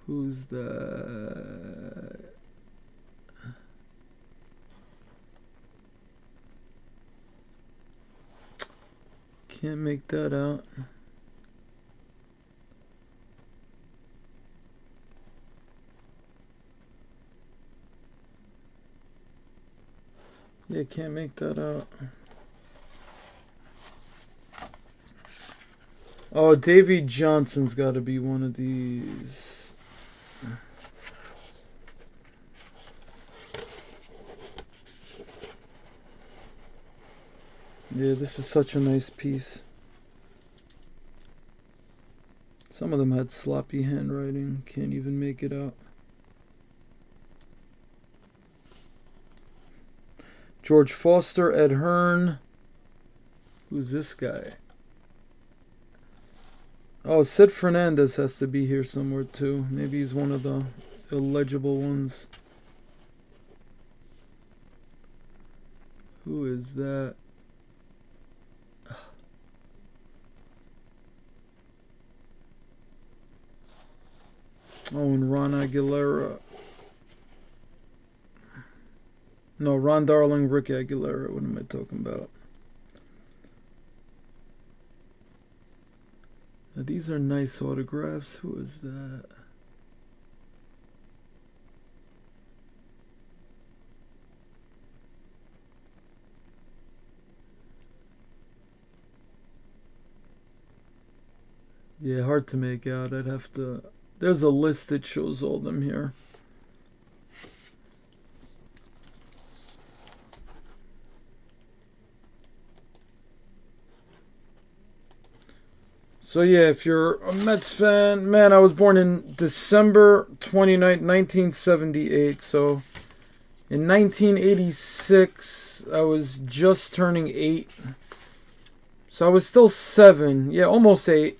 Who's that? Can't make that out. Yeah, can't make that out. Oh, Davey Johnson's got to be one of these. Yeah, this is such a nice piece. Some of them had sloppy handwriting. Can't even make it out. George Foster, Ed Hearn. Who's this guy? Oh, Sid Fernandez has to be here somewhere too. Maybe he's one of the illegible ones. Who is that? Oh, and Ron Aguilera. No, Ron Darling, Rick Aguilera. What am I talking about? Now, these are nice autographs. Who is that? Yeah, hard to make out. I'd have to... There's a list that shows all them here. So yeah, if you're a Mets fan, man, I was born in December 29th, 1978. So in 1986, I was just turning 8. So I was still 7. Yeah, almost 8.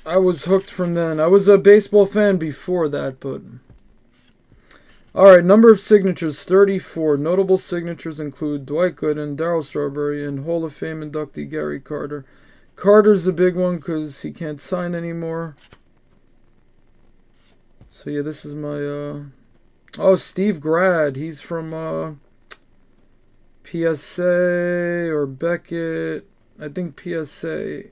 I was hooked from then. I was a baseball fan before that, but All right, number of signatures, 34. Notable signatures include Dwight Gooden, Darryl Strawberry, and Hall of Fame inductee Gary Carter. Carter's the big one because he can't sign anymore. So yeah, this is my... Oh, Steve Grad. He's from PSA or Beckett. I think PSA.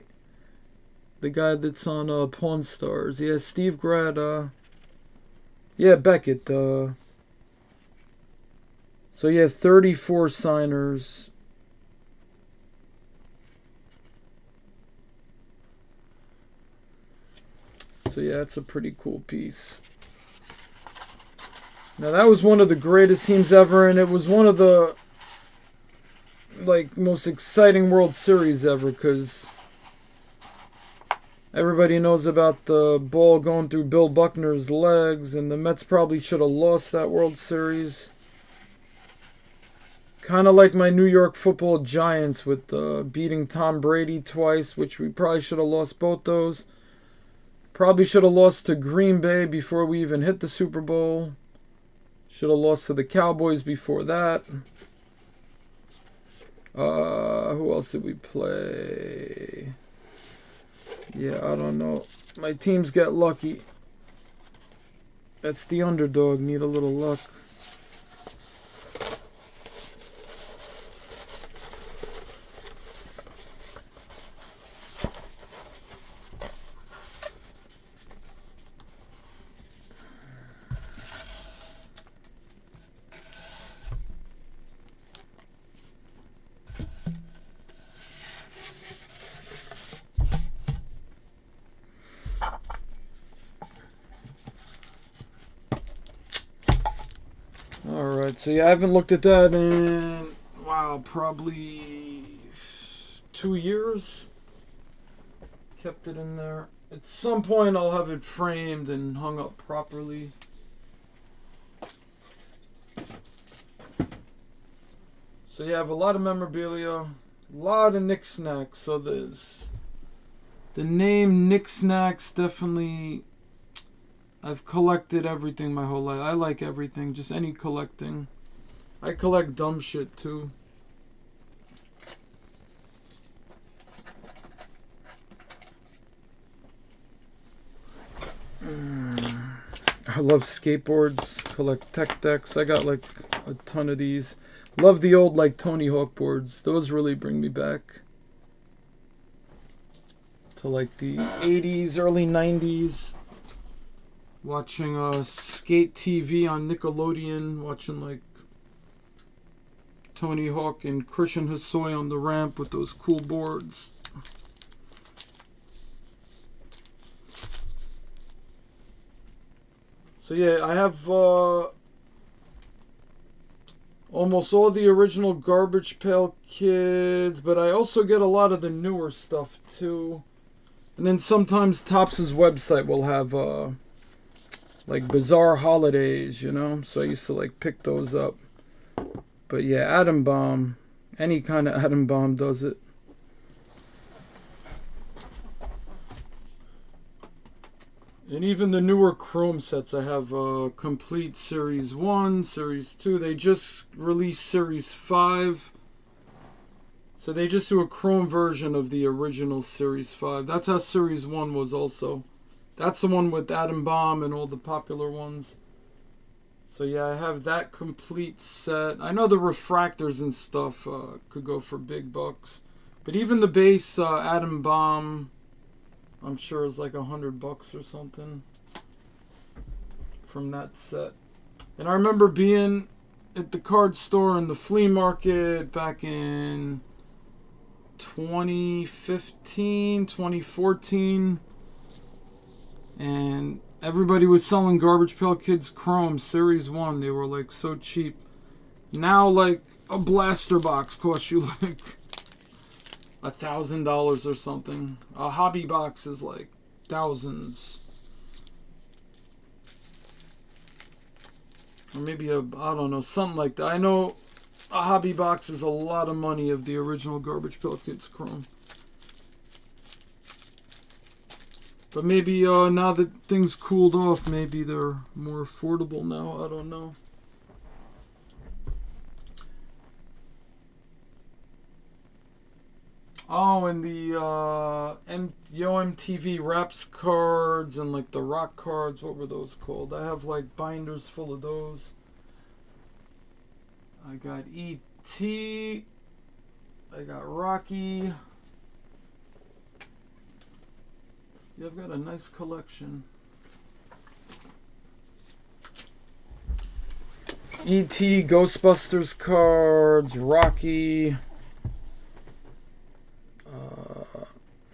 The guy that's on Pawn Stars. Yeah, Steve Grad. Yeah, Beckett. So yeah, 34 signers. So yeah, it's a pretty cool piece. Now that was one of the greatest teams ever, and it was one of the most exciting World Series ever, because everybody knows about the ball going through Bill Buckner's legs, and the Mets probably should have lost that World Series. Kind of like my New York Football Giants with beating Tom Brady twice, which we probably should have lost both those. Probably should have lost to Green Bay before we even hit the Super Bowl. Should have lost to the Cowboys before that. Who else did we play? Yeah, I don't know. My teams get lucky. That's the underdog. Need a little luck. Alright, so yeah, I haven't looked at that in, wow, probably 2 years. Kept it in there. At some point I'll have it framed and hung up properly. So yeah, I have a lot of memorabilia, a lot of knickknacks. So there's the name Knickknacks. Definitely, I've collected everything my whole life. I like everything, just any collecting. I collect dumb shit too. I love skateboards, collect tech decks. I got like a ton of these. Love the old like Tony Hawk boards. Those really bring me back to like the 80s, early 90s. Watching Skate TV on Nickelodeon. Watching like Tony Hawk and Christian Hosoi on the ramp with those cool boards. So yeah, I have almost all the original Garbage Pail Kids, but I also get a lot of the newer stuff too. And then sometimes Topps' website will have like bizarre holidays, you know? So I used to like pick those up. But yeah, Atom Bomb, any kind of Atom Bomb does it. And even the newer Chrome sets, I have complete Series 1, Series 2. They just released Series 5. So they just do a Chrome version of the original Series 5. That's how Series 1 was also. That's the one with Atom Bomb and all the popular ones. So yeah, I have that complete set. I know the refractors and stuff could go for big bucks. But even the base Atom Bomb, I'm sure it's like $100 or something from that set. And I remember being at the card store in the flea market back in 2015, 2014. And everybody was selling Garbage Pail Kids Chrome Series 1. They were like so cheap. Now like a blaster box costs you like $1,000 or something. A hobby box is like thousands. Or maybe I don't know, something like that. I know a hobby box is a lot of money of the original Garbage Pail Kids Chrome. But maybe now that things cooled off, maybe they're more affordable now. I don't know. Oh, and the Yo MTV Raps cards and like the rock cards. What were those called? I have like binders full of those. I got E.T. I got Rocky. Yeah, I've got a nice collection. E.T. Ghostbusters cards, Rocky.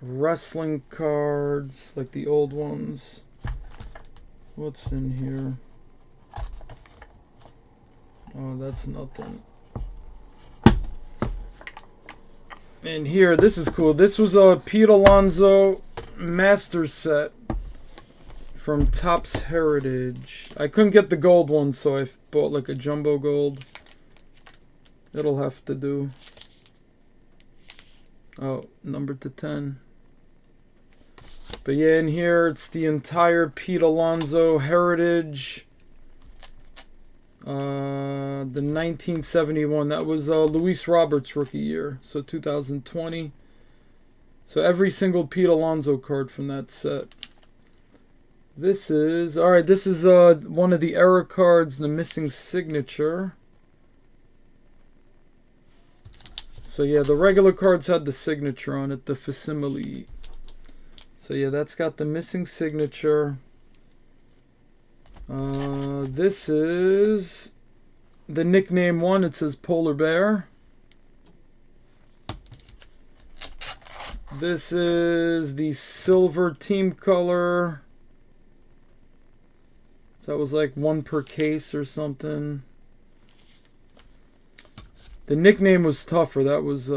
Wrestling cards, like the old ones. What's in here? Oh, that's nothing. And here, this is cool. This was a Pete Alonso Master set from Topps Heritage. I couldn't get the gold one, so I bought like a jumbo gold. It'll have to do. Oh, numbered to 10. But yeah, in here, it's the entire Pete Alonso Heritage. The 1971. That was Luis Roberts' rookie year. So 2020. So every single Pete Alonso card from that set. This is... Alright, this is one of the error cards, the missing signature. So yeah, the regular cards had the signature on it, the facsimile. So yeah, that's got the missing signature. This is the nickname one. It says Polar Bear. This is the silver team color. So that was like one per case or something. The nickname was tougher. That was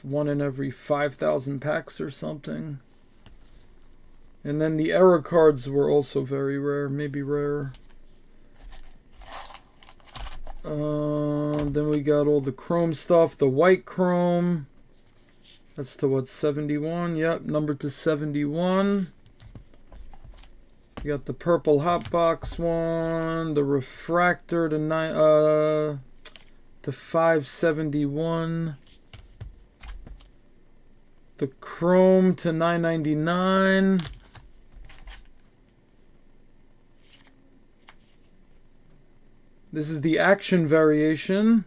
one in every 5,000 packs or something. And then the error cards were also very rare, maybe rarer. Then we got all the chrome stuff, the white chrome. That's to what, 71? Yep, numbered to 71. You got the purple hot box one, the refractor to 571. The chrome to 999. This is the action variation.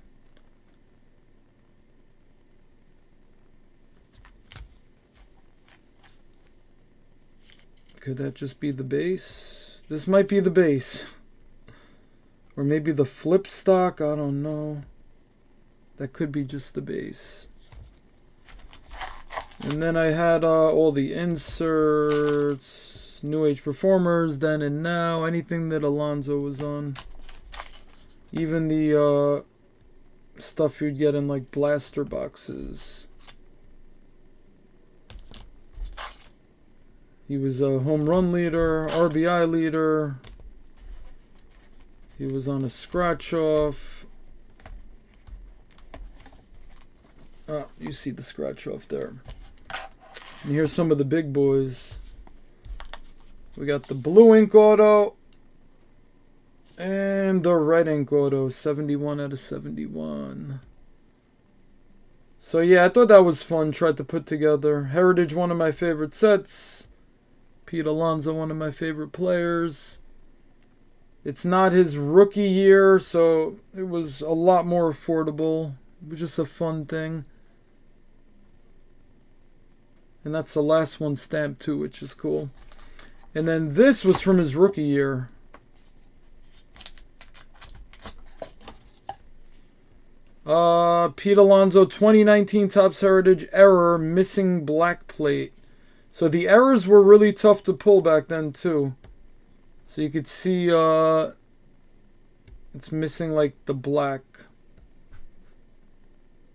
Could that just be the base? This might be the base. Or maybe the flip stock, I don't know. That could be just the base. And then I had all the inserts, New Age Performers, Then and Now, anything that Alonso was on. Even the stuff you'd get in like blaster boxes. He was a home run leader, RBI leader. He was on a scratch off. Ah, you see the scratch off there. And here's some of the big boys. We got the blue ink auto. And the red ink auto, 71 out of 71. So yeah, I thought that was fun. Tried to put together. Heritage, one of my favorite sets. Pete Alonso, one of my favorite players. It's not his rookie year, so it was a lot more affordable. It was just a fun thing. And that's the last one stamped too, which is cool. And then this was from his rookie year. Pete Alonso 2019 Topps Heritage error, missing black plate. So the errors were really tough to pull back then too. So you could see it's missing like the black.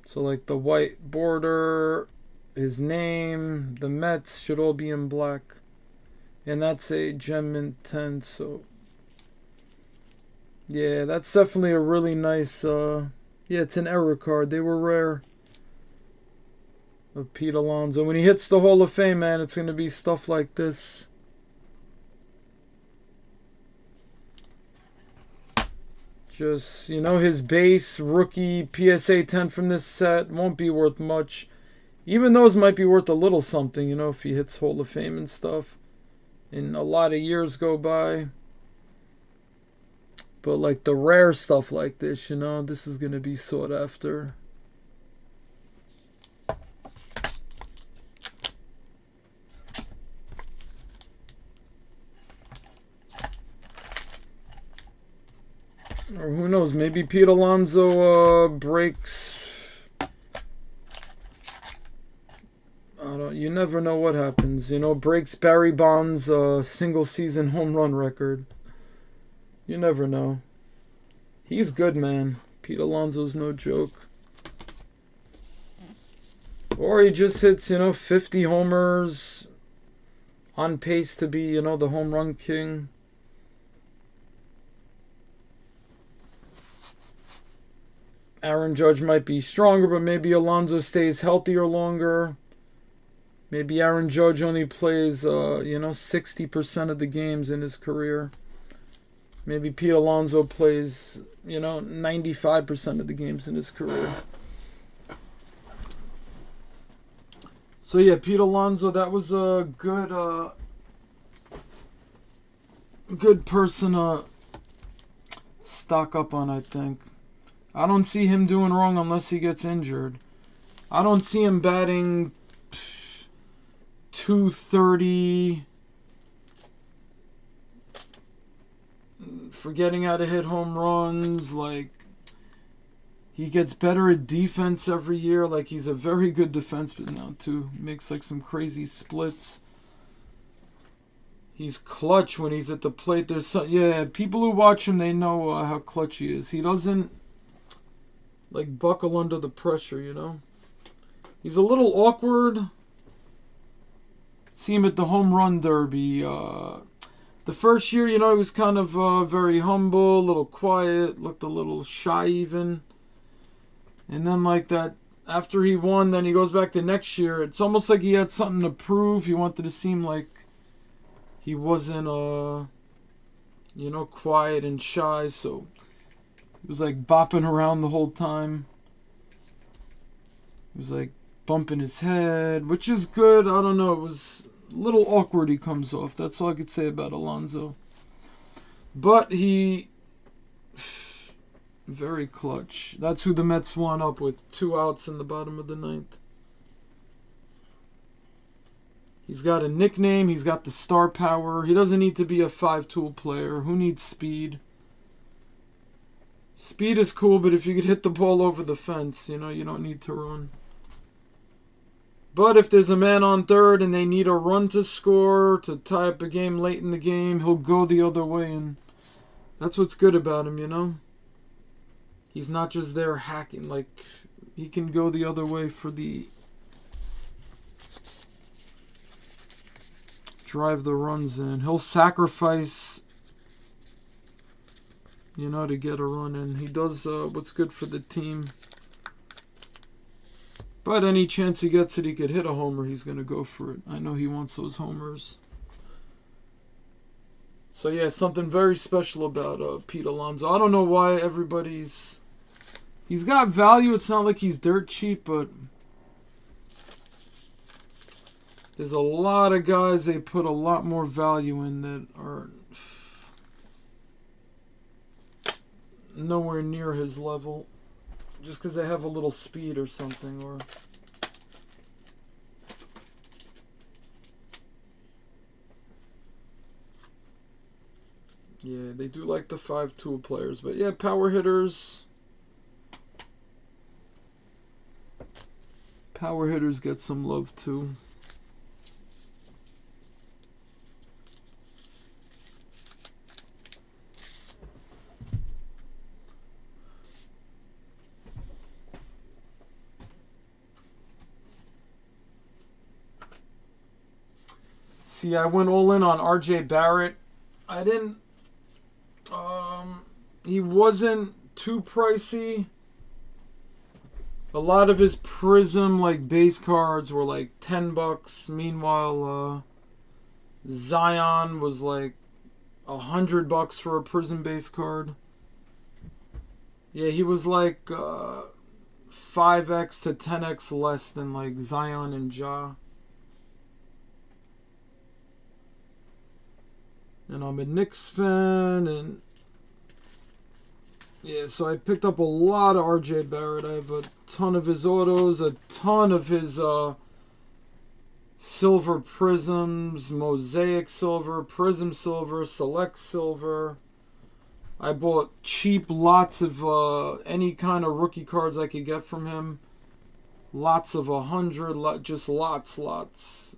So like the white border, his name, the Mets should all be in black. And that's a Gem Mint 10, so yeah, that's definitely a really nice yeah, it's an error card. They were rare. Of Pete Alonso. When he hits the Hall of Fame, man, it's going to be stuff like this. Just, you know, his base rookie PSA 10 from this set won't be worth much. Even those might be worth a little something, you know, if he hits Hall of Fame and stuff. And a lot of years go by. But like the rare stuff like this, you know, this is going to be sought after. Or who knows, maybe Pete Alonso breaks. You never know what happens. You know, breaks Barry Bonds' single season home run record. You never know. He's good, man. Pete Alonso's no joke. Or he just hits, you know, 50 homers. On pace to be, you know, the home run king. Aaron Judge might be stronger, but maybe Alonso stays healthier longer. Maybe Aaron Judge only plays, 60% of the games in his career. Maybe Pete Alonso plays, 95% of the games in his career. So yeah, Pete Alonso, that was a good person to stock up on, I think. I don't see him doing wrong unless he gets injured. I don't see him batting 230, forgetting how to hit home runs. Like, he gets better at defense every year. Like, he's a very good defenseman now, too. Makes, like, some crazy splits. He's clutch when he's at the plate. There's people who watch him, they know how clutch he is. He doesn't, like, buckle under the pressure, you know? He's a little awkward. See him at the home run derby. The first year, he was kind of very humble, a little quiet, looked a little shy even. And then like that, after he won, then he goes back to next year. It's almost like he had something to prove. He wanted to seem like he wasn't, quiet and shy. So he was like bopping around the whole time. He was like bumping his head, which is good. I don't know. It was a little awkward he comes off. That's all I could say about Alonso. But he... very clutch. That's who the Mets won up with 2 outs in the bottom of the 9th. He's got a nickname. He's got the star power. He doesn't need to be a 5-tool player. Who needs speed? Speed is cool, but if you could hit the ball over the fence, you don't need to run. But if there's a man on third and they need a run to score, to tie up a game late in the game, he'll go the other way. And that's what's good about him, He's not just there hacking. Like, he can go the other way for the... drive the runs in. He'll sacrifice, to get a run in. He does what's good for the team. But any chance he gets it, he could hit a homer, he's going to go for it. I know he wants those homers. So yeah, something very special about Pete Alonso. I don't know why everybody's... He's got value. It's not like he's dirt cheap, but... there's a lot of guys they put a lot more value in that are nowhere near his level. Just because they have a little speed or something, or... yeah, they do like the 5-tool players. But yeah, power hitters... power hitters get some love too. See, I went all in on RJ Barrett. I didn't... he wasn't too pricey. A lot of his Prism, like, base cards were like $10. Meanwhile, Zion was like $100 for a Prism base card. Yeah, he was like 5x to 10x less than like Zion and Ja. And I'm a Knicks fan, and yeah, so I picked up a lot of RJ Barrett. I have a ton of his autos, a ton of his silver prisms, mosaic silver, prism silver, select silver. I bought cheap lots of any kind of rookie cards I could get from him. Lots of 100, just lots.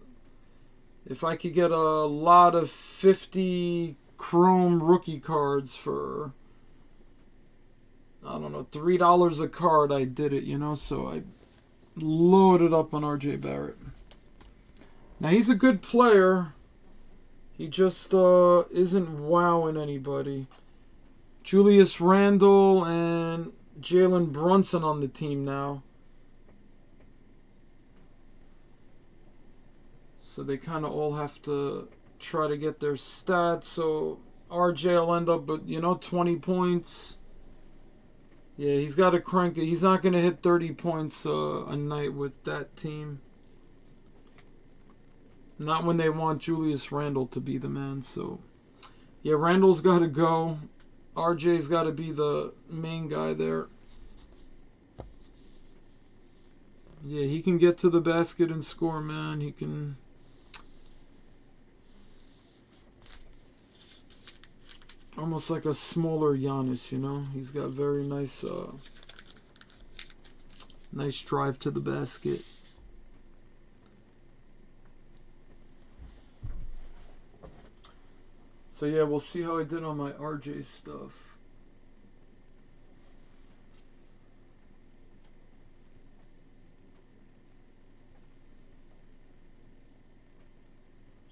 If I could get a lot of 50 chrome rookie cards for, I don't know, $3 a card, I did it, you know, so I loaded up on RJ Barrett. Now, he's a good player. He just isn't wowing anybody. Julius Randle and Jalen Brunson on the team now. So they kind of all have to try to get their stats. So RJ will end up with, 20 points. Yeah, he's got to crank it. He's not going to hit 30 points a night with that team. Not when they want Julius Randle to be the man. So, yeah, Randle's got to go. RJ's got to be the main guy there. Yeah, he can get to the basket and score, man. He can. Almost like a smaller Giannis, you know? He's got very nice nice drive to the basket. So yeah, we'll see how I did on my RJ stuff.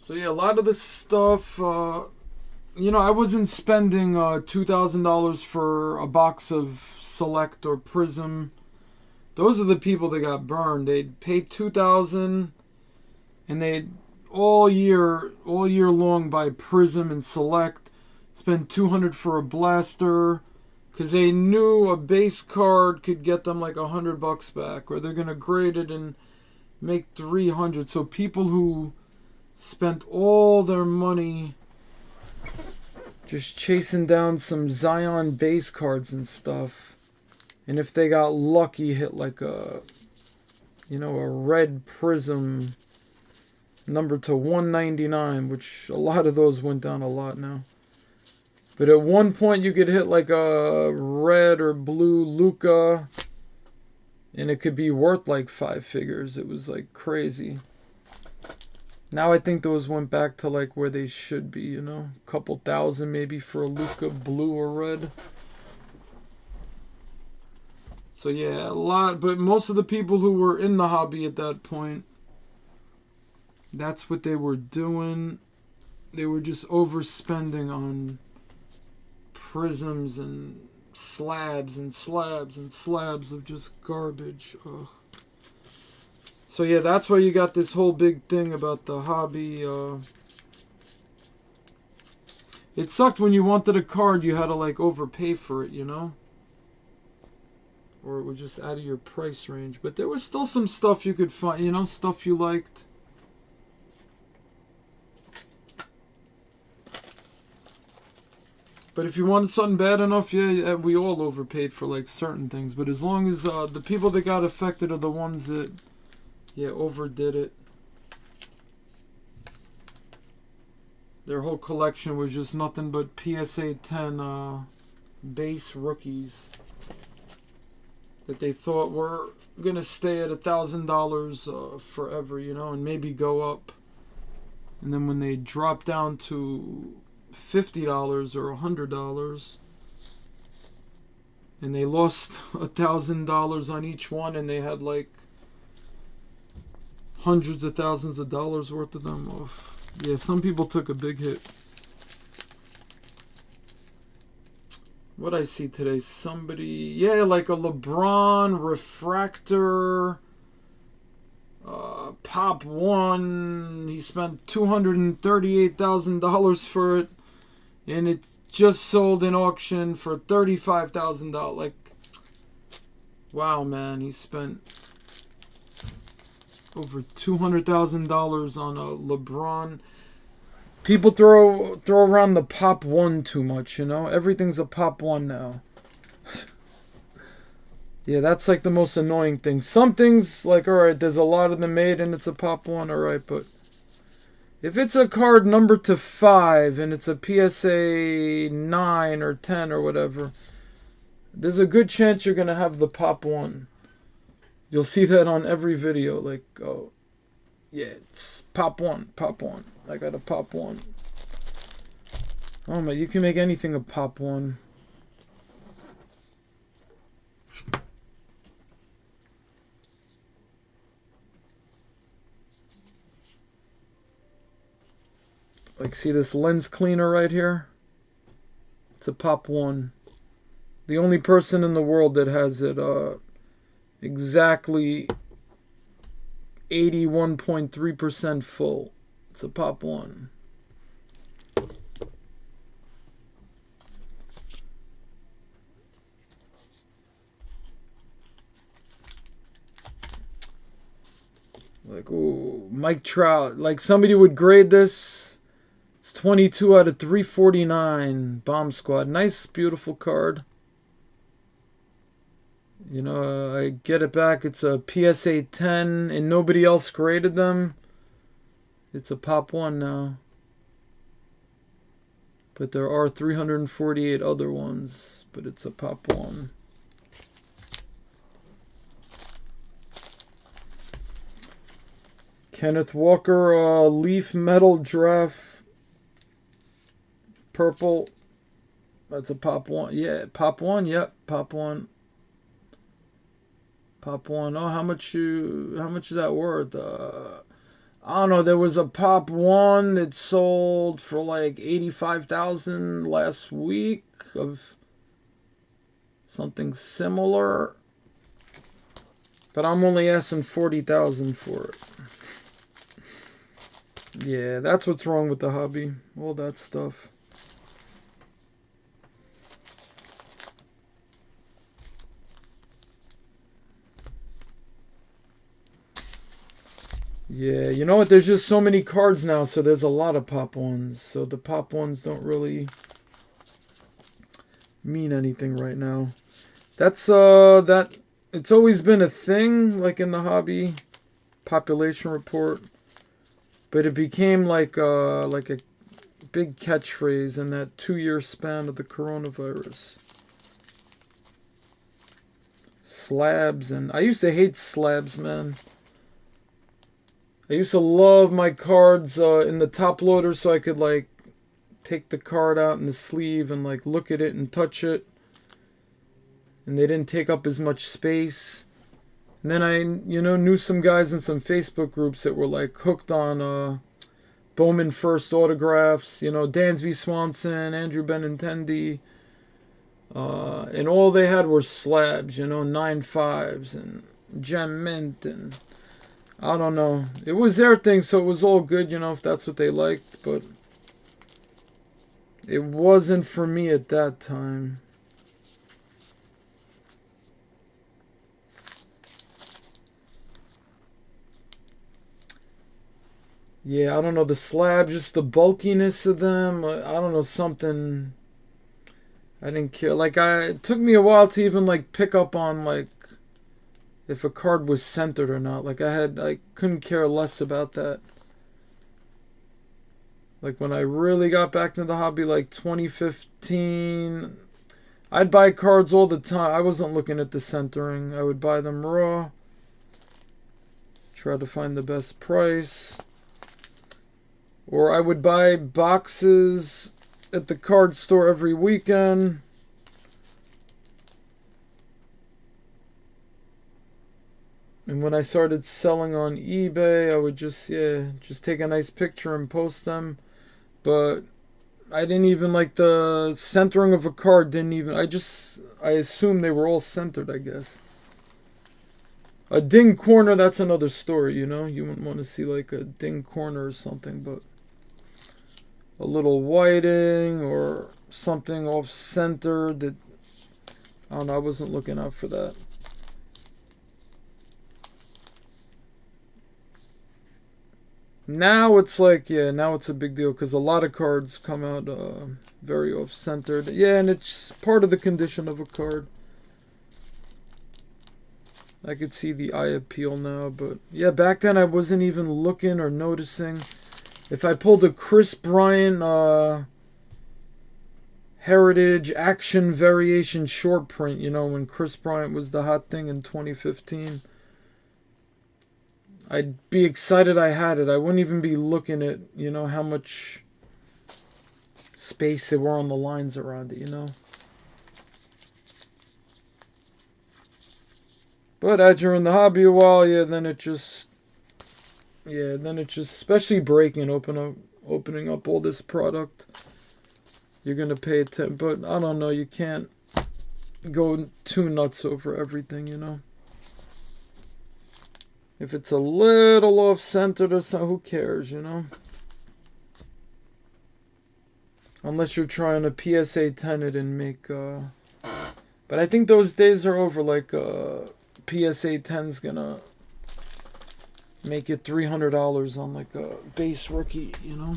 So yeah, a lot of this stuff, I wasn't spending $2,000 for a box of Select or Prism. Those are the people that got burned. They'd pay $2,000 and they'd all year long buy Prism and Select, spend $200 for a blaster, because they knew a base card could get them like $100 back, or they're gonna grade it and make $300. So people who spent all their money just chasing down some Zion base cards and stuff, and if they got lucky, hit like a red Prism number to 199, which a lot of those went down a lot now. But at one point you could hit like a red or blue Luka, and it could be worth like 5 figures. It was like crazy. Now I think those went back to like where they should be, a couple thousand maybe for a Luka blue or red. So yeah, a lot, but most of the people who were in the hobby at that point, that's what they were doing. They were just overspending on prisms and slabs and slabs and slabs of just garbage. Ugh. So yeah, that's why you got this whole big thing about the hobby. It sucked when you wanted a card, you had to like overpay for it, Or it was just out of your price range. But there was still some stuff you could find, stuff you liked. But if you wanted something bad enough, yeah, we all overpaid for like certain things. But as long as the people that got affected are the ones that, overdid it. Their whole collection was just nothing but PSA 10 base rookies that they thought were gonna stay at $1,000 forever, and maybe go up. And then when they drop down to $50 or $100, and they lost $1,000 on each one, and they had like hundreds of thousands of dollars worth of them. Oh, yeah, some people took a big hit. What I see today, somebody, like a LeBron refractor, Pop 1. He spent $238,000 for it, and it's just sold in auction for $35,000. Like, Wow, man, he spent over $200,000 on a LeBron. People throw around the Pop 1 too much, you know? Everything's a Pop 1 now. Yeah, that's like the most annoying thing. Some things, like, alright, there's a lot of them made and it's a Pop 1, alright, but if it's a card numbered to 5 and it's a PSA 9 or 10 or whatever, there's a good chance you're going to have the Pop 1. You'll see that on every video, like, oh, yeah, it's Pop 1, Pop 1. I got a Pop 1. Oh my, you can make anything a Pop 1. Like, see this lens cleaner right here? It's a Pop 1. The only person in the world that has it exactly 81.3% full. It's a Pop 1. Like, ooh, Mike Trout. Like, somebody would grade this. It's 22 out of 349. Bomb Squad. Nice, beautiful card. You know, I get it back. It's a PSA 10, and nobody else graded them. It's a Pop 1 now. But there are 348 other ones. But it's a Pop 1. Kenneth Walker, Leaf Metal Draft. Purple. That's a Pop 1. Yeah, Pop 1. Yep, Pop 1. Pop 1. Oh, how much is that worth? I don't know. There was a Pop 1 that sold for like 85,000 last week of something similar. But I'm only asking 40,000 for it. Yeah, that's what's wrong with the hobby. All that stuff. Yeah, you know what? There's just so many cards now, so there's a lot of Pop 1s. So the Pop 1s don't really mean anything right now. That's that it's always been a thing, like in the hobby population report, but it became like a big catchphrase in that 2-year span of the coronavirus. Slabs, and I used to hate slabs, man. I used to love my cards in the top loader so I could like take the card out in the sleeve and like look at it and touch it. And they didn't take up as much space. And then I, knew some guys in some Facebook groups that were like hooked on Bowman First autographs. Dansby Swanson, Andrew Benintendi. And all they had were slabs, 9.5s and gem mint and I don't know. It was their thing, so it was all good, if that's what they liked. But it wasn't for me at that time. Yeah, I don't know. The slabs, just the bulkiness of them. I don't know, something I didn't care. Like, it took me a while to even, like, pick up on, like, if a card was centered or not. Like, I couldn't care less about that. Like, when I really got back into the hobby, like 2015, I'd buy cards all the time. I wasn't looking at the centering. I would buy them raw. Try to find the best price. Or I would buy boxes at the card store every weekend. And when I started selling on eBay, I would just take a nice picture and post them. But I didn't even like the centering of a card. I assumed they were all centered, I guess. A ding corner, that's another story, You wouldn't want to see like a ding corner or something, but a little whiting or something off center that, I don't know, I wasn't looking out for that. Now it's like, yeah, now it's a big deal because a lot of cards come out very off-centered. Yeah, and it's part of the condition of a card. I could see the eye appeal now, but yeah, back then I wasn't even looking or noticing. If I pulled a Chris Bryant Heritage Action Variation short print, you know, when Chris Bryant was the hot thing in 2015, I'd be excited I had it. I wouldn't even be looking at, you know, how much space there were on the lines around it, you know. But as you're in the hobby a while, yeah, then it just, especially breaking, opening up all this product, you're gonna pay attention. But I don't know, you can't go too nuts over everything, you know. If it's a little off-centered or something, who cares, you know? Unless you're trying to PSA 10 it and make, but I think those days are over, like, PSA 10's gonna make it $300 on, like, a base rookie, you know?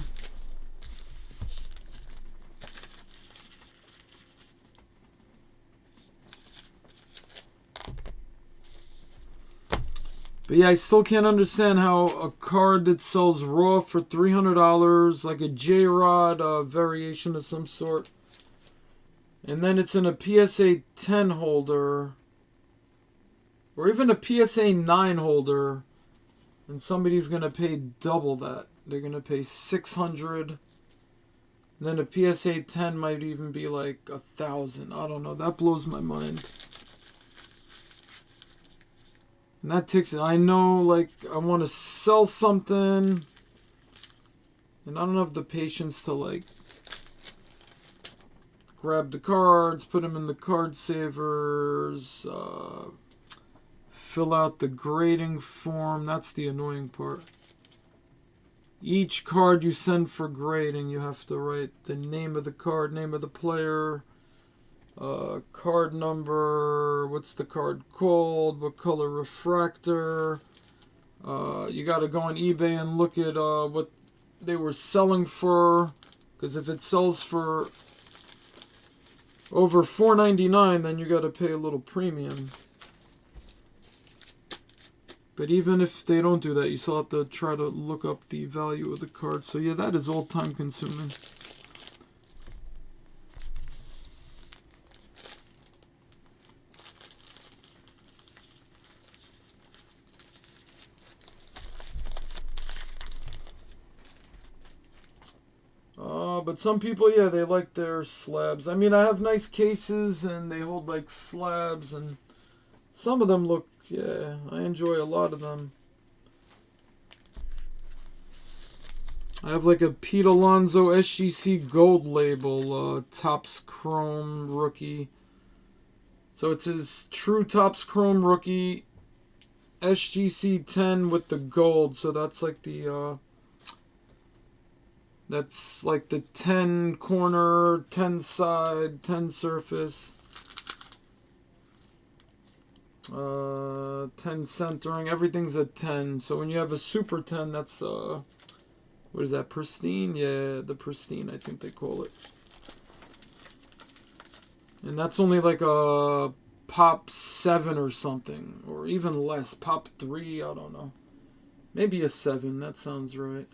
But yeah, I still can't understand how a card that sells raw for $300, like a J-Rod variation of some sort, and then it's in a PSA 10 holder, or even a PSA 9 holder, and somebody's going to pay double that. They're going to pay $600. Then a PSA 10 might even be like $1,000. I don't know. That blows my mind. And that takes it. I know, like, I want to sell something, and I don't have the patience to, like, grab the cards, put them in the card savers, fill out the grading form. That's the annoying part. Each card you send for grading, you have to write the name of the card, name of the player, card number, what's the card called, what color refractor. You got to go on eBay and look at what they were selling for, because if it sells for over $4.99, then you got to pay a little premium. But even if they don't do that, you still have to try to look up the value of the card. So yeah, that is all time consuming. But some people, yeah, they like their slabs. I mean, I have nice cases and they hold like slabs, and some of them look, yeah, I enjoy a lot of them. I have like a Pete Alonso SGC Gold label, Topps Chrome Rookie. So it's his true Topps Chrome Rookie SGC 10 with the gold. So that's like the, that's like the 10 corner, 10 side, 10 surface, 10 centering. Everything's a 10. So when you have a Super 10, that's, what is that, Pristine? Yeah, the Pristine, I think they call it. And that's only like a Pop 7 or something, or even less. Pop 3, I don't know. Maybe a 7, that sounds right.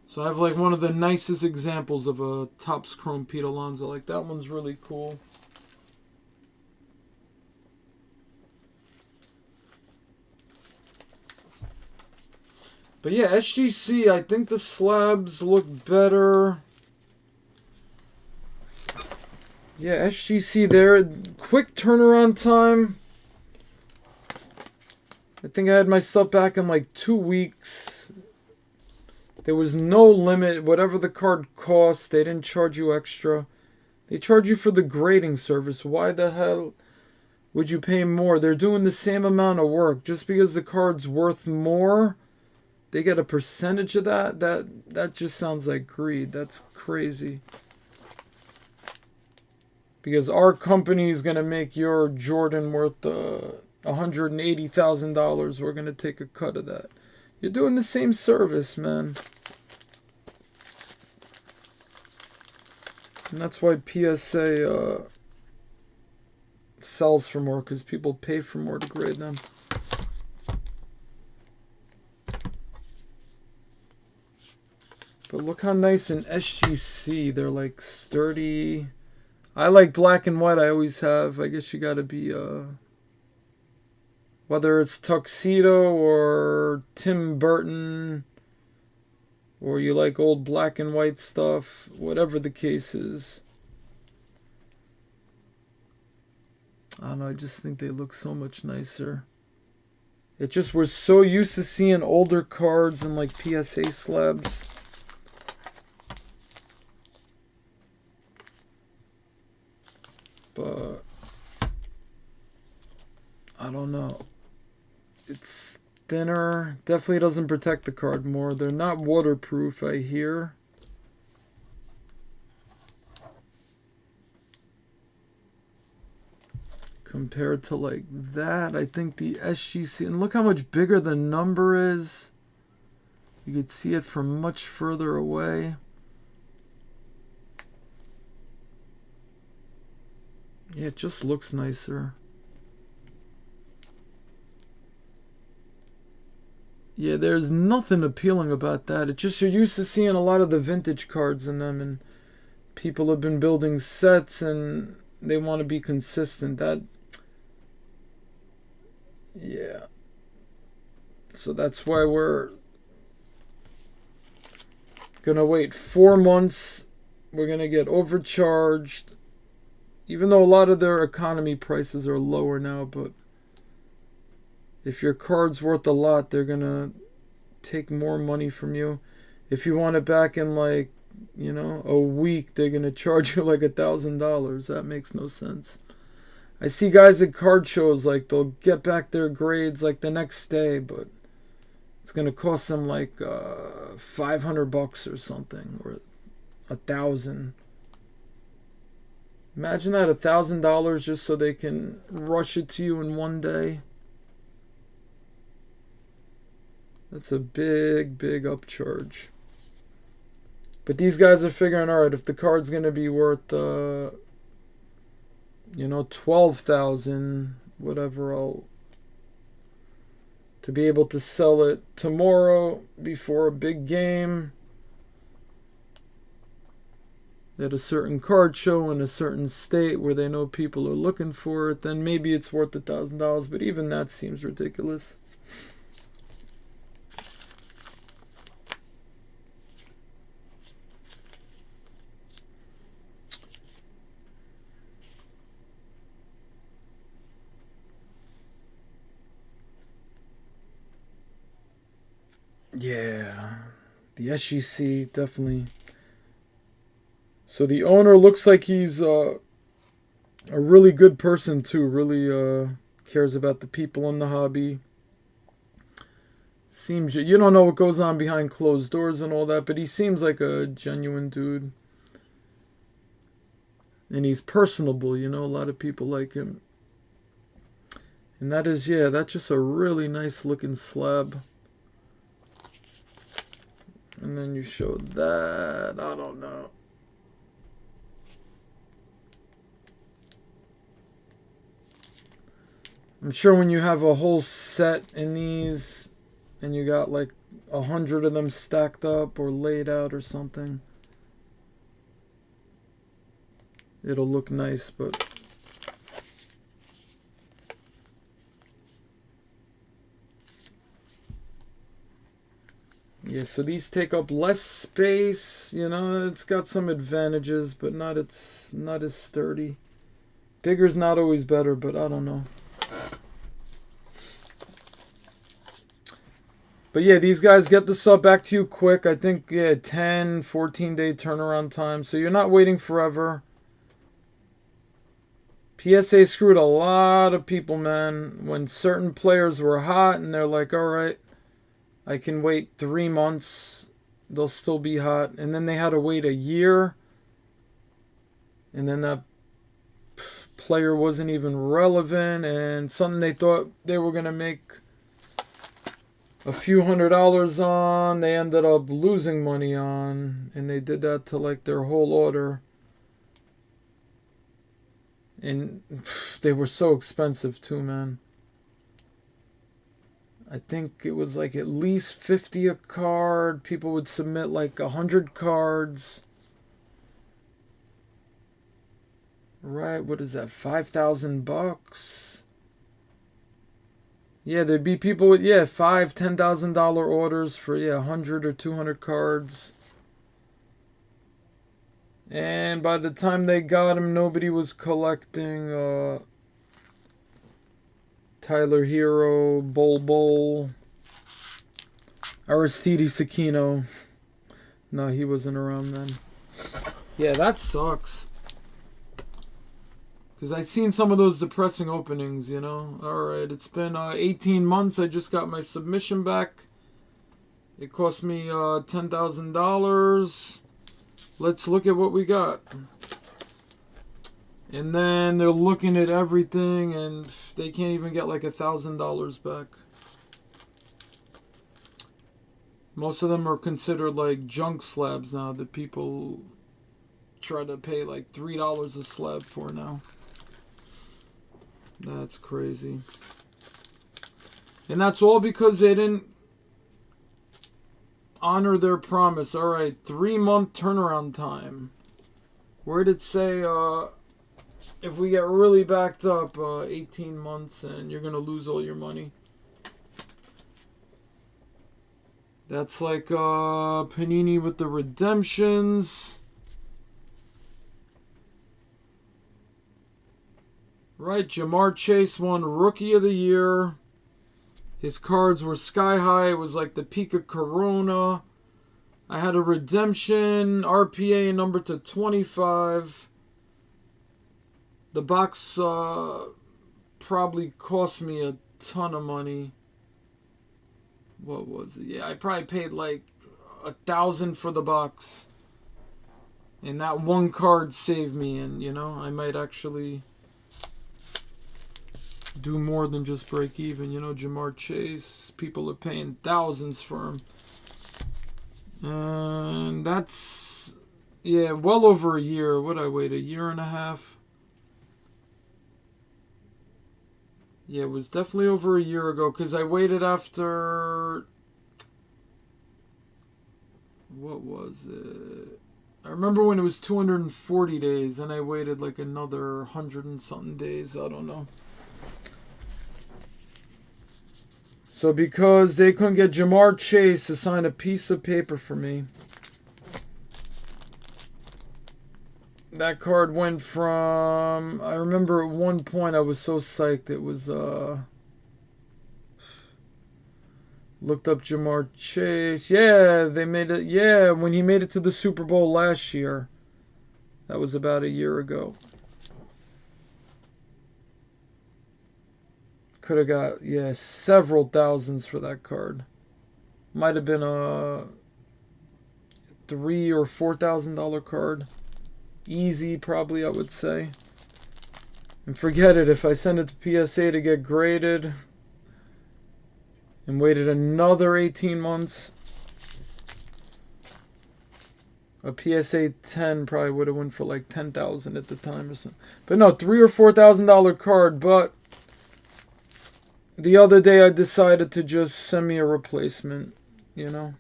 So I have like one of the nicest examples of a Topps Chrome Pete Alonso. Like that one's really cool. But yeah, SGC, I think the slabs look better. Yeah, SGC there. Quick turnaround time. I think I had my stuff back in like 2 weeks. There was no limit. Whatever the card cost, they didn't charge you extra. They charge you for the grading service. Why the hell would you pay more? They're doing the same amount of work. Just because the card's worth more, they get a percentage of that? That just sounds like greed. That's crazy. Because our company is going to make your Jordan worth $180,000. We're going to take a cut of that. You're doing the same service, man. And that's why PSA sells for more, because people pay for more to grade them. But look how nice in SGC. They're like sturdy. I like black and white. I always have. I guess you got to be... whether it's Tuxedo or Tim Burton, or you like old black and white stuff, whatever the case is. I don't know, I just think they look so much nicer. It just, we're so used to seeing older cards and like PSA slabs. But I don't know. It's thinner. Definitely doesn't protect the card more. They're not waterproof, I hear. Compared to like that, I think the SGC... And look how much bigger the number is. You could see it from much further away. Yeah, it just looks nicer. Yeah, there's nothing appealing about that. It's just you're used to seeing a lot of the vintage cards in them, and people have been building sets and they want to be consistent. Yeah. So that's why we're gonna wait 4 months. We're gonna get overcharged. Even though a lot of their economy prices are lower now, but if your card's worth a lot, they're going to take more money from you. If you want it back in like, you know, a week, they're going to charge you like $1,000. That makes no sense. I see guys at card shows, like, they'll get back their grades like the next day, but it's going to cost them like $500 or something, or $1,000. Imagine that, $1,000 just so they can rush it to you in one day. That's a big, big upcharge. But these guys are figuring, all right, if the card's going to be worth, you know, $12,000, whatever, to be able to sell it tomorrow before a big game at a certain card show in a certain state where they know people are looking for it, then maybe it's worth $1,000. But even that seems ridiculous. Yeah, the SGC definitely. So the owner looks like he's a really good person too. Really cares about the people in the hobby. Seems, you don't know what goes on behind closed doors and all that, but he seems like a genuine dude. And he's personable, you know, a lot of people like him. And that is, yeah, that's just a really nice looking slab. And then you show that, I don't know. I'm sure when you have a whole set in these and you got like 100 of them stacked up or laid out or something, it'll look nice, but yeah, so these take up less space, you know, it's got some advantages, but it's not as sturdy. Bigger's not always better, but I don't know. But yeah, these guys get the sub back to you quick. I think, yeah, 10, 14-day turnaround time. So you're not waiting forever. PSA screwed a lot of people, man. When certain players were hot and they're like, all right, I can wait 3 months. They'll still be hot. And then they had to wait a year. And then that player wasn't even relevant. And something they thought they were going to make a few $100s on, they ended up losing money on, and they did that to like their whole order. And they were so expensive too, man. I think it was like at least 50 a card. People would submit like 100 cards. Right, what is that? $5,000? Yeah, there'd be people with $5,000-$10,000 orders for 100 or 200 cards. And by the time they got them, nobody was collecting Tyler Hero, Bol, Aristides Aquino. No, he wasn't around then. Yeah, that sucks. Because I've seen some of those depressing openings, you know. Alright, it's been 18 months. I just got my submission back. It cost me $10,000. Let's look at what we got. And then they're looking at everything, and they can't even get like $1,000 back. Most of them are considered like junk slabs now that people try to pay like $3 a slab for now. That's crazy. And that's all because they didn't honor their promise. Alright, 3-month turnaround time. Where did it say, if we get really backed up, 18 months and you're going to lose all your money? That's like Panini with the redemptions. Right, Jamar Chase won Rookie of the Year. His cards were sky high. It was like the peak of Corona. I had a redemption, RPA number to 25. The box probably cost me a ton of money. What was it? Yeah, I probably paid like $1,000 for the box. And that one card saved me. And, you know, I might actually do more than just break even. You know, Jamar Chase, people are paying thousands for him. And that's, well over a year. What did I wait, a year and a half? Yeah, it was definitely over a year ago, because I waited after, what was it? I remember when it was 240 days, and I waited like another 100 and something days. I don't know. So because they couldn't get Jamar Chase to sign a piece of paper for me, that card went from, I remember at one point I was so psyched. It was, looked up Jamar Chase. Yeah, they made it. Yeah, when he made it to the Super Bowl last year. That was about a year ago. Could have got, several thousands for that card. Might have been a $3,000 or $4,000 card. Easy, probably, I would say. And forget it, if I send it to PSA to get graded and waited another 18 months, a PSA 10 probably would have went for like $10,000 at the time or something. But no, $3,000 or $4,000 card. But the other day I decided to just send me a replacement, you know.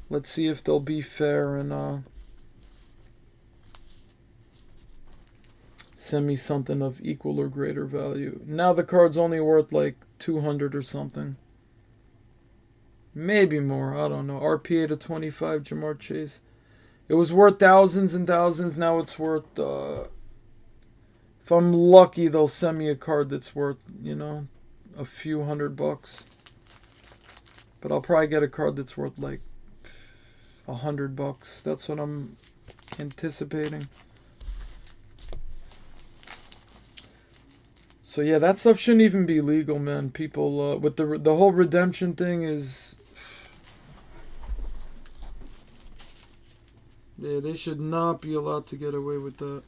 Let's see if they'll be fair and send me something of equal or greater value. Now the card's only worth like 200 or something. Maybe more, I don't know. RPA to 25, Jamar Chase. It was worth thousands and thousands. Now it's worth, if I'm lucky, they'll send me a card that's worth, you know, a few $100. But I'll probably get a card that's worth like $100. That's what I'm anticipating. So yeah, that stuff shouldn't even be legal, man. People with the whole redemption thing is, yeah, they should not be allowed to get away with that.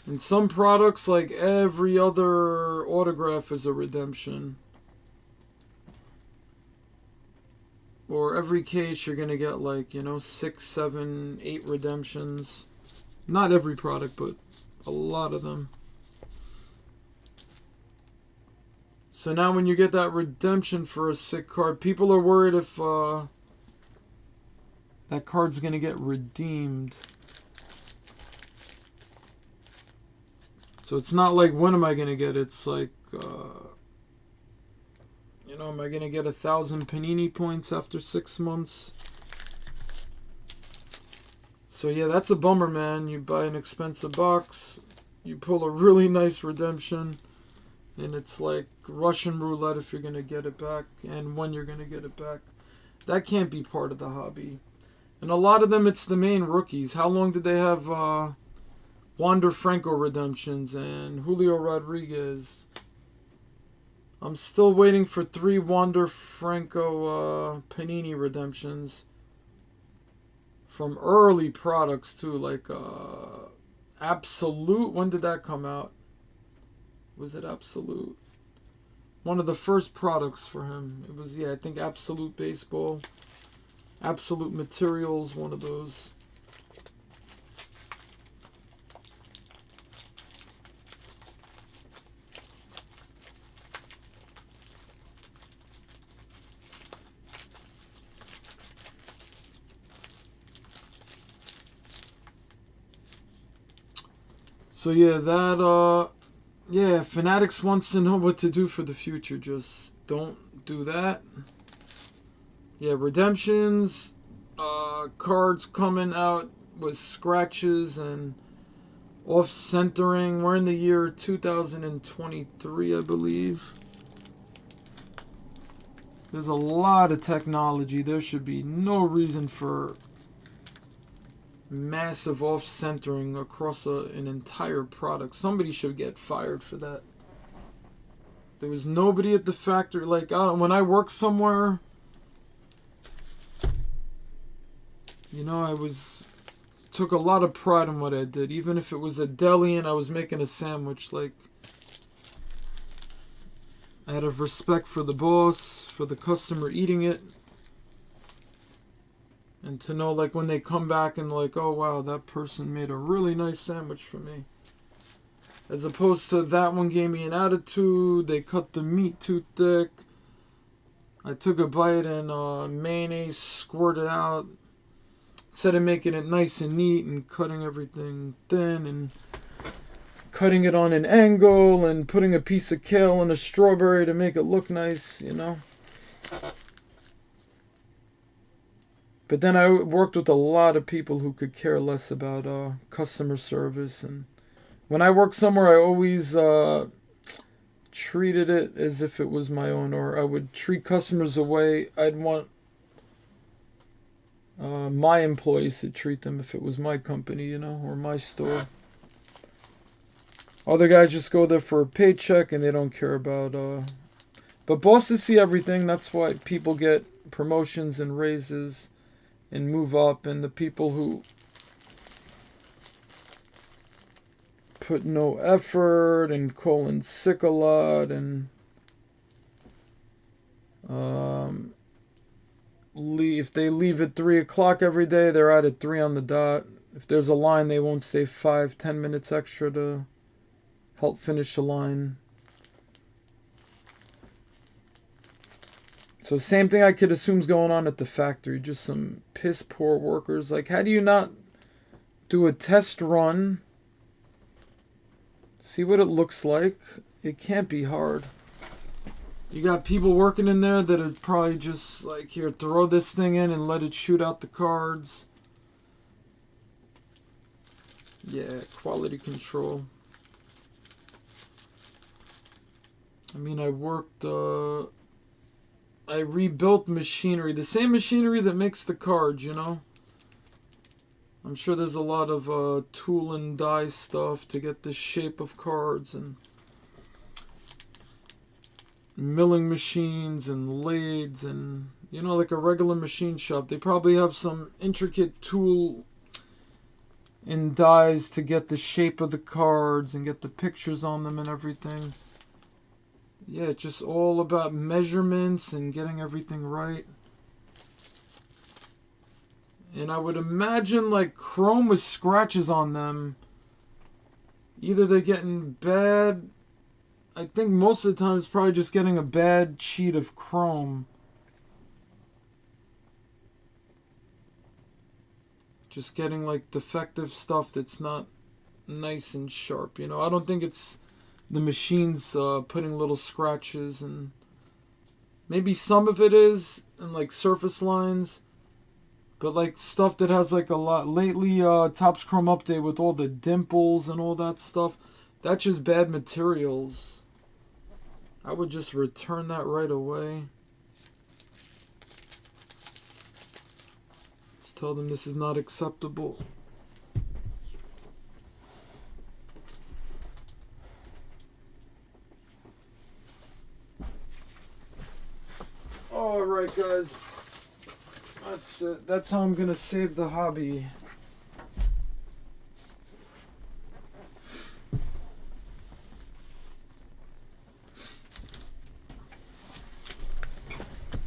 In some products, like every other autograph is a redemption. Or every case you're going to get like, 6, 7, 8 redemptions. Not every product, but a lot of them. So now when you get that redemption for a sick card, people are worried if that card's going to get redeemed. So it's not like, when am I going to get it? It's like, am I going to get 1,000 Panini points after 6 months? So yeah, that's a bummer, man. You buy an expensive box, you pull a really nice redemption, and it's like Russian roulette if you're going to get it back and when you're going to get it back. That can't be part of the hobby. And a lot of them, it's the main rookies. How long did they have Wander Franco redemptions and Julio Rodriguez? I'm still waiting for 3 Wander Franco Panini redemptions from early products too, like Absolute. When did that come out? Was it Absolute? One of the first products for him. It was, I think Absolute Baseball. Absolute Materials, one of those. So Fanatics wants to know what to do for the future. Just don't do that. Yeah, redemptions, cards coming out with scratches and off-centering. We're in the year 2023, I believe. There's a lot of technology. There should be no reason for massive off-centering across an entire product. Somebody should get fired for that. There was nobody at the factory. Like, when I worked somewhere, I took a lot of pride in what I did. Even if it was a deli and I was making a sandwich, like, out of respect for the boss, for the customer eating it. And to know, like, when they come back and like, oh wow, that person made a really nice sandwich for me. As opposed to that one gave me an attitude, they cut the meat too thick. I took a bite and mayonnaise squirted out. Instead of making it nice and neat and cutting everything thin and cutting it on an angle and putting a piece of kale and a strawberry to make it look nice, But then I worked with a lot of people who could care less about customer service. And when I worked somewhere, I always treated it as if it was my own, or I would treat customers the way I'd want my employees to treat them if it was my company, or my store. Other guys just go there for a paycheck and they don't care about... But bosses see everything. That's why people get promotions and raises and move up, and the people who put no effort and call in sick a lot and if they leave at 3 o'clock every day, they're out at 3 on the dot. If there's a line, they won't stay 5-10 minutes extra to help finish the line. So same thing I could assume is going on at the factory. Just some piss poor workers. Like, how do you not do a test run? See what it looks like? It can't be hard. You got people working in there that are probably just like, here, throw this thing in and let it shoot out the cards. Yeah, quality control. I mean, I worked... I rebuilt machinery. The same machinery that makes the cards, I'm sure there's a lot of tool and die stuff to get the shape of cards, and milling machines and lathes and, like a regular machine shop. They probably have some intricate tool in dies to get the shape of the cards and get the pictures on them and everything. Yeah, it's just all about measurements and getting everything right. And I would imagine like chrome with scratches on them, either they're getting bad, I think most of the time it's probably just getting a bad sheet of chrome. Just getting like defective stuff that's not nice and sharp. You know, I don't think it's the machine's putting little scratches, and maybe some of it is, and like surface lines. But like stuff that has like a lot lately, Topps Chrome Update with all the dimples and all that stuff, that's just bad materials. I would just return that right away. Just tell them this is not acceptable. Alright guys, that's it. That's how I'm gonna save the hobby.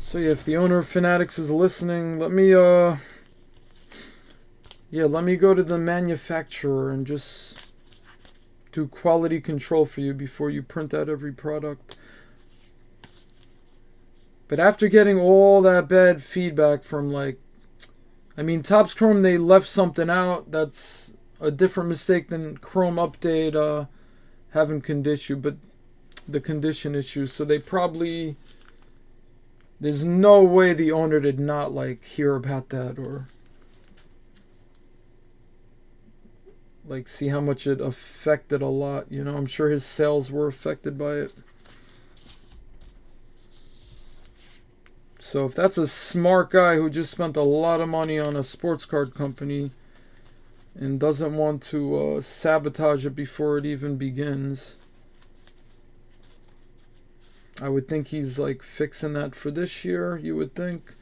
So yeah, if the owner of Fanatics is listening, let me let me go to the manufacturer and just do quality control for you before you print out every product. But after getting all that bad feedback from Topps Chrome, they left something out that's a different mistake than Chrome Update having the condition issue. So they probably, there's no way the owner did not hear about that or see how much it affected a lot. You know, I'm sure his sales were affected by it. So if that's a smart guy who just spent a lot of money on a sports card company and doesn't want to sabotage it before it even begins, I would think he's fixing that for this year, you would think.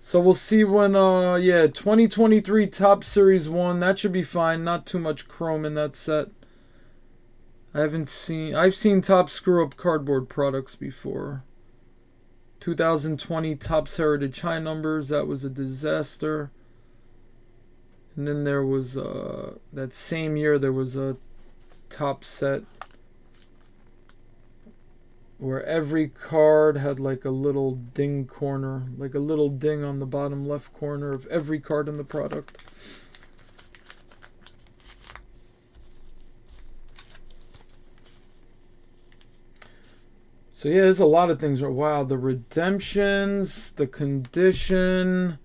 So we'll see when 2023 Topps Series 1, that should be fine. Not too much chrome in that set. I've seen Topps screw up cardboard products before. 2020 Topps Heritage High Numbers, that was a disaster. And then there was that same year there was a Topps set where every card had a little ding corner, a little ding on the bottom left corner of every card in the product. So yeah, there's a lot of things. Wow, the redemptions, the condition,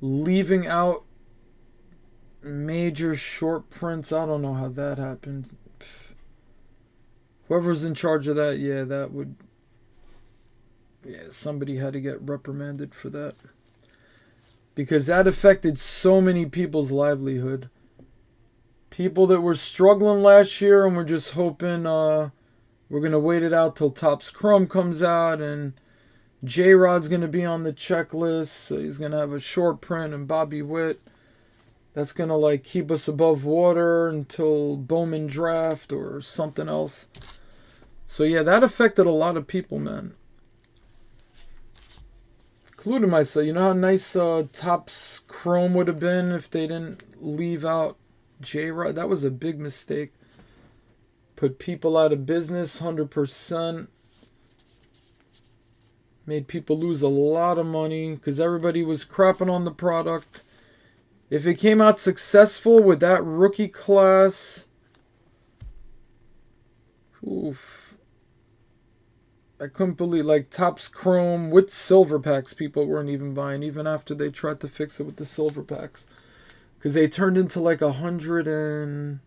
leaving out major short prints. I don't know how that happened. Whoever's in charge of that, somebody had to get reprimanded for that. Because that affected so many people's livelihood. People that were struggling last year and were just hoping we're going to wait it out till Topps Chrome comes out and J-Rod's going to be on the checklist. So he's going to have a short print and Bobby Witt. That's going to keep us above water until Bowman draft or something else. So yeah, that affected a lot of people, man. Including myself. You know how nice Topps Chrome would have been if they didn't leave out J-Rod? That was a big mistake. Put people out of business, 100%. Made people lose a lot of money because everybody was crapping on the product. If it came out successful with that rookie class, oof. I couldn't believe, Topps Chrome with silver packs, people weren't even buying, even after they tried to fix it with the silver packs. Because they turned into $150,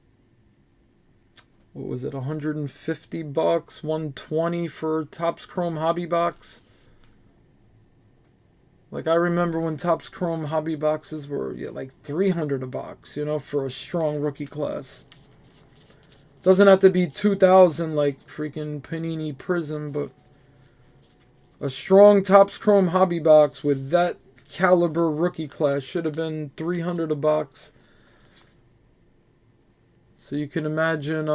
$120 for Topps Chrome Hobby Box. I remember when Topps Chrome Hobby Boxes were $300 a box, for a strong rookie class. Doesn't have to be 2,000 like freaking Panini Prism, but a strong Topps Chrome Hobby Box with that caliber rookie class should have been $300 a box. So you can imagine,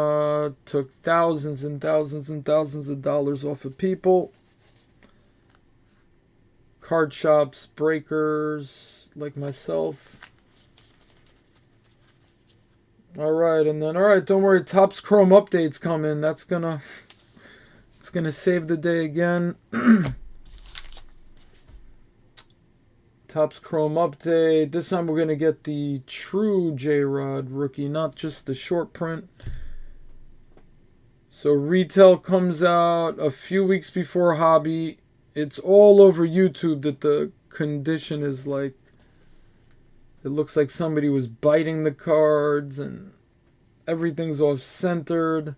took thousands and thousands and thousands of dollars off of people. Card shops, breakers, like myself. Alright, and then, alright, don't worry, Topps Chrome update's coming. It's gonna save the day again. Topps Chrome update. This time we're going to get the true J-Rod rookie, not just the short print. So retail comes out a few weeks before hobby. It's all over YouTube that the condition is like, it looks like somebody was biting the cards and everything's off-centered.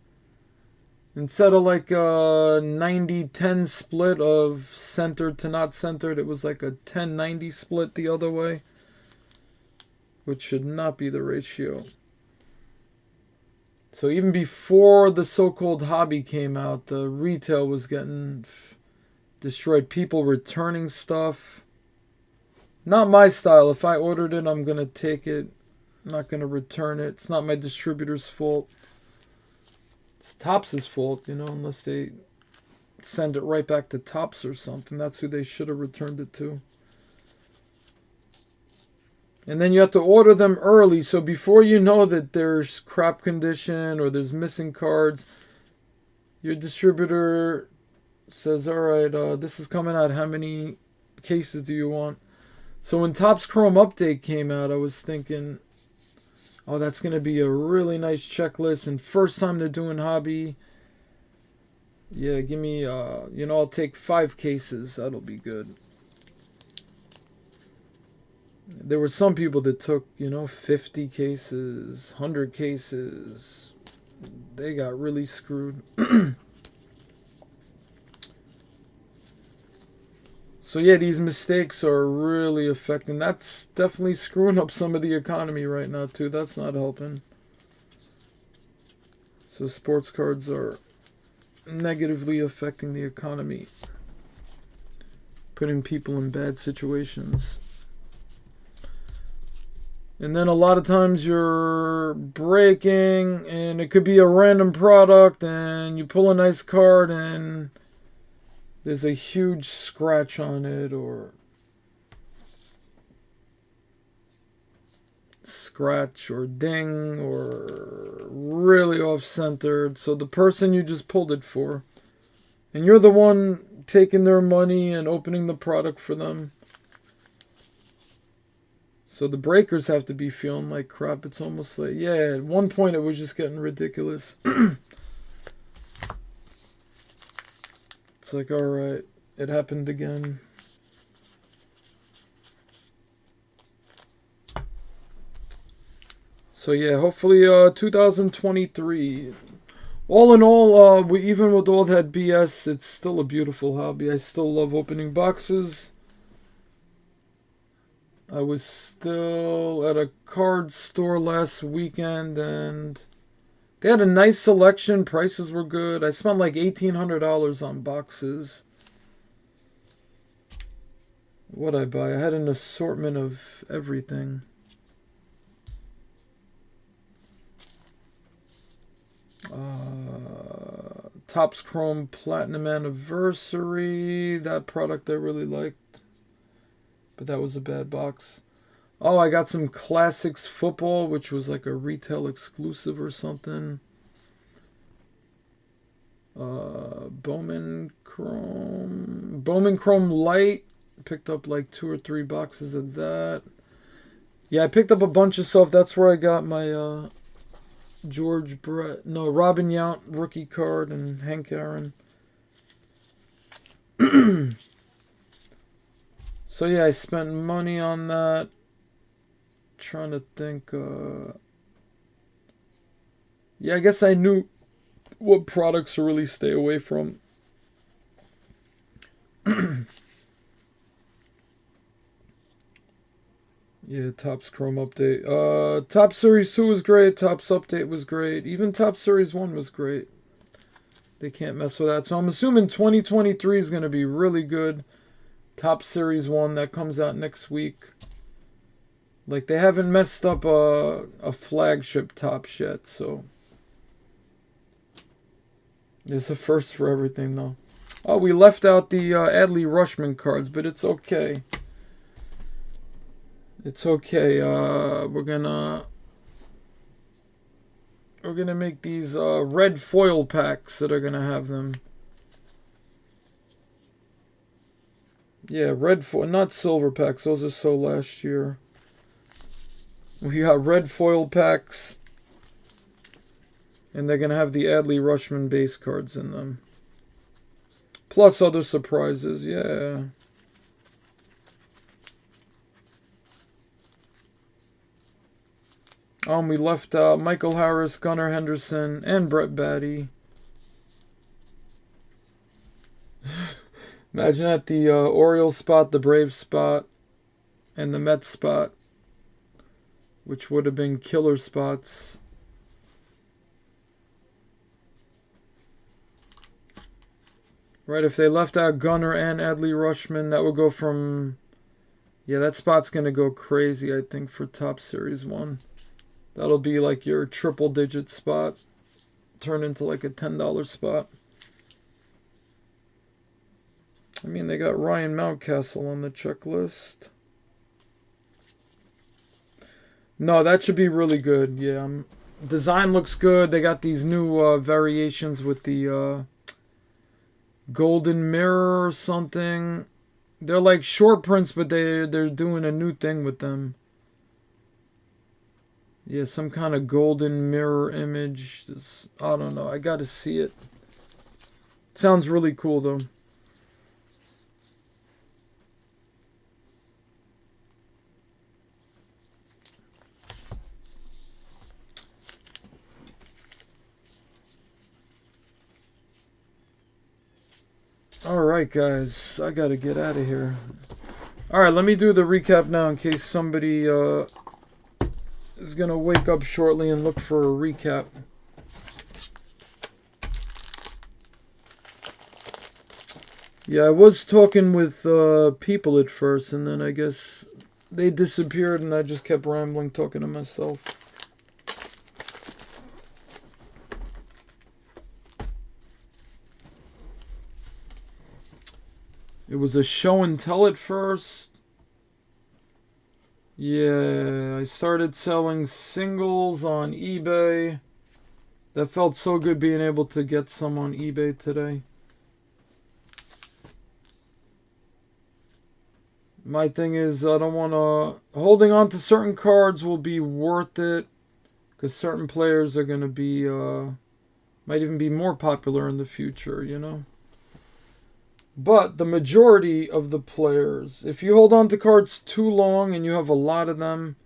Instead of like a 90-10 split of centered to not centered, it was like a 10-90 split the other way, which should not be the ratio. So even before the so-called hobby came out, the retail was getting destroyed. People returning stuff. Not my style. If I ordered it, I'm going to take it. I'm not going to return it. It's not my distributor's fault. It's Topps' fault, unless they send it right back to Topps or something. That's who they should have returned it to. And then you have to order them early, so before you know that there's crap condition or there's missing cards, your distributor says, alright, this is coming out, how many cases do you want? So when Topps Chrome Update came out, I was thinking, oh, that's going to be a really nice checklist. And first time they're doing hobby. Yeah, give me, I'll take 5 cases. That'll be good. There were some people that took, 50 cases, 100 cases. They got really screwed. So yeah, these mistakes are really affecting. That's definitely screwing up some of the economy right now too. That's not helping. So sports cards are negatively affecting the economy, putting people in bad situations. And then a lot of times you're breaking, and it could be a random product, and you pull a nice card, and there's a huge scratch on it, or scratch or ding, or really off-centered. So the person you just pulled it for, and you're the one taking their money and opening the product for them. So the breakers have to be feeling like crap. It's almost like, yeah, at one point it was just getting ridiculous. It's like, alright, it happened again. So yeah, hopefully 2023. All in all, even with all that BS, it's still a beautiful hobby. I still love opening boxes. I was still at a card store last weekend, and they had a nice selection. Prices were good. I spent like $1,800 on boxes. What'd I buy? I had an assortment of everything. Topps Chrome Platinum Anniversary. That product I really liked. But that was a bad box. Oh, I got some Classics Football, which was like a retail exclusive or something. Bowman Chrome Light. Picked up like 2 or 3 boxes of that. Yeah, I picked up a bunch of stuff. That's where I got my Robin Yount rookie card and Hank Aaron. So yeah, I spent money on that. Trying to think. Yeah, I guess I knew what products to really stay away from. Yeah, Topps Chrome update. Topps Series 2 was great. Topps update was great. Even Topps Series 1 was great. They can't mess with that. So I'm assuming 2023 is going to be really good. Topps Series 1, that comes out next week. Like, they haven't messed up a flagship Topps yet, so there's a first for everything, though. Oh, we left out the Adley Rutschman cards, but it's okay. It's okay. We're gonna make these red foil packs that are gonna have them. Yeah, red foil, not silver packs. Those are so last year. We got red foil packs, and they're gonna have the Adley Rutschman base cards in them. Plus other surprises, yeah. We left Michael Harris, Gunnar Henderson, and Brett Baty. Imagine at the Orioles spot, the Braves spot, and the Mets spot, which would have been killer spots. Right, if they left out Gunnar and Adley Rutschman, that would go from... Yeah, that spot's going to go crazy, I think, for Topps Series 1. That'll be like your triple-digit spot. Turn into like a $10 spot. I mean, they got Ryan Mountcastle on the checklist. No, that should be really good. Yeah, design looks good. They got these new variations with the golden mirror or something. They're like short prints, but they're doing a new thing with them. Yeah, some kind of golden mirror image. I don't know. I got to see it. Sounds really cool, though. Alright, guys. I got to get out of here. Alright, let me do the recap now in case somebody is going to wake up shortly and look for a recap. Yeah, I was talking with people at first, and then I guess they disappeared, and I just kept rambling, talking to myself. It was a show and tell at first. Yeah, I started selling singles on eBay. That felt so good being able to get some on eBay today. My thing is, I don't want to... Holding on to certain cards will be worth it. Because certain players are going to be... might even be more popular in the future, you know? But the majority of the players, if you hold on to cards too long and you have a lot of them,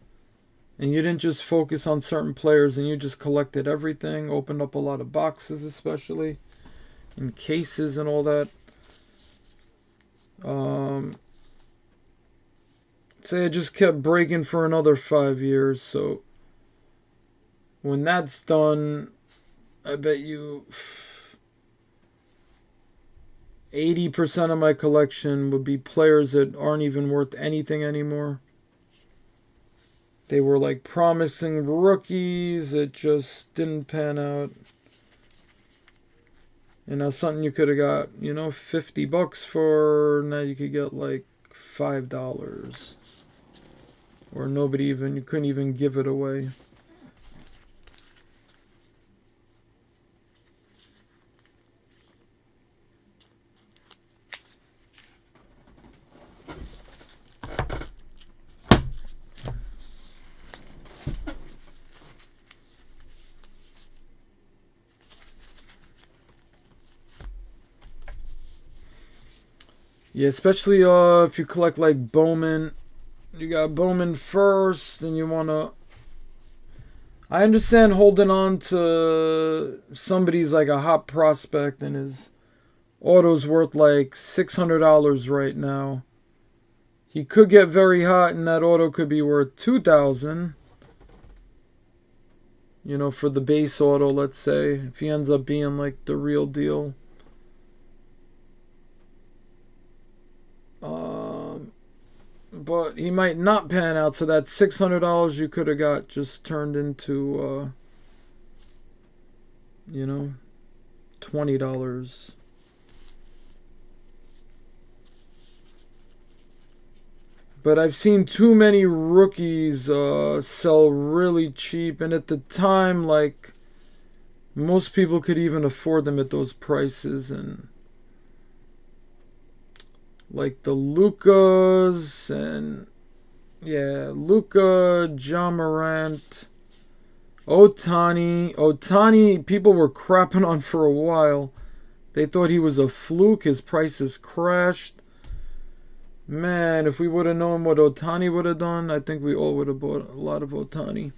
and you didn't just focus on certain players and you just collected everything, opened up a lot of boxes especially, and cases and all that, say I just kept breaking for another 5 years, so when that's done, I bet you 80% of my collection would be players that aren't even worth anything anymore. They were like promising rookies that just didn't pan out. And that's something you could have got, you know, $50 for. Now you could get like $5. Or nobody even, you couldn't even give it away. Yeah, especially if you collect like Bowman. You got Bowman first, and you want to... I understand holding on to somebody's like a hot prospect and his auto's worth like $600 right now. He could get very hot and that auto could be worth $2,000. You know, for the base auto, let's say. If he ends up being like the real deal. but he might not pan out. So that $600 you could have got just turned into, you know, $20. But I've seen too many rookies sell really cheap, and at the time, like, most people could even afford them at those prices. And like the Lucas and yeah, Luka, Ja Morant, Otani, people were crapping on for a while. They thought he was a fluke. His prices crashed. Man, if we would have known what Otani would have done, I think we all would have bought a lot of Otani.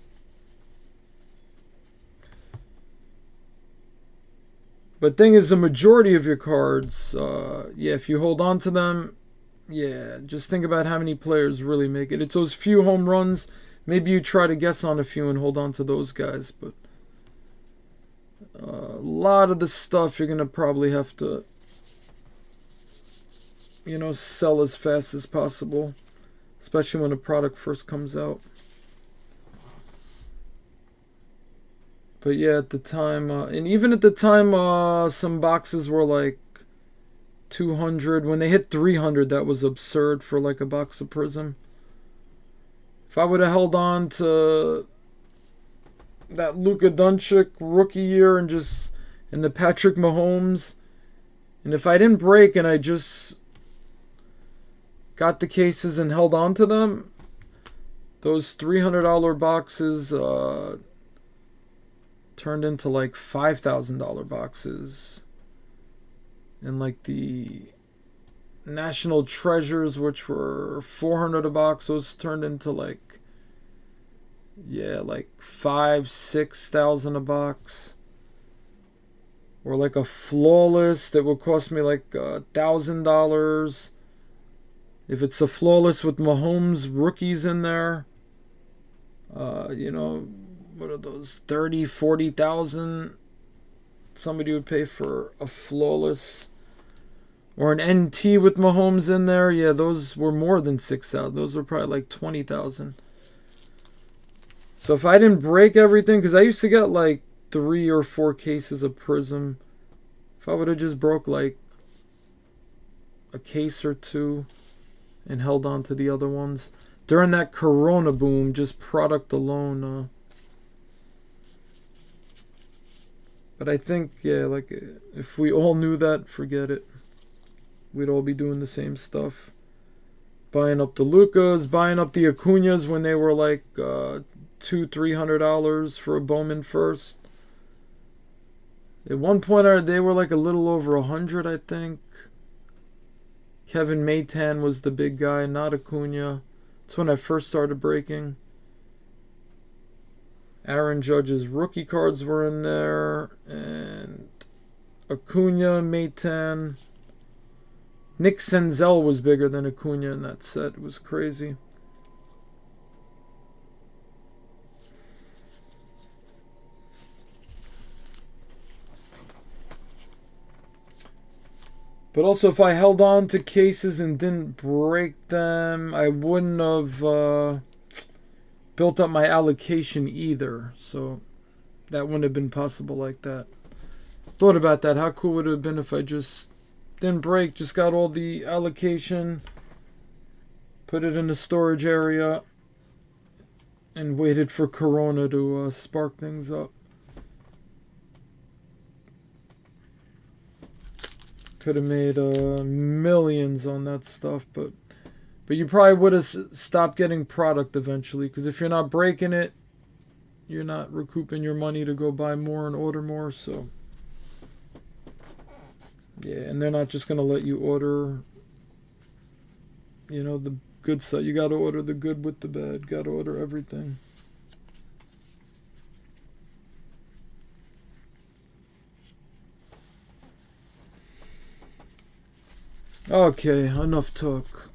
But thing is, the majority of your cards, yeah, if you hold on to them, yeah, just think about how many players really make it. It's those few home runs. Maybe you try to guess on a few and hold on to those guys. But a lot of the stuff you're going to probably have to, you know, sell as fast as possible. Especially when a product first comes out. But yeah, at the time, and even at the time, some boxes were like 200. When they hit 300, that was absurd for like a box of Prism. If I would have held on to that Luka Doncic rookie year and the Patrick Mahomes, and if I didn't break and I just got the cases and held on to them, those $300 boxes turned into like $5,000 boxes. And like the National Treasures, which were $400 a box, those turned into like, yeah, like $5,000-6,000 a box. Or like a Flawless that would cost me like $1,000. If it's a Flawless with Mahomes rookies in there, you know, what are those, 30, 40,000? Somebody would pay for a Flawless. Or an NT with Mahomes in there. Yeah, those were more than 6,000. Those were probably like 20,000. So if I didn't break everything, because I used to get like 3 or 4 cases of Prism. If I would have just broke like a case or 2 and held on to the other ones. During that Corona boom, just product alone. But I think, yeah, like if we all knew that, forget it. We'd all be doing the same stuff. Buying up the Lucas, buying up the Acuñas when they were like $200-300 for a Bowman first. At one point, they were like a little over 100, I think. Kevin Maytan was the big guy, not Acuña. That's when I first started breaking. Aaron Judge's rookie cards were in there. And Acuña, Maytan. Nick Senzel was bigger than Acuña in that set. It was crazy. But also, if I held on to cases and didn't break them, I wouldn't have built up my allocation either. So that wouldn't have been possible like that. Thought about that. How cool would it have been if I just didn't break, just got all the allocation, put it in the storage area, and waited for Corona to spark things up. Could have made millions on that stuff, but you probably would have stopped getting product eventually, because if you're not breaking it, you're not recouping your money to go buy more and order more. So yeah, and they're not just going to let you order, you know, the good stuff. You got to order the good with the bad. Got to order everything. Okay, enough talk.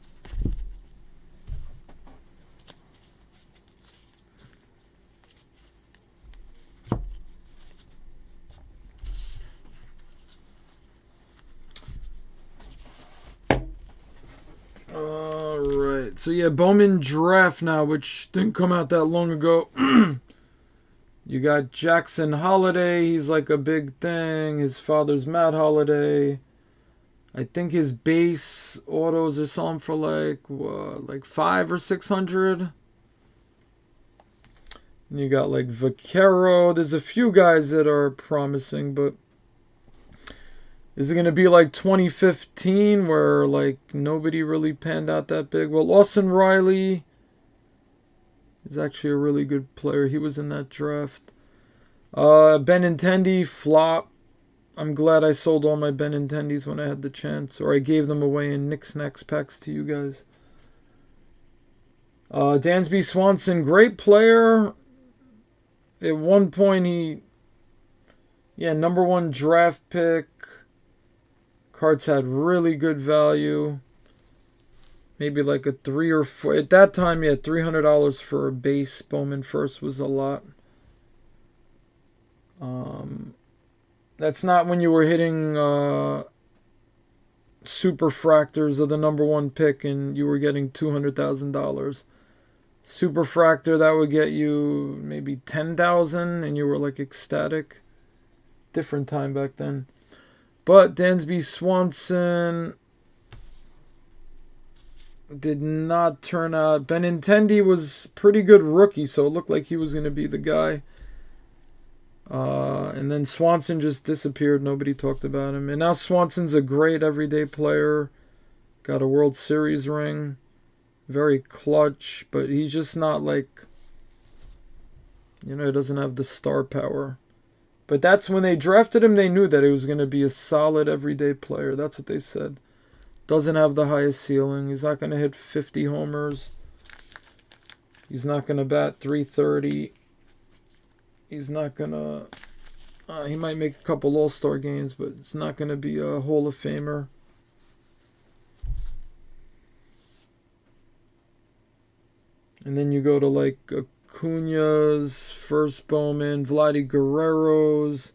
Alright, so yeah, Bowman Draft now, which didn't come out that long ago. You got Jackson Holiday, he's like a big thing. His father's Matt Holiday. I think his base autos are selling for like 500 or 600. And you got like Vaquero. There's a few guys that are promising, but is it going to be like 2015 where like nobody really panned out that big? Well, Austin Riley is actually a really good player. He was in that draft. Benintendi flop. I'm glad I sold all my Benintendis when I had the chance, or I gave them away in Knicks Snacks packs to you guys. Dansby Swanson, great player. At one point, number one draft pick. Cards had really good value. Maybe like a 3 or 4. At that time, $300 for a base Bowman first was a lot. That's not when you were hitting super fractors of the number one pick and you were getting $200,000. Super fractor, that would get you maybe 10,000 and you were like ecstatic. Different time back then. But Dansby Swanson did not turn out. Benintendi was pretty good rookie, so it looked like he was going to be the guy. And then Swanson just disappeared. Nobody talked about him. And now Swanson's a great everyday player. Got a World Series ring. Very clutch. But he's just not like... he doesn't have the star power. But that's when they drafted him, they knew that he was going to be a solid everyday player. That's what they said. Doesn't have the highest ceiling. He's not going to hit 50 homers. He's not going to bat 330. He's not going to... he might make a couple All-Star games, but it's not going to be a Hall of Famer. And then you go to like Acuna's, first Bowman, Vladdy Guerrero's.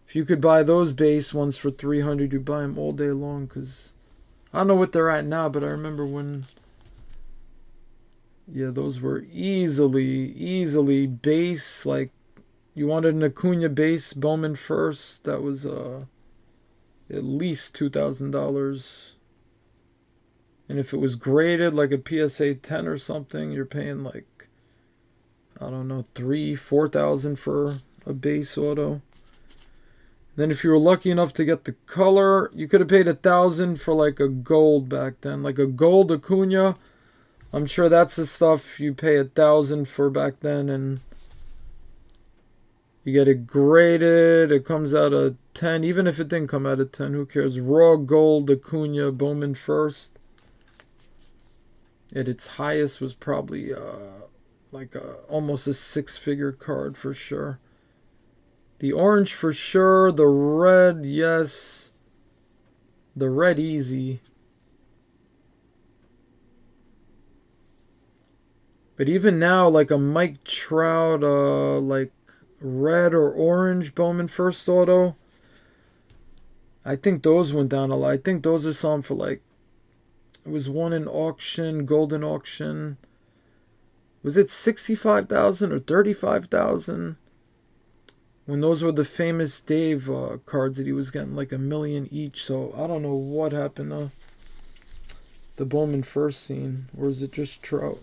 If you could buy those base ones for $300, you'd buy them all day long. Because I don't know what they're at now, but I remember when... yeah, those were easily base. Like, you wanted an Acuna base, Bowman first. That was at least $2,000. And if it was graded like a PSA 10 or something, you're paying like, I don't know, $3,000-$4,000 for a base auto. Then if you were lucky enough to get the color, you could have paid $1,000 for like a gold back then. Like a gold Acuna. I'm sure that's the stuff you pay $1,000 for back then, and you get it graded. It comes out of 10. Even if it didn't come out of 10, who cares? Raw gold Acuna Bowman first. At its highest was probably almost a 6-figure card for sure. The orange for sure. The red, yes. The red easy. But even now, like a Mike Trout, like red or orange Bowman first auto, I think those went down a lot. I think those are selling for like, it was one in auction, golden auction. Was it $65,000 or $35,000? When those were the famous Dave cards that he was getting like $1 million each. So I don't know what happened to the Bowman first scene. Or is it just Trout?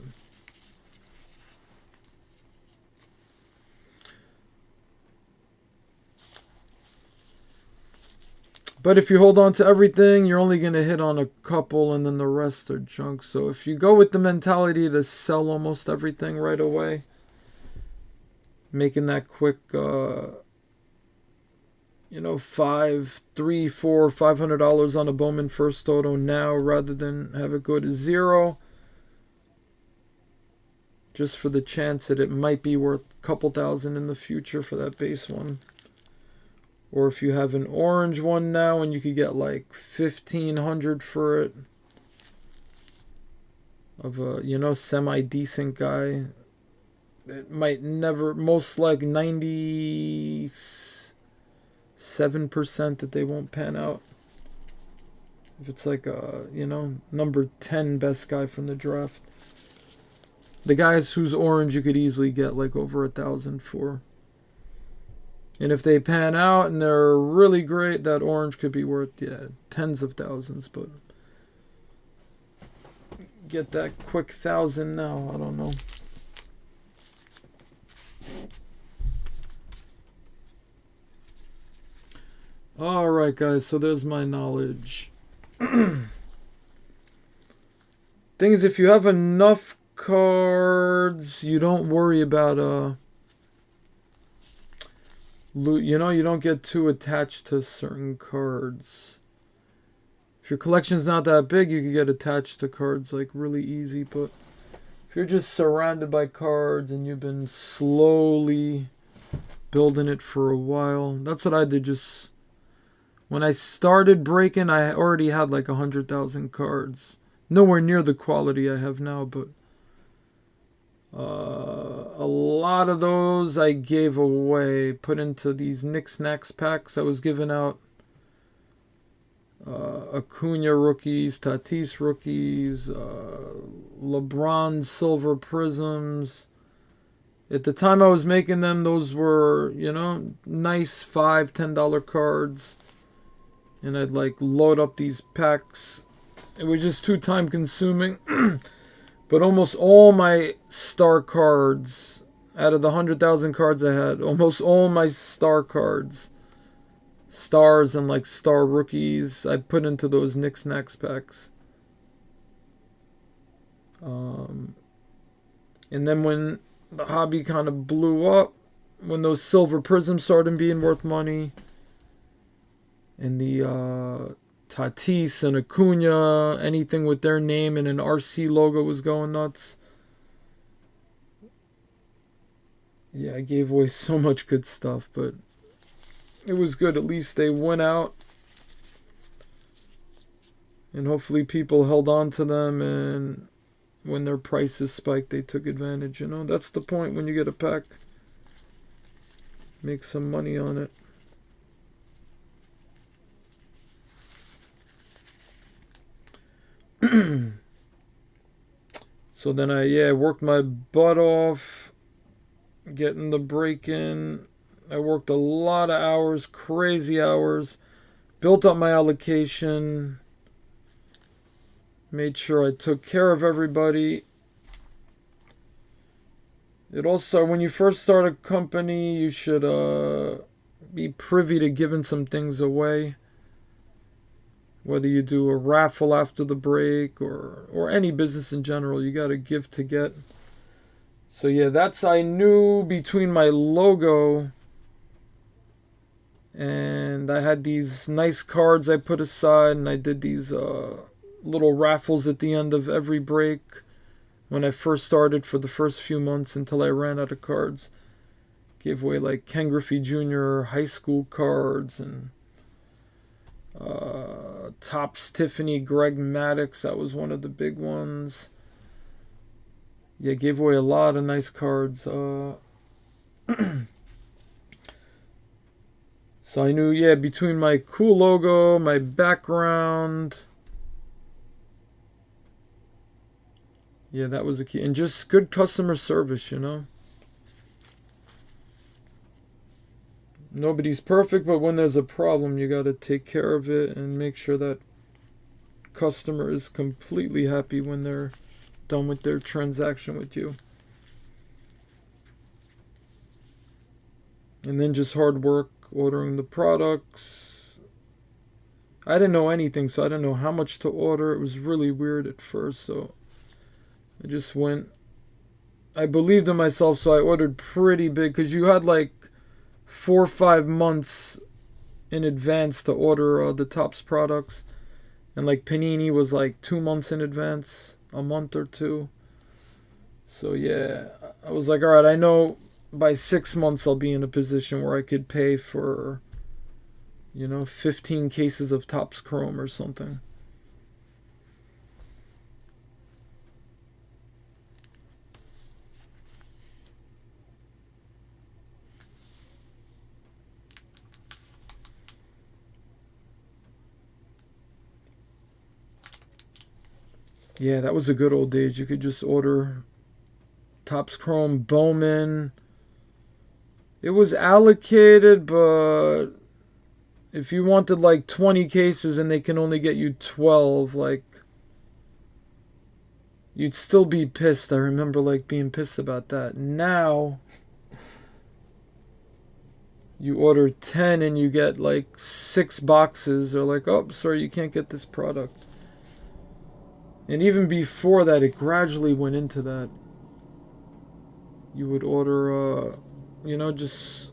But if you hold on to everything, you're only going to hit on a couple and then the rest are junk. So if you go with the mentality to sell almost everything right away, making that quick, $500 on a Bowman first auto now rather than have it go to $0, just for the chance that it might be worth a couple thousand in the future for that base one. Or if you have an orange one now and you could get like $1,500 for it, of a, semi-decent guy, it might never, most like 97% that they won't pan out. If it's like a, number 10 best guy from the draft. The guys whose orange you could easily get like over 1,000 for. And if they pan out and they're really great, that orange could be worth, tens of thousands. But get that quick 1,000 now, I don't know. Alright, guys, so there's my knowledge. Thing is, if you have enough cards, you don't worry about you don't get too attached to certain cards. If your collection's not that big, you can get attached to cards like really easy. But if you're just surrounded by cards and you've been slowly building it for a while, that's what I did. Just when I started breaking, I already had like 100,000 cards. Nowhere near the quality I have now, but a lot of those I gave away, put into these Knicks Knacks packs. I was giving out Acuna rookies, Tatis rookies, LeBron silver prisms. At the time I was making them, those were, nice $5, $10 cards. And I'd like load up these packs. It was just too time consuming. But almost all my star cards, out of the 100,000 cards I had, almost all my star cards, stars and like star rookies, I put into those Knicks Knacks packs. And then when the hobby kind of blew up, when those silver prisms started being worth money, and the Tatis and Acuna, anything with their name and an RC logo was going nuts. Yeah, I gave away so much good stuff, but it was good. At least they went out. And hopefully people held on to them, and when their prices spiked, they took advantage. That's the point when you get a pack. Make some money on it. So then I worked my butt off getting the break in. I worked a lot of hours, crazy hours, built up my allocation, made sure I took care of everybody. It also, when you first start a company, you should be privy to giving some things away. Whether you do a raffle after the break or any business in general, you got to give to get. So yeah, I knew between my logo and I had these nice cards I put aside, and I did these little raffles at the end of every break when I first started for the first few months until I ran out of cards. Gave away like Ken Griffey Jr. high school cards and Topps Tiffany Greg Maddux, that was one of the big ones. Yeah, gave away a lot of nice cards. So I knew, between my cool logo, my background, that was the key. And just good customer service, Nobody's perfect, but when there's a problem, you got to take care of it and make sure that customer is completely happy when they're done with their transaction with you. And then just hard work ordering the products. I didn't know anything, so I didn't know how much to order. It was really weird at first, so I just went. I believed in myself, so I ordered pretty big, because you had like 4 or 5 months in advance to order the Topps products, and like Panini was like 2 months in advance, a month or two. So I was like, all right, I know by 6 months I'll be in a position where I could pay for 15 cases of Topps Chrome or something. Yeah, that was a good old days. You could just order Topps Chrome Bowman. It was allocated, but if you wanted like 20 cases and they can only get you 12, like, you'd still be pissed. I remember like being pissed about that. Now you order 10 and you get like 6 boxes. They're like, oh, sorry, you can't get this product. And even before that, it gradually went into that. You would order, just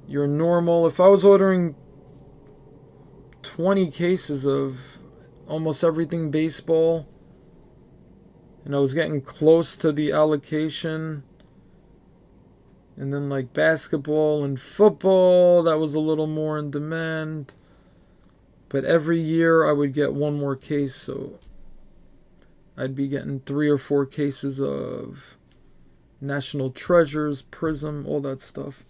your normal. If I was ordering 20 cases of almost everything baseball, and I was getting close to the allocation, and then like basketball and football, that was a little more in demand. But every year I would get one more case, so I'd be getting 3 or 4 cases of National Treasures, Prism, all that stuff.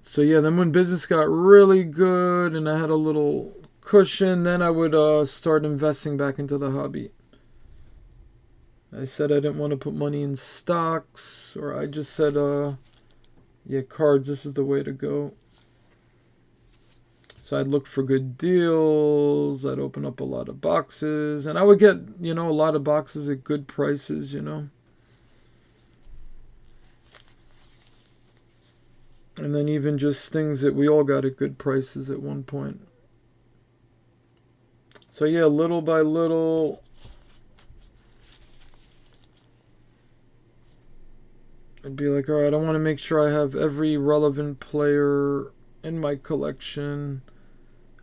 So yeah, then when business got really good and I had a little cushion, then I would start investing back into the hobby. I said I didn't want to put money in stocks, or I just said, yeah, cards, this is the way to go. So I'd look for good deals, I'd open up a lot of boxes, and I would get, a lot of boxes at good prices, And then even just things that we all got at good prices at one point. So yeah, little by little, I'd be like, all right, I want to make sure I have every relevant player in my collection.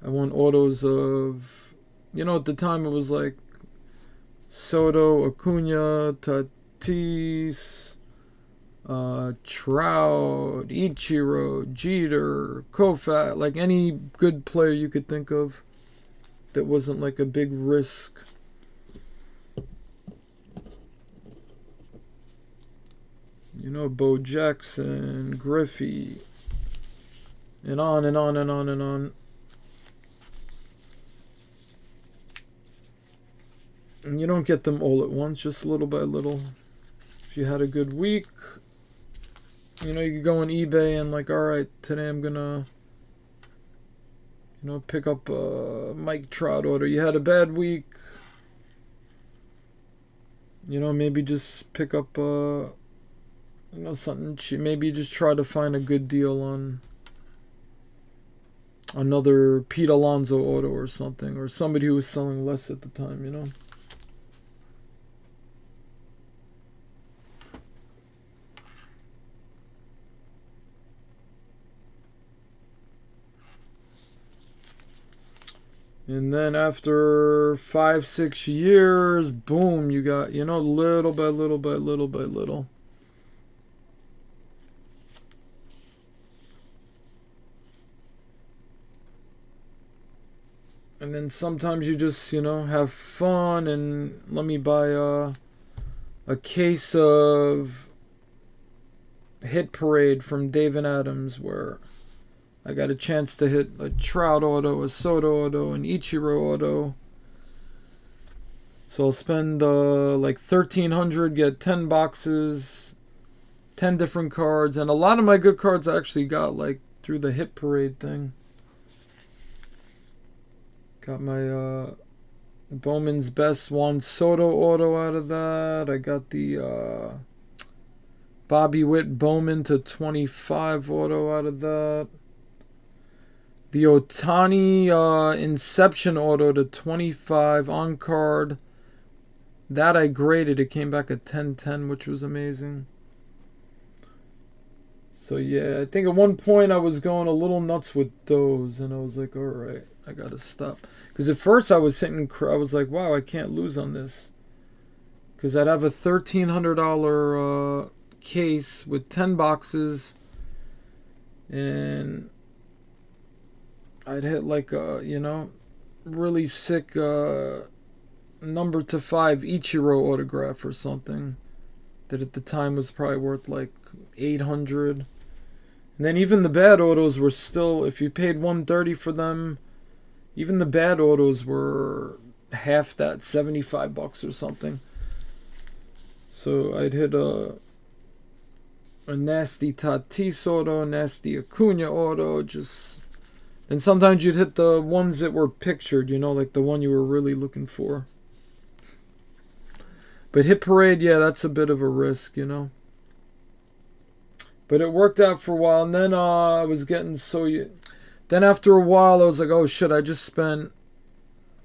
I want autos of, at the time it was like Soto, Acuna, Tatis, Trout, Ichiro, Jeter, Koufax, like any good player you could think of that wasn't like a big risk. Bo Jackson, Griffey, and on and on and on and on. And you don't get them all at once, just little by little. If you had a good week, you could go on eBay and like, all right, today I'm gonna, pick up a Mike Trout order. You had a bad week, maybe just pick up something cheap. Maybe just try to find a good deal on another Pete Alonso auto or something, or somebody who was selling less at the time, And then after 5-6 years, boom, you got, little by little by little by little. And then sometimes you just, have fun and let me buy a case of Hit Parade from David Adams, where I got a chance to hit a Trout auto, a Soto auto, an Ichiro auto. So I'll spend like $1,300, get 10 boxes, 10 different cards, and a lot of my good cards I actually got like through the Hit Parade thing. Got my Bowman's Best Juan Soto auto out of that. I got the Bobby Witt Bowman /25 auto out of that. The Ohtani Inception auto /25 on card. That I graded. It came back at 10/10, which was amazing. So yeah, I think at one point I was going a little nuts with those, and I was like, all right, I gotta stop. Because at first I was like, wow, I can't lose on this. Because I'd have a $1,300 case with 10 boxes, and I'd hit like a, you know, really sick number to 5 Ichiro autograph or something that at the time was probably worth like 800. And then even the bad autos were still, if you paid 130 for them, even the bad autos were half that, $75 or something. So I'd hit a nasty Tatis auto, a nasty Acuna auto, just... And sometimes you'd hit the ones that were pictured, you know, like the one you were really looking for. But Hit Parade, yeah, that's a bit of a risk, you know. But it worked out for a while, and then I was getting so... Then after a while, I was like, oh shit, I just spent,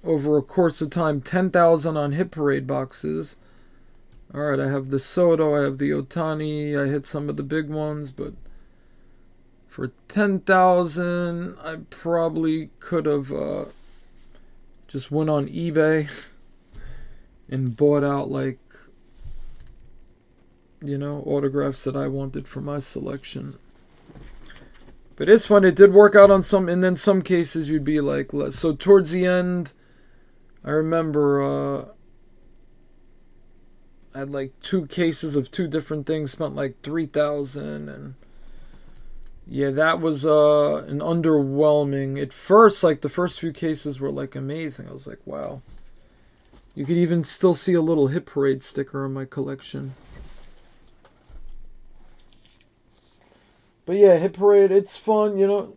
over a course of time, $10,000 on Hit Parade boxes. Alright, I have the Soto, I have the Ohtani, I hit some of the big ones, but for $10,000, I probably could have just went on eBay and bought out, like, you know, autographs that I wanted for my selection. But it's fun. It did work out on some, and then some cases you'd be like, so towards the end, I remember I had like 2 cases of 2 different things, spent like $3,000, and yeah, that was an underwhelming. At first, like the first few cases were like amazing. I was like, wow. You could even still see a little Hit Parade sticker on my collection. But yeah, Hit Parade, it's fun, you know.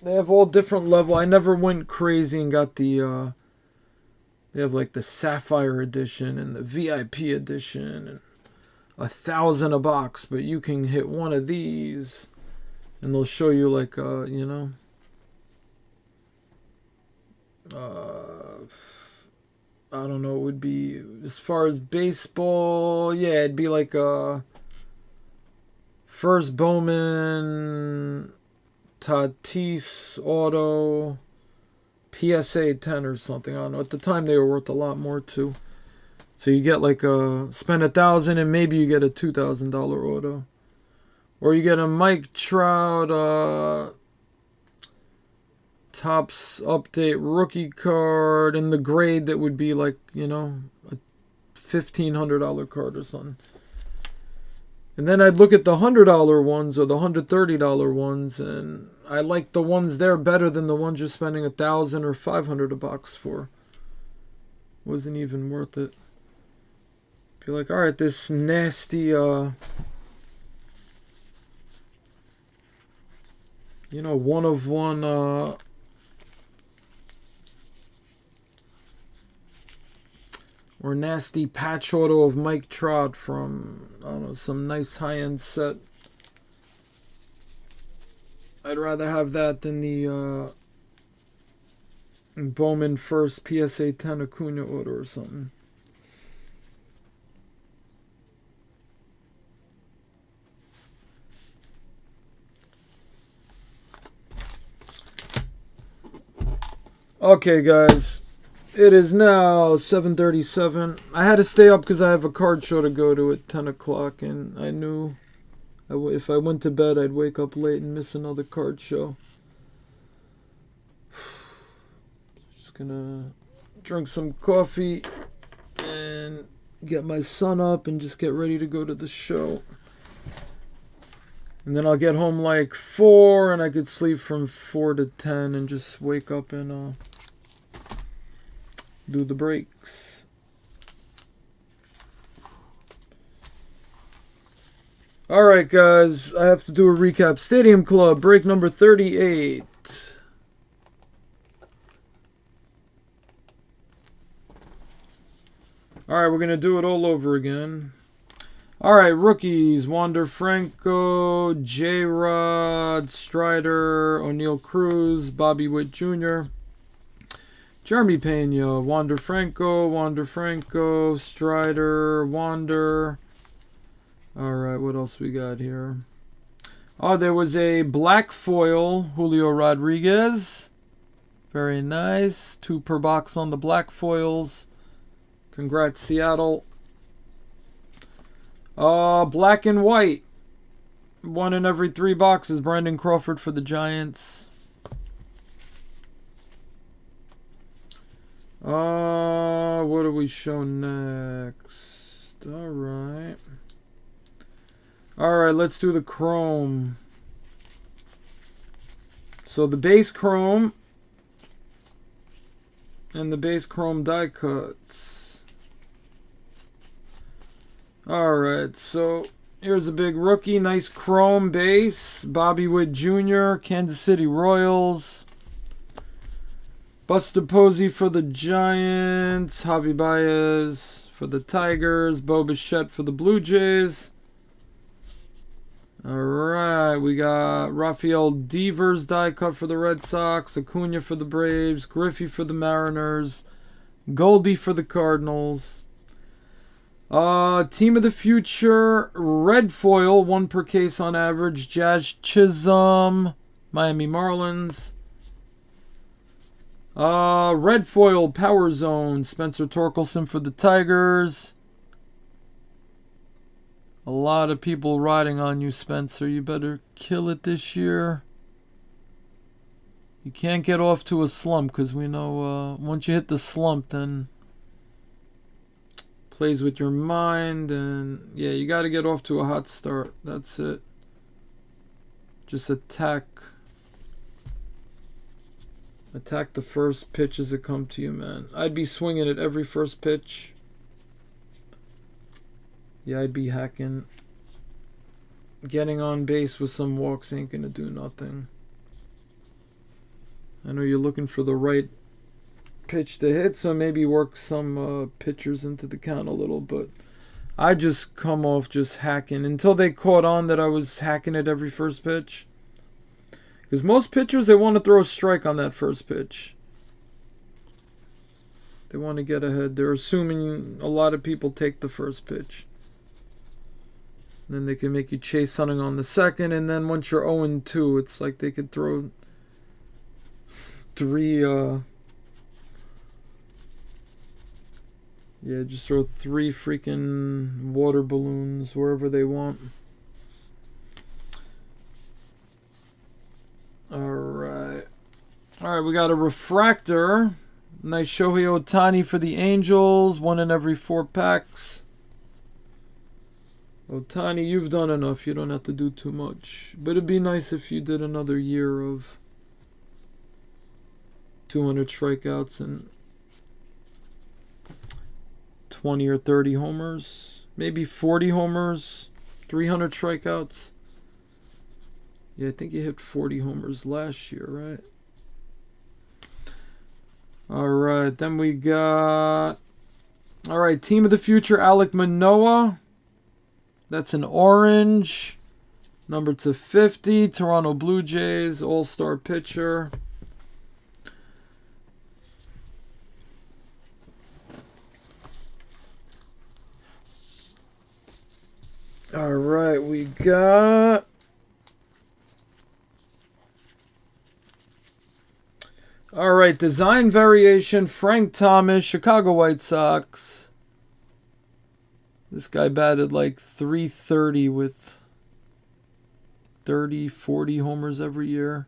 They have all different level. I never went crazy and got the they have like the Sapphire edition and the VIP edition and 1,000 a box, but you can hit one of these and they'll show you like you know, I don't know, it would be, as far as baseball, yeah, it'd be like a first Bowman Tatis auto PSA 10 or something. I don't know. At the time they were worth a lot more too. So you get like spend $1,000 and maybe you get a $2,000 auto. Or you get a Mike Trout Topps Update rookie card in the grade that would be like, you know, a $1,500 card or something. And then I'd look at the $100 ones or the $130 ones, and I like the ones there better than the ones you're spending $1,000 or $500 a box for. Wasn't even worth it. Be like, all right, this nasty, you know, one of one, or nasty patch auto of Mike Trout from, I don't know, some nice high-end set. I'd rather have that than the Bowman first PSA 10 Acuna auto or something. Okay, guys. It is now 7:37. I had to stay up because I have a card show to go to at 10 o'clock, and I knew if I went to bed, I'd wake up late and miss another card show. Just gonna drink some coffee and get my son up and just get ready to go to the show. And then I'll get home like 4, and I could sleep from 4 to 10 and just wake up and do the breaks. Alright, guys, I have to do a recap. Stadium Club, break number 38. Alright, we're going to do it all over again. Alright, rookies. Wander Franco, J-Rod, Strider, O'Neal Cruz, Bobby Witt Jr., Jeremy Pena, Wander Franco, Strider, Wander. Alright, what else we got here? Oh, there was a black foil, Julio Rodriguez. Very nice. 2 per box on the black foils. Congrats, Seattle. Black and white. 1 in every 3 boxes. Brandon Crawford for the Giants. What do we show next? Alright. Alright, let's do the chrome. So the base chrome and the base chrome die cuts. Alright, so here's a big rookie. Nice chrome base. Bobby Witt Jr., Kansas City Royals. Buster Posey for the Giants. Javi Baez for the Tigers. Bo Bichette for the Blue Jays. Alright, we got Rafael Devers die cut for the Red Sox. Acuna for the Braves. Griffey for the Mariners. Goldie for the Cardinals. Team of the Future, red foil, 1 per case on average. Jazz Chisholm, Miami Marlins. Red foil, Power Zone, Spencer Torkelson for the Tigers. A lot of people riding on you, Spencer. You better kill it this year. You can't get off to a slump, because we know once you hit the slump, then plays with your mind, and yeah, you got to get off to a hot start. That's it. Just attack the first pitches that come to you, man. I'd be swinging at every first pitch. Yeah, I'd be hacking. Getting on base with some walks ain't gonna do nothing. I know you're looking for the right pitch to hit, so maybe work some pitchers into the count a little, but I just come off just hacking until they caught on that I was hacking at every first pitch. Because most pitchers, they want to throw a strike on that first pitch. They want to get ahead. They're assuming a lot of people take the first pitch. And then they can make you chase something on the second, and then once you're 0-2, it's like they could throw 3 yeah, just throw 3 freaking water balloons wherever they want. Alright. Alright, we got a refractor. Nice Shohei Ohtani for the Angels. 1 in every 4 packs. Ohtani, you've done enough. You don't have to do too much. But it'd be nice if you did another year of 200 strikeouts and 20 or 30 homers. Maybe 40 homers. 300 strikeouts. Yeah, I think he hit 40 homers last year, right? Alright, then we got... Alright, Team of the Future, Alek Manoah. That's an orange. Number /50. Toronto Blue Jays, all-star pitcher. Alright, we got... Alright, design variation, Frank Thomas, Chicago White Sox. This guy batted like .330 with 30, 40 homers every year.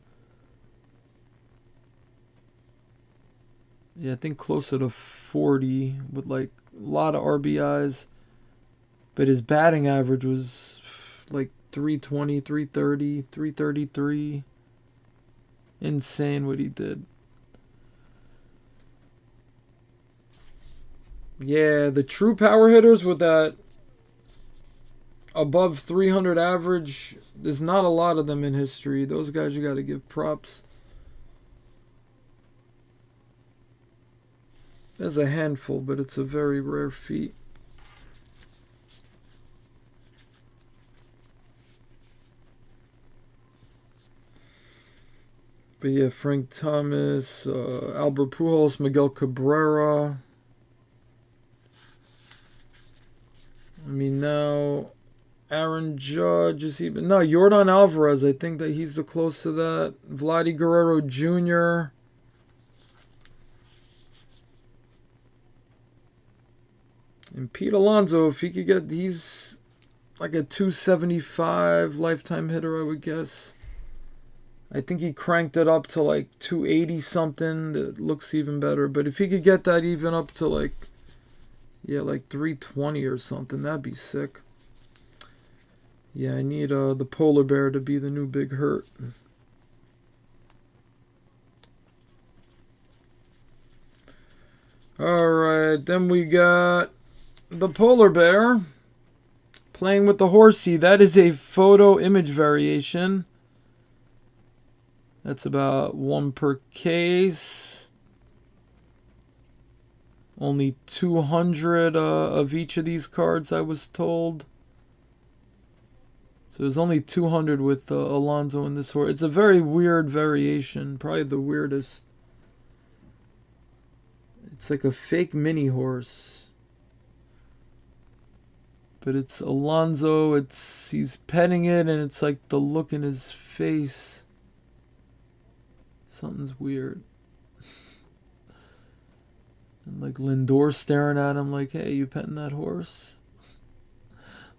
Yeah, I think closer to 40 with like a lot of RBIs. But his batting average was like 320, 330, 333. Insane what he did. Yeah, the true power hitters with that above 300 average, there's not a lot of them in history. Those guys you got to give props. There's a handful, but it's a very rare feat. But yeah, Frank Thomas, Albert Pujols, Miguel Cabrera. I mean, now Aaron Judge is even... No, Yordan Alvarez, I think that he's the close to that. Vladdy Guerrero Jr. And Pete Alonso, if he could get... He's like a 275 lifetime hitter, I would guess. I think he cranked it up to like 280 something. It looks even better. But if he could get that even up to like, yeah, like 320 or something, that'd be sick. Yeah, I need the polar bear to be the new big hurt. Alright, then we got the polar bear playing with the horsey. That is a photo image variation. That's about 1 per case. Only 200 of each of these cards, I was told. So there's only 200 with Alonso in this horse. It's a very weird variation. Probably the weirdest. It's like a fake mini horse. But it's Alonso. He's petting it, and it's like the look in his face. Something's weird. And like Lindor staring at him like, hey, you petting that horse?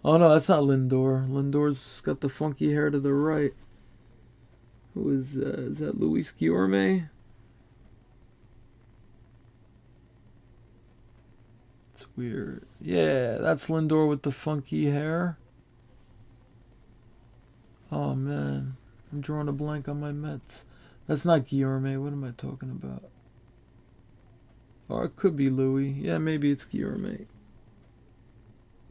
Oh no, that's not Lindor. Lindor's got the funky hair to the right. Who is that Luis Guillorme? It's weird. Yeah, that's Lindor with the funky hair. Oh man, I'm drawing a blank on my Mets. That's not Guillorme. What am I talking about? Or it could be Louis. Yeah, maybe it's Guillorme.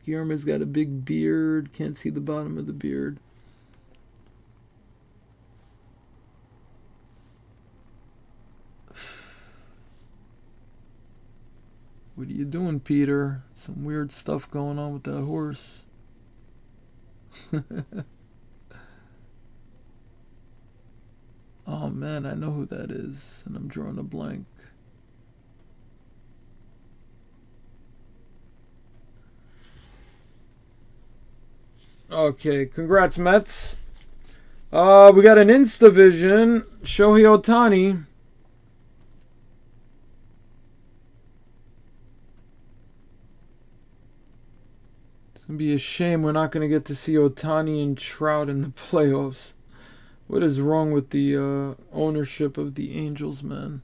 Guillorme's got a big beard. Can't see the bottom of the beard. What are you doing, Peter? Some weird stuff going on with that horse. Oh man, I know who that is, and I'm drawing a blank. Okay, congrats, Mets. We got an Instavision, Shohei Ohtani. It's going to be a shame we're not going to get to see Ohtani and Trout in the playoffs. What is wrong with the ownership of the Angels, man?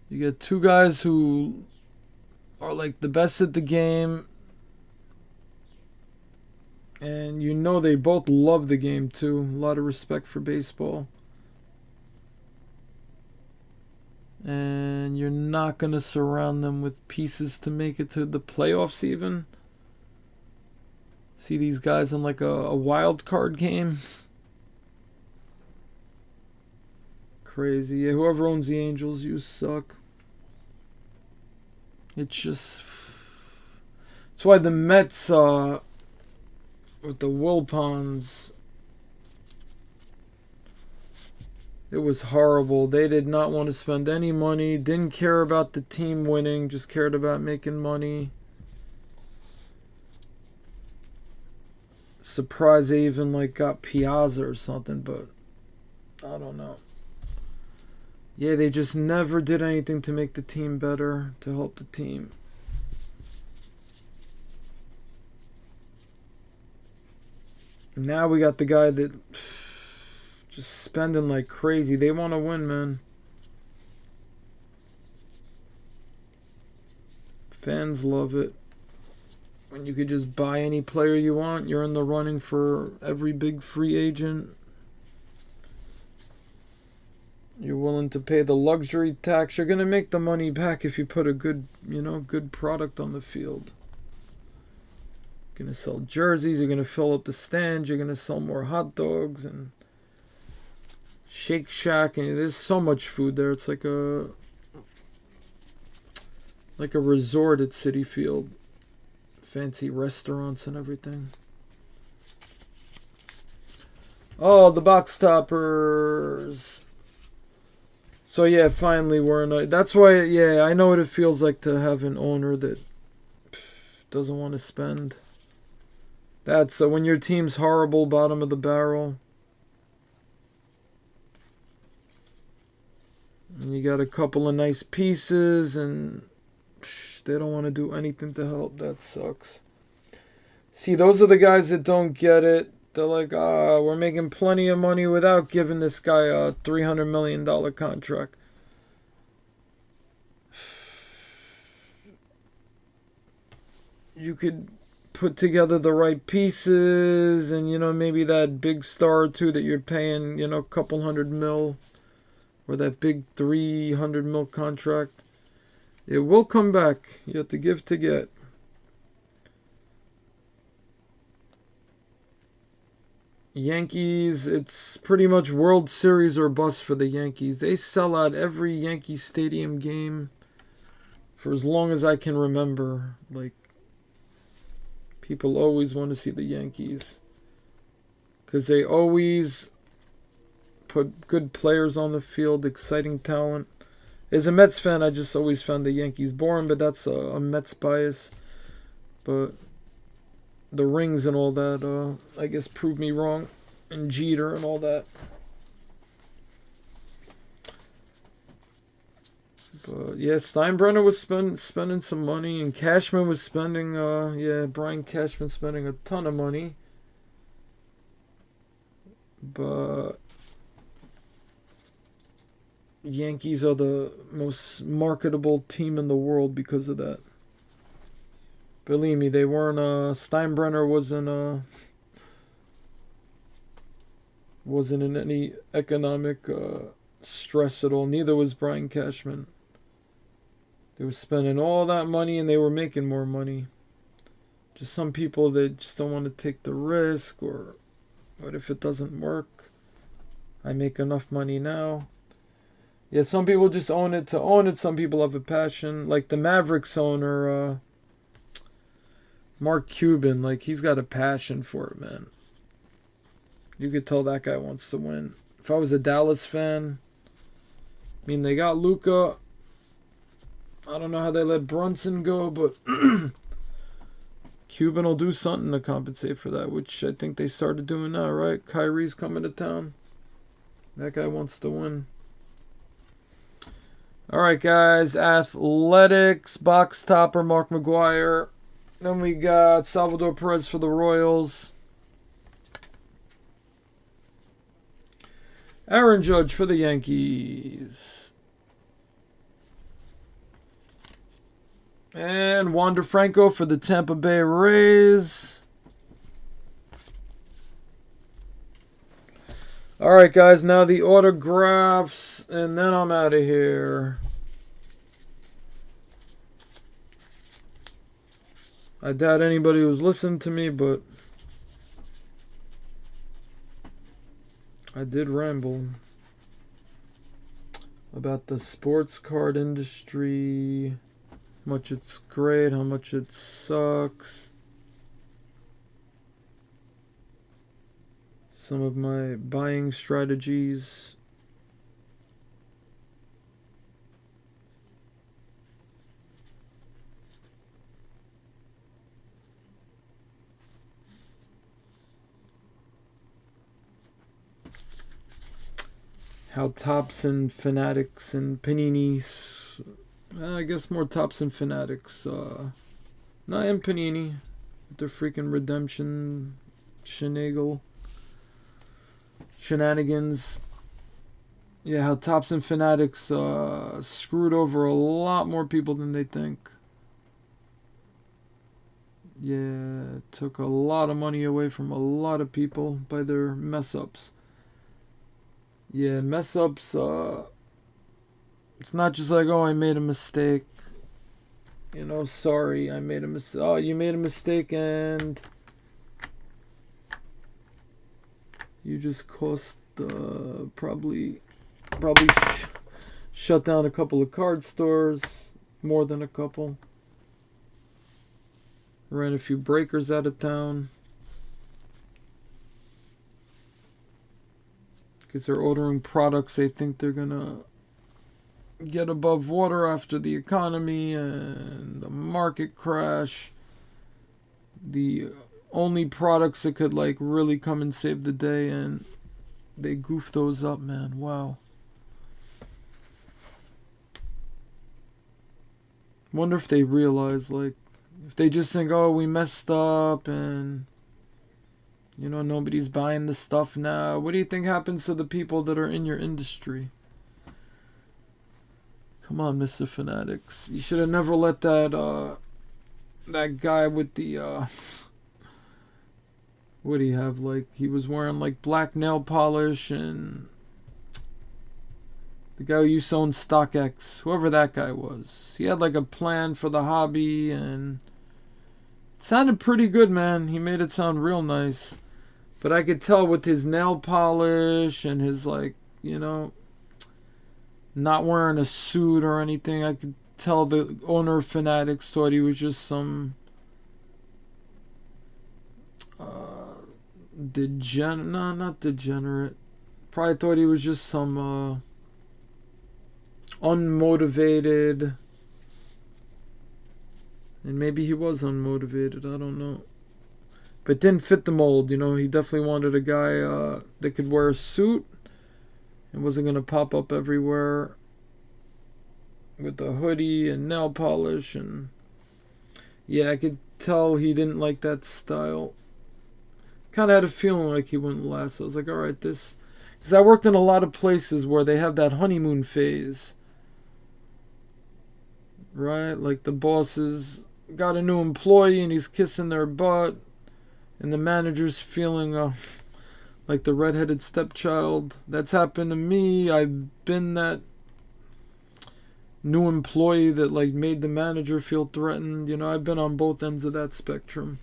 You get two guys who are like the best at the game, and you know they both love the game too. A lot of respect for baseball. And you're not going to surround them with pieces to make it to the playoffs even. See these guys in like a wild card game. Crazy. Yeah, whoever owns the Angels, you suck. It's just... That's why the Mets, with the Wilpons, it was horrible. They did not want to spend any money. Didn't care about the team winning. Just cared about making money. Surprised they even like got Piazza or something, but I don't know. Yeah, they just never did anything to make the team better, to help the team. Now we got the guy that just spending like crazy. They want to win, man. Fans love it. When you could just buy any player you want, you're in the running for every big free agent. You're willing to pay the luxury tax. You're going to make the money back if you put a good, good product on the field. You're going to sell jerseys. You're going to fill up the stands. You're going to sell more hot dogs and Shake Shack. And there's so much food there. It's like a resort at Citi Field. Fancy restaurants and everything. Oh, the box toppers. So yeah, finally we're in a... That's why, yeah, I know what it feels like to have an owner that doesn't want to spend. That's when your team's horrible, bottom of the barrel. And you got a couple of nice pieces and they don't want to do anything to help. That sucks. See, those are the guys that don't get it. They're like, we're making plenty of money without giving this guy a $300 million contract. You could put together the right pieces and, maybe that big star or two that you're paying, a couple $100 million, or that big $300 million contract. It will come back. You have to give to get. Yankees, it's pretty much World Series or bust for the Yankees. They sell out every Yankee Stadium game for as long as I can remember. Like, people always want to see the Yankees because they always put good players on the field, exciting talent. As a Mets fan, I just always found the Yankees boring, but that's a Mets bias. But the rings and all that, I guess, proved me wrong. And Jeter and all that. But yeah, Steinbrenner was spending some money, and Cashman was spending, Brian Cashman spending a ton of money. But Yankees are the most marketable team in the world because of that. Believe me, they weren't. Steinbrenner wasn't in any economic stress at all. Neither was Brian Cashman. They were spending all that money and they were making more money. Just some people, they just don't want to take the risk, or what if it doesn't work? I make enough money now. Yeah, some people just own it to own it. Some people have a passion. Like the Mavericks owner, Mark Cuban, like he's got a passion for it, man. You could tell that guy wants to win. If I was a Dallas fan, I mean, they got Luka. I don't know how they let Brunson go, but Cuban will do something to compensate for that, which I think they started doing now, right? Kyrie's coming to town. That guy wants to win. All right, guys. Athletics, box topper, Mark McGwire. Then we got Salvador Perez for the Royals. Aaron Judge for the Yankees. And Wander Franco for the Tampa Bay Rays. All right, guys. Now the autographs, and then I'm out of here. I doubt anybody was listening to me, but I did ramble about the sports card industry, how much it's great, how much it sucks. Some of my buying strategies. How Topps and Fanatics and Panini's, I guess more Topps and Fanatics, and Panini, the freaking redemption shenanigans. Yeah, how Topps and Fanatics screwed over a lot more people than they think. Yeah, took a lot of money away from a lot of people by their mess ups. Yeah, mess ups, it's not just like, oh, I made a mistake. Sorry, I made a mistake. Oh, you made a mistake and you just cost, probably shut down a couple of card stores, more than a couple. Ran a few breakers out of town. Because they're ordering products they think they're going to get above water after the economy and the market crash. The only products that could really come and save the day, and they goof those up, man. Wow. Wonder if they realize, if they just think, oh, we messed up and You know, nobody's buying the stuff now. What do you think happens to the people that are in your industry? Come on, Mr. Fanatics. You should have never let that guy with the what do you have? Like, he was wearing like black nail polish, and the guy who used to own StockX, whoever that guy was, he had like a plan for the hobby, and it sounded pretty good, man. He made it sound real nice. But I could tell with his nail polish and his, like, you know, not wearing a suit or anything, I could tell the owner of Fanatics thought he was just some not degenerate. Probably thought he was just some unmotivated, and maybe he was unmotivated, I don't know, but didn't fit the mold. You know, he definitely wanted a guy that could wear a suit and wasn't gonna pop up everywhere with a hoodie and nail polish. And yeah, I could tell he didn't like that style. Kind of had a feeling like he wouldn't last. I was like, alright, this, because I worked in a lot of places where they have that honeymoon phase, right? Like, the bosses got a new employee and he's kissing their butt, and the manager's feeling like the redheaded stepchild. That's happened to me. I've been that new employee that, like, made the manager feel threatened. You know, I've been on both ends of that spectrum.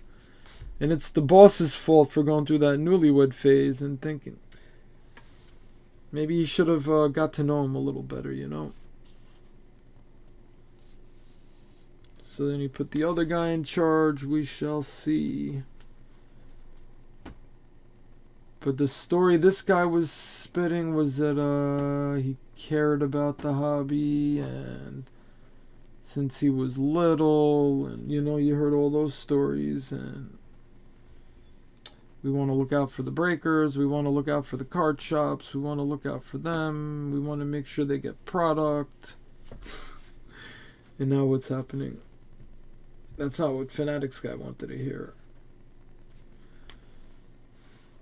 And it's the boss's fault for going through that newlywed phase and thinking maybe he should have got to know him a little better, you know. So then he put the other guy in charge. We shall see. But the story this guy was spitting was that he cared about the hobby, and since he was little, and you know, you heard all those stories, and we want to look out for the breakers, we want to look out for the card shops, we want to look out for them, we want to make sure they get product. And now what's happening? That's not what Fanatics guy wanted to hear.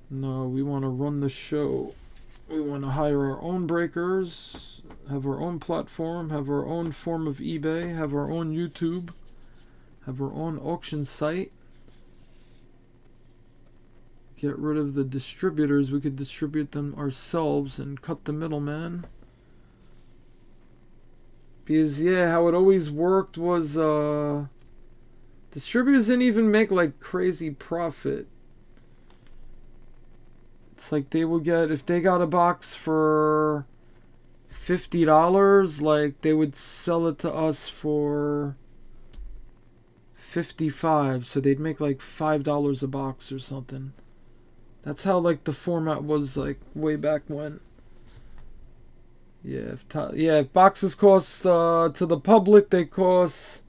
No, we want to run the show. We want to hire our own breakers, have our own platform, have our own form of eBay, have our own YouTube, have our own auction site. Get rid of the distributors. We could distribute them ourselves and cut the middleman. Because, yeah, how it always worked was distributors didn't even make like crazy profit. It's like they would get, if they got a box for $50, like they would sell it to us for $55, so they'd make like $5 a box or something. That's how, like, the format was, like, way back when. Yeah, if boxes cost to the public, they cost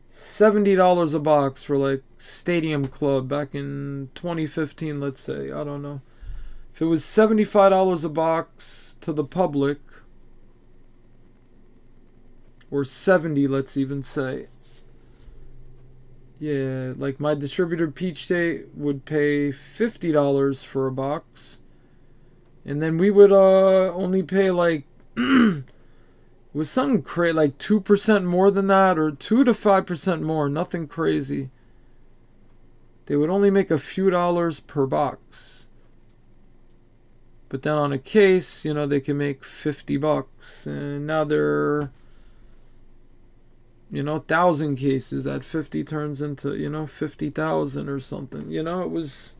$70 a box for, like, Stadium Club back in 2015, let's say. I don't know. If it was $75 a box to the public, or 70, let's even say. Yeah, like my distributor Peach State would pay $50 for a box, and then we would only pay like it was something crazy, like 2% more than that, or 2 to 5% more, nothing crazy. They would only make a few dollars per box, but then on a case, you know, they can make $50, and now they're, you know, 1,000 cases at 50 turns into, you know, 50,000 or something. You know, it was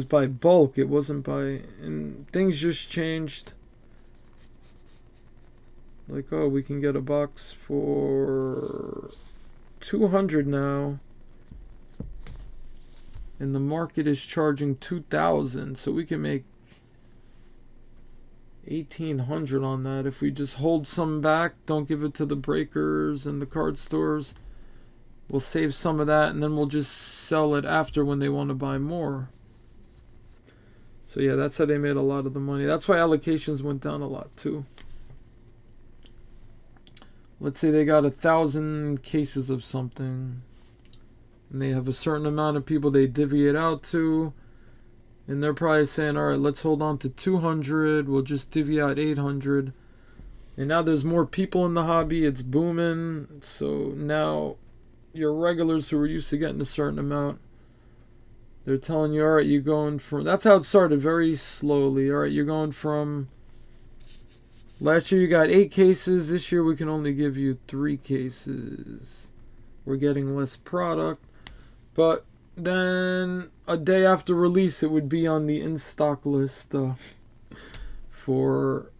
by bulk. It wasn't by, and things just changed. Like, oh, we can get a box for $200 now, and the market is charging $2,000, so we can make $1,800 on that if we just hold some back, don't give it to the breakers and the card stores. We'll save some of that, and then we'll just sell it after when they want to buy more. So yeah, that's how they made a lot of the money. That's why allocations went down a lot too. Let's say they got 1,000 cases of something, And they have a certain amount of people they divvy it out to. And they're probably saying, all right, let's hold on to 200. We'll just divvy out 800. And now there's more people in the hobby. It's booming. So now your regulars who are used to getting a certain amount, they're telling you, all right, you're going from... That's how it started, very slowly. All right, you're going from... Last year you got 8 cases. This year we can only give you 3 cases. We're getting less product. But then a day after release, it would be on the in-stock list for,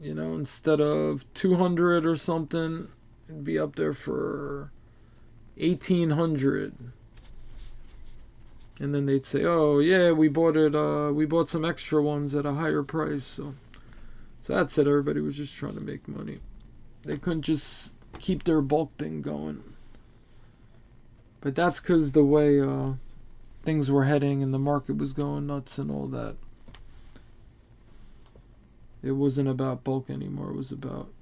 you know, instead of 200 or something, it'd be up there for 1,800. And then they'd say, oh, yeah, we bought it. We bought some extra ones at a higher price. So that's it. Everybody was just trying to make money. They couldn't just keep their bulk thing going. But that's because the way things were heading and the market was going nuts and all that. It wasn't about bulk anymore. It was about,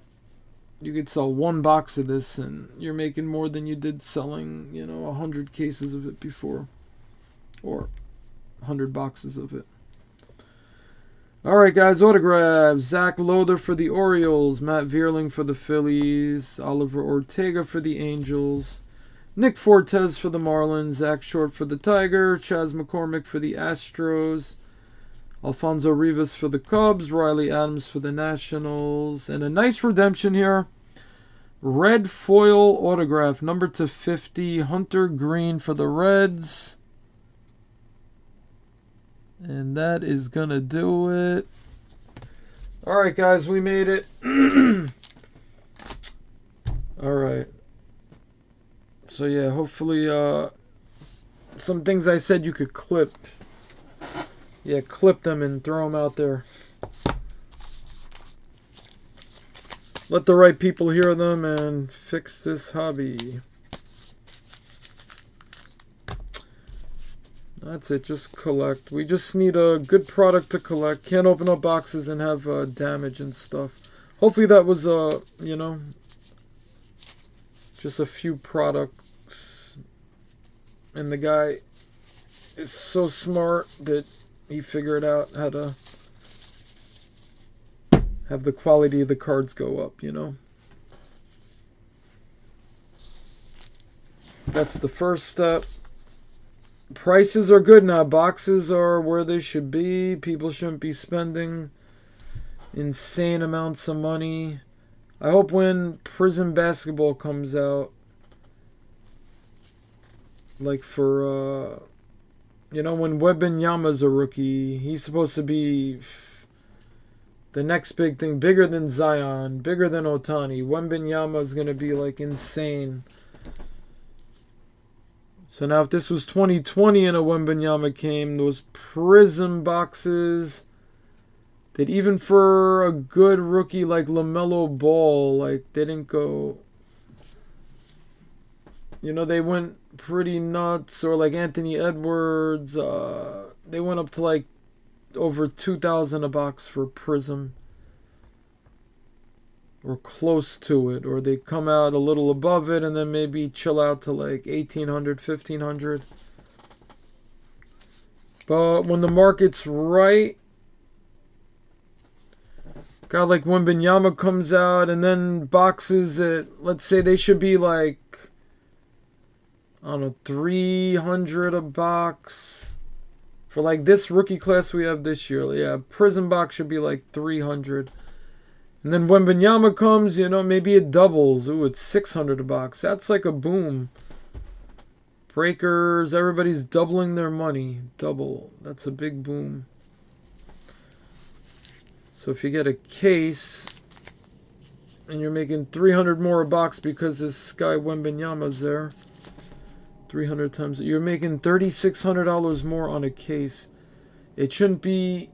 you could sell 1 box of this and you're making more than you did selling, you know, 100 cases of it before. Or 100 boxes of it. Alright guys, autographs. Zach Lothar for the Orioles. Matt Vierling for the Phillies. Oliver Ortega for the Angels. Nick Fortes for the Marlins. Zach Short for the Tigers. Chas McCormick for the Astros. Alfonso Rivas for the Cubs. Riley Adams for the Nationals. And a nice redemption here. Red foil autograph. Number /50. Hunter Green for the Reds. And that is going to do it. Alright, guys, we made it. Alright. So, yeah, hopefully some things I said you could clip. Yeah, clip them and throw them out there. Let the right people hear them and fix this hobby. That's it, just collect. We just need a good product to collect. Can't open up boxes and have damage and stuff. Hopefully that was, you know, just a few products. And the guy is so smart that he figured out how to have the quality of the cards go up, you know. That's the first step. Prices are good now. Boxes are where they should be. People shouldn't be spending insane amounts of money. I hope when Prism Basketball comes out, like for, you know, when Wembanyama's a rookie, he's supposed to be the next big thing, bigger than Zion, bigger than Ohtani. Wembanyama's going to be like insane. So now if this was 2020 and a Wembanyama came, those Prism boxes, that even for a good rookie like LaMelo Ball, like they didn't go, you know, they went pretty nuts. Or like Anthony Edwards, they went up to like over $2,000 a box for Prism. Or close to it, or they come out a little above it and then maybe chill out to like 1,800, 1,500. But when the market's right, God, like Wembanyama comes out and then boxes at, let's say they should be like, I don't know, 300 a box. For like this rookie class we have this year, yeah, Prism box should be like 300. And then Wembanyama comes, you know, maybe it doubles. Ooh, it's 600 a box. That's like a boom. Breakers, everybody's doubling their money. Double. That's a big boom. So if you get a case and you're making 300 more a box because this guy Wembanyama's there, 300 times, you're making $3,600 more on a case. It shouldn't be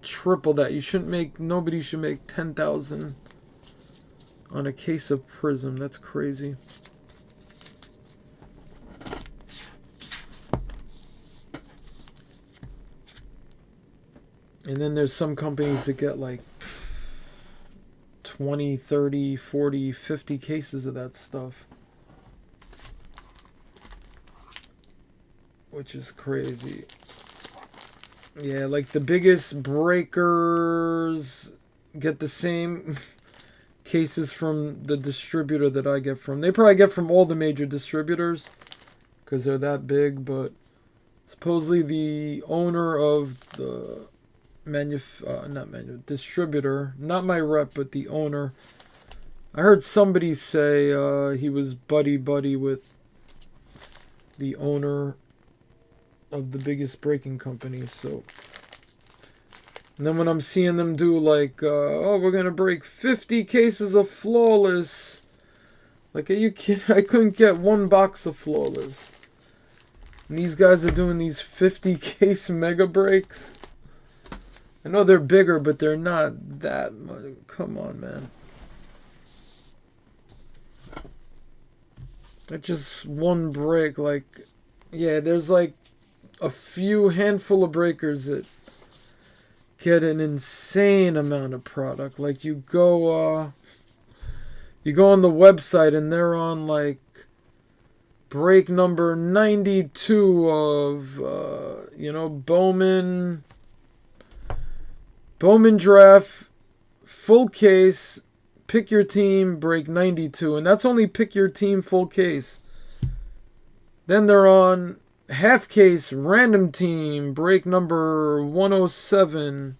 triple that. You shouldn't make, nobody should make 10,000 on a case of Prism. That's crazy. And then there's some companies that get like 20, 30, 40, 50 cases of that stuff. which is crazy. Yeah, like the biggest breakers get the same cases from the distributor that I get from. They probably get from all the major distributors because they're that big, but supposedly the owner of the distributor, not my rep, but the owner. I heard somebody say he was buddy with the owner of the biggest breaking company. So, and then when I'm seeing them do like, oh, we're gonna break 50 cases of Flawless. Like, are you kidding? I couldn't get one box of Flawless. And these guys are doing these 50 case mega breaks. I know they're bigger, but they're not that much. Come on, man. That's just one break. Like, yeah, there's like a handful of breakers that get an insane amount of product. Like, you go on the website and they're on like break number 92 of Bowman Draft full case, pick your team, break 92, and that's only pick your team full case. Then they're on half case random team, break number 107,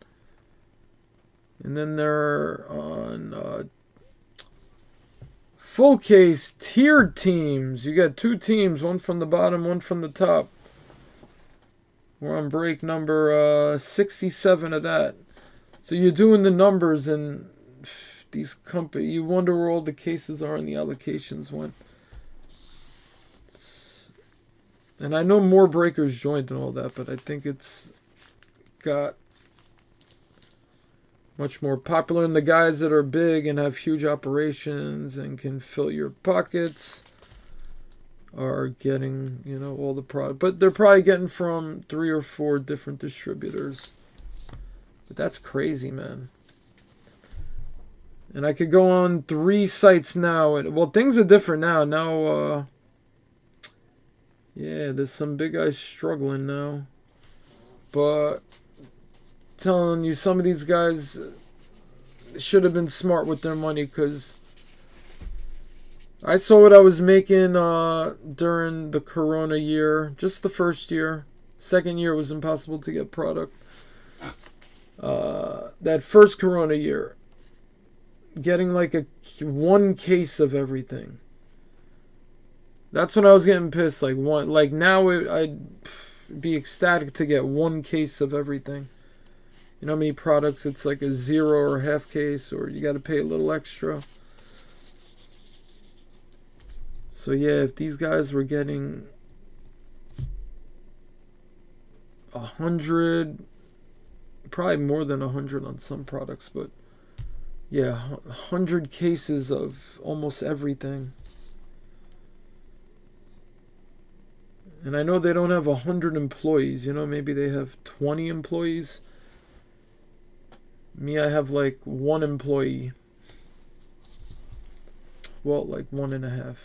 and then they're on full case tiered teams. You got two teams, one from the bottom, one from the top. We're on break number 67 of that. So you're doing the numbers, and these companies, you wonder where all the cases are and the allocations went. And I know more breakers joined and all that, but I think it's got much more popular. And the guys that are big and have huge operations and can fill your pockets are getting, all the product. But they're probably getting from 3 or 4 different distributors. But that's crazy, man. And I could go on 3 sites now. Well, things are different now. Now, yeah, there's some big guys struggling now. But telling you, some of these guys should have been smart with their money, because I saw what I was making during the Corona year. Just the first year. Second year, it was impossible to get product. That first Corona year, getting like one case of everything. That's when I was getting pissed. Like now I'd be ecstatic to get one case of everything. You know how many products it's like a 0 or half case, or you got to pay a little extra. So yeah, if these guys were getting 100, probably more than 100 on some products, but yeah, 100 cases of almost everything. And I know they don't have 100 employees. Maybe they have 20 employees. Me, I have like 1 employee. Well, like 1.5.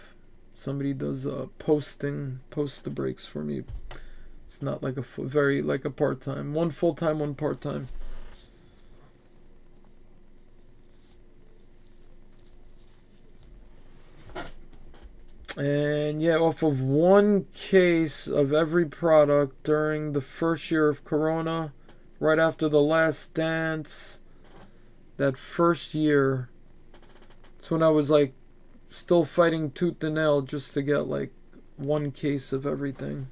Somebody does post the breaks for me. It's not like very like a part-time. 1 full-time, 1 part-time. And yeah, off of 1 case of every product during the first year of Corona, right after The Last Dance, that first year, it's when I was like still fighting tooth and nail just to get like 1 case of everything.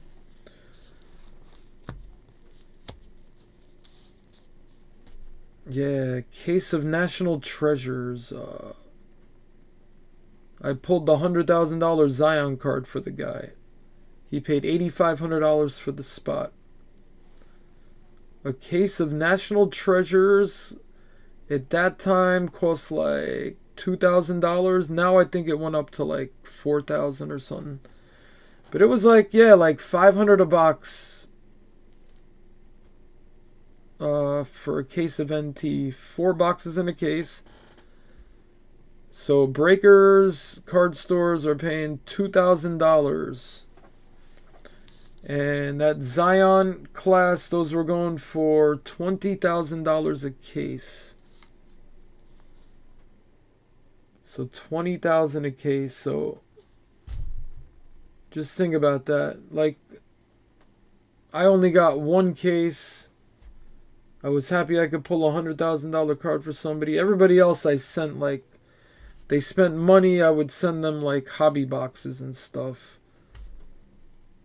Yeah, case of National Treasures. I pulled the $100,000 Zion card for the guy. He paid $8,500 for the spot. A case of National Treasures at that time cost like $2,000. Now I think it went up to like $4,000 or something. But it was like, yeah, like $500 a box for a case of NT. 4 boxes in a case. So breakers, card stores are paying $2,000. And that Zion class, those were going for $20,000 a case. So $20,000 a case. So just think about that. Like, I only got one case. I was happy I could pull a $100,000 card for somebody. Everybody else I sent, like, they spent money. I would send them like hobby boxes and stuff.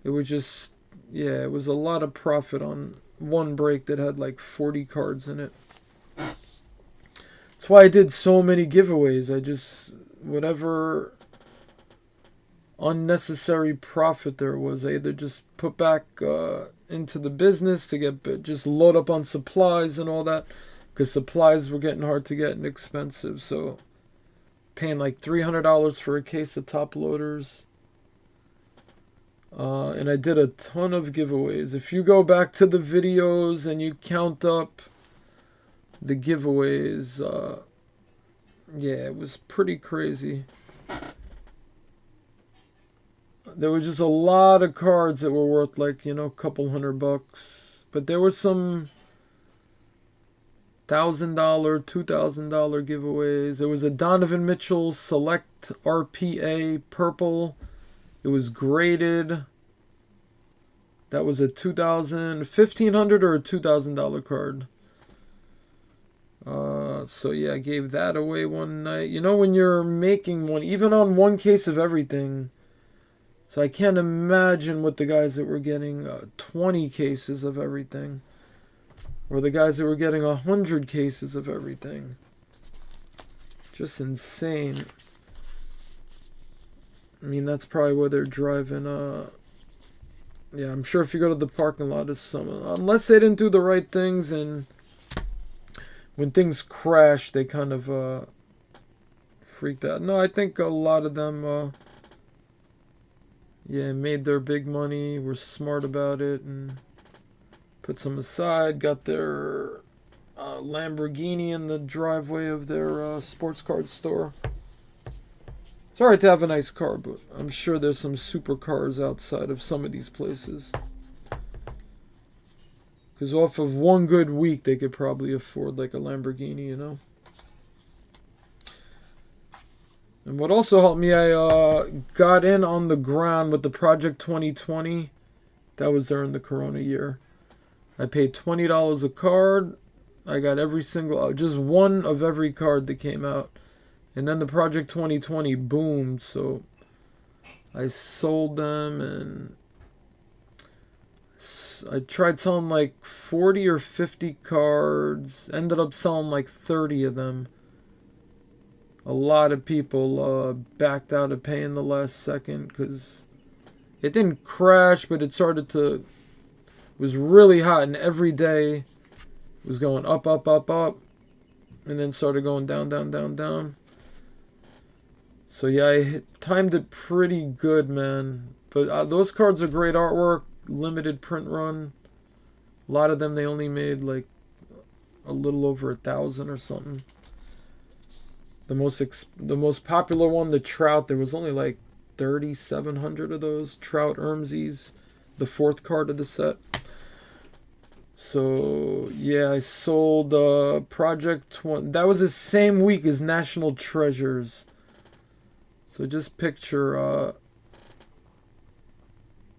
It was just, yeah, it was a lot of profit on one break that had like 40 cards in it. That's why I did so many giveaways. I just, whatever unnecessary profit there was, I either just put back into the business to get, just load up on supplies and all that. Because supplies were getting hard to get and expensive. So paying like $300 for a case of top loaders. And I did a ton of giveaways. If you go back to the videos and you count up the giveaways, yeah, it was pretty crazy. There was just a lot of cards that were worth like, you know, a couple $100. But there were some $1,000, $2,000 giveaways. There was a Donovan Mitchell Select RPA Purple. It was graded. That was a $1,500 or a $2,000 card. So yeah, I gave that away one night. You know, when you're making one, even on one case of everything. So I can't imagine what the guys that were getting 20 cases of everything. Or the guys that were getting 100 cases of everything. Just insane. I mean, that's probably where they're driving. Yeah, I'm sure if you go to the parking lot, it's some. Unless they didn't do the right things, and when things crash, they kind of freaked out. No, I think a lot of them, yeah, made their big money, were smart about it, and put some aside. Got their Lamborghini in the driveway of their sports card store. It's alright to have a nice car, but I'm sure there's some supercars outside of some of these places. Because off of one good week, they could probably afford like a Lamborghini, you know? And what also helped me, I got in on the ground with the Project 2020. That was during the Corona year. I paid $20 a card. I got every single, just one of every card that came out. And then the Project 2020 boomed, so I sold them, and I tried selling like 40 or 50 cards, ended up selling like 30 of them. A lot of people backed out of paying the last second because it didn't crash, but it started to, it was really hot, and every day it was going up, up, up, up, and then started going down, down, down, down. So yeah, I timed it pretty good, man. But those cards are great artwork, limited print run. A lot of them, they only made like a little over 1,000 or something. The most popular one, the Trout, there was only like 3,700 of those. Trout Ermsies, the 4th card of the set. So yeah, I sold Project 20. That was the same week as National Treasures. So just picture,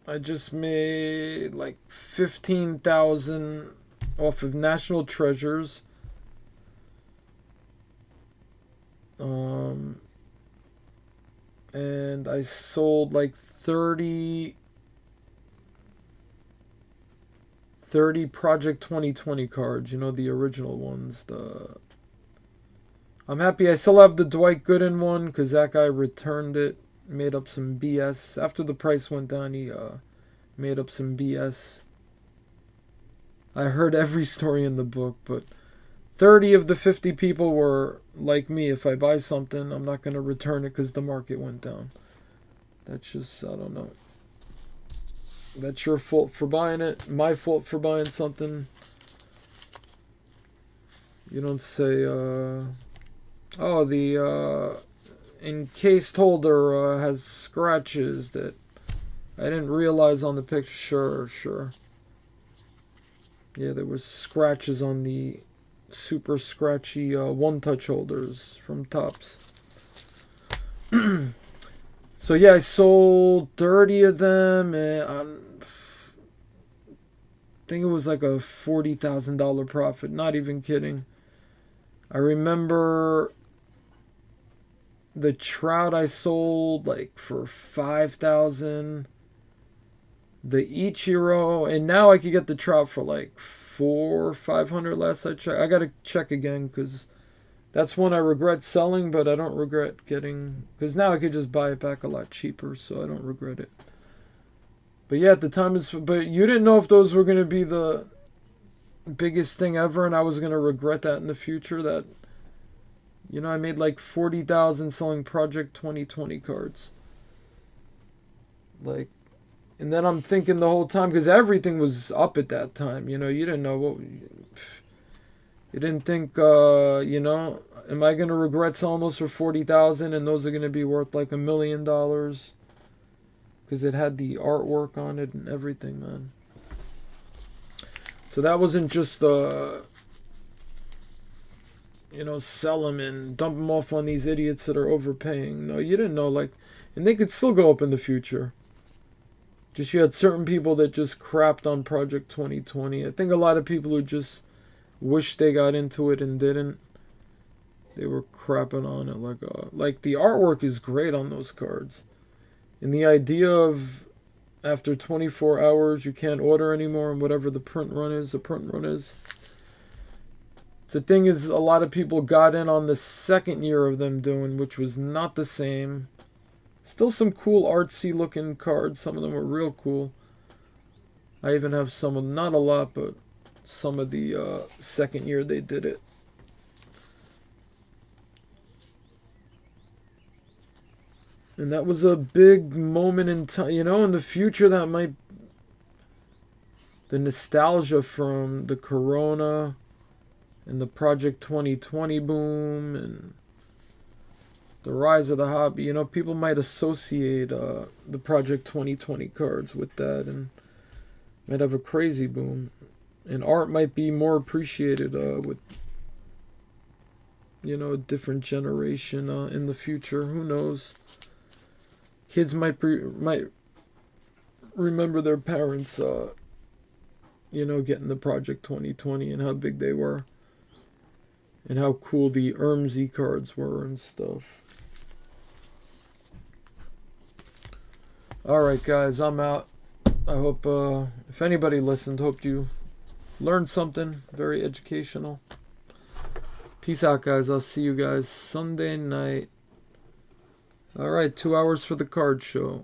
I just made like 15,000 off of National Treasures. And I sold like 30 Project 2020 cards, you know, the original ones. I'm happy I still have the Dwight Gooden one because that guy returned it, made up some BS. After the price went down, he made up some BS. I heard every story in the book, but 30 of the 50 people were like me. If I buy something, I'm not going to return it because the market went down. That's just, I don't know. That's your fault for buying it. My fault for buying something. You don't say, oh, the encased holder has scratches that I didn't realize on the picture. Sure. Yeah, there was scratches on the super scratchy one-touch holders from Topps. So yeah, I sold 30 of them, and I think it was like a $40,000 profit. Not even kidding. I remember the Trout I sold like for 5,000. The Ichiro, and now I could get the Trout for like 400-500 last I checked. I gotta check again because that's one I regret selling, but I don't regret getting, because now I could just buy it back a lot cheaper, so I don't regret it. But yeah, at the time, but you didn't know if those were gonna be the biggest thing ever, and I was gonna regret that in the future. That, you know, I made like 40,000 selling Project 2020 cards. Like, and then I'm thinking the whole time, because everything was up at that time. You know, you didn't know what. You didn't think, you know, am I gonna regret selling those for 40,000, and those are gonna be worth like $1 million? Because it had the artwork on it and everything, man. So that wasn't just you know, sell them and dump them off on these idiots that are overpaying. No, you didn't know, like, and they could still go up in the future. Just you had certain people that just crapped on Project 2020. I think a lot of people who just wish they got into it and didn't. They were crapping on it like the artwork is great on those cards. And the idea of after 24 hours you can't order anymore, and whatever the print run is. The thing is, a lot of people got in on the second year of them doing, which was not the same. Still some cool artsy looking cards. Some of them were real cool. I even have some of, not a lot, but some of the second year they did it. And that was a big moment in time. You know, in the future that might... The nostalgia from the Corona and the Project 2020 boom and the rise of the hobby. You know, people might associate the Project 2020 cards with that and might have a crazy boom. And art might be more appreciated with, you know, a different generation in the future. Who knows? Kids might remember their parents, you know, getting the Project 2020 and how big they were. And how cool the Ermsey cards were and stuff. Alright guys, I'm out. I hope, if anybody listened, hope you learned something. Very educational. Peace out guys. I'll see you guys Sunday night. Alright, 2 hours for the card show.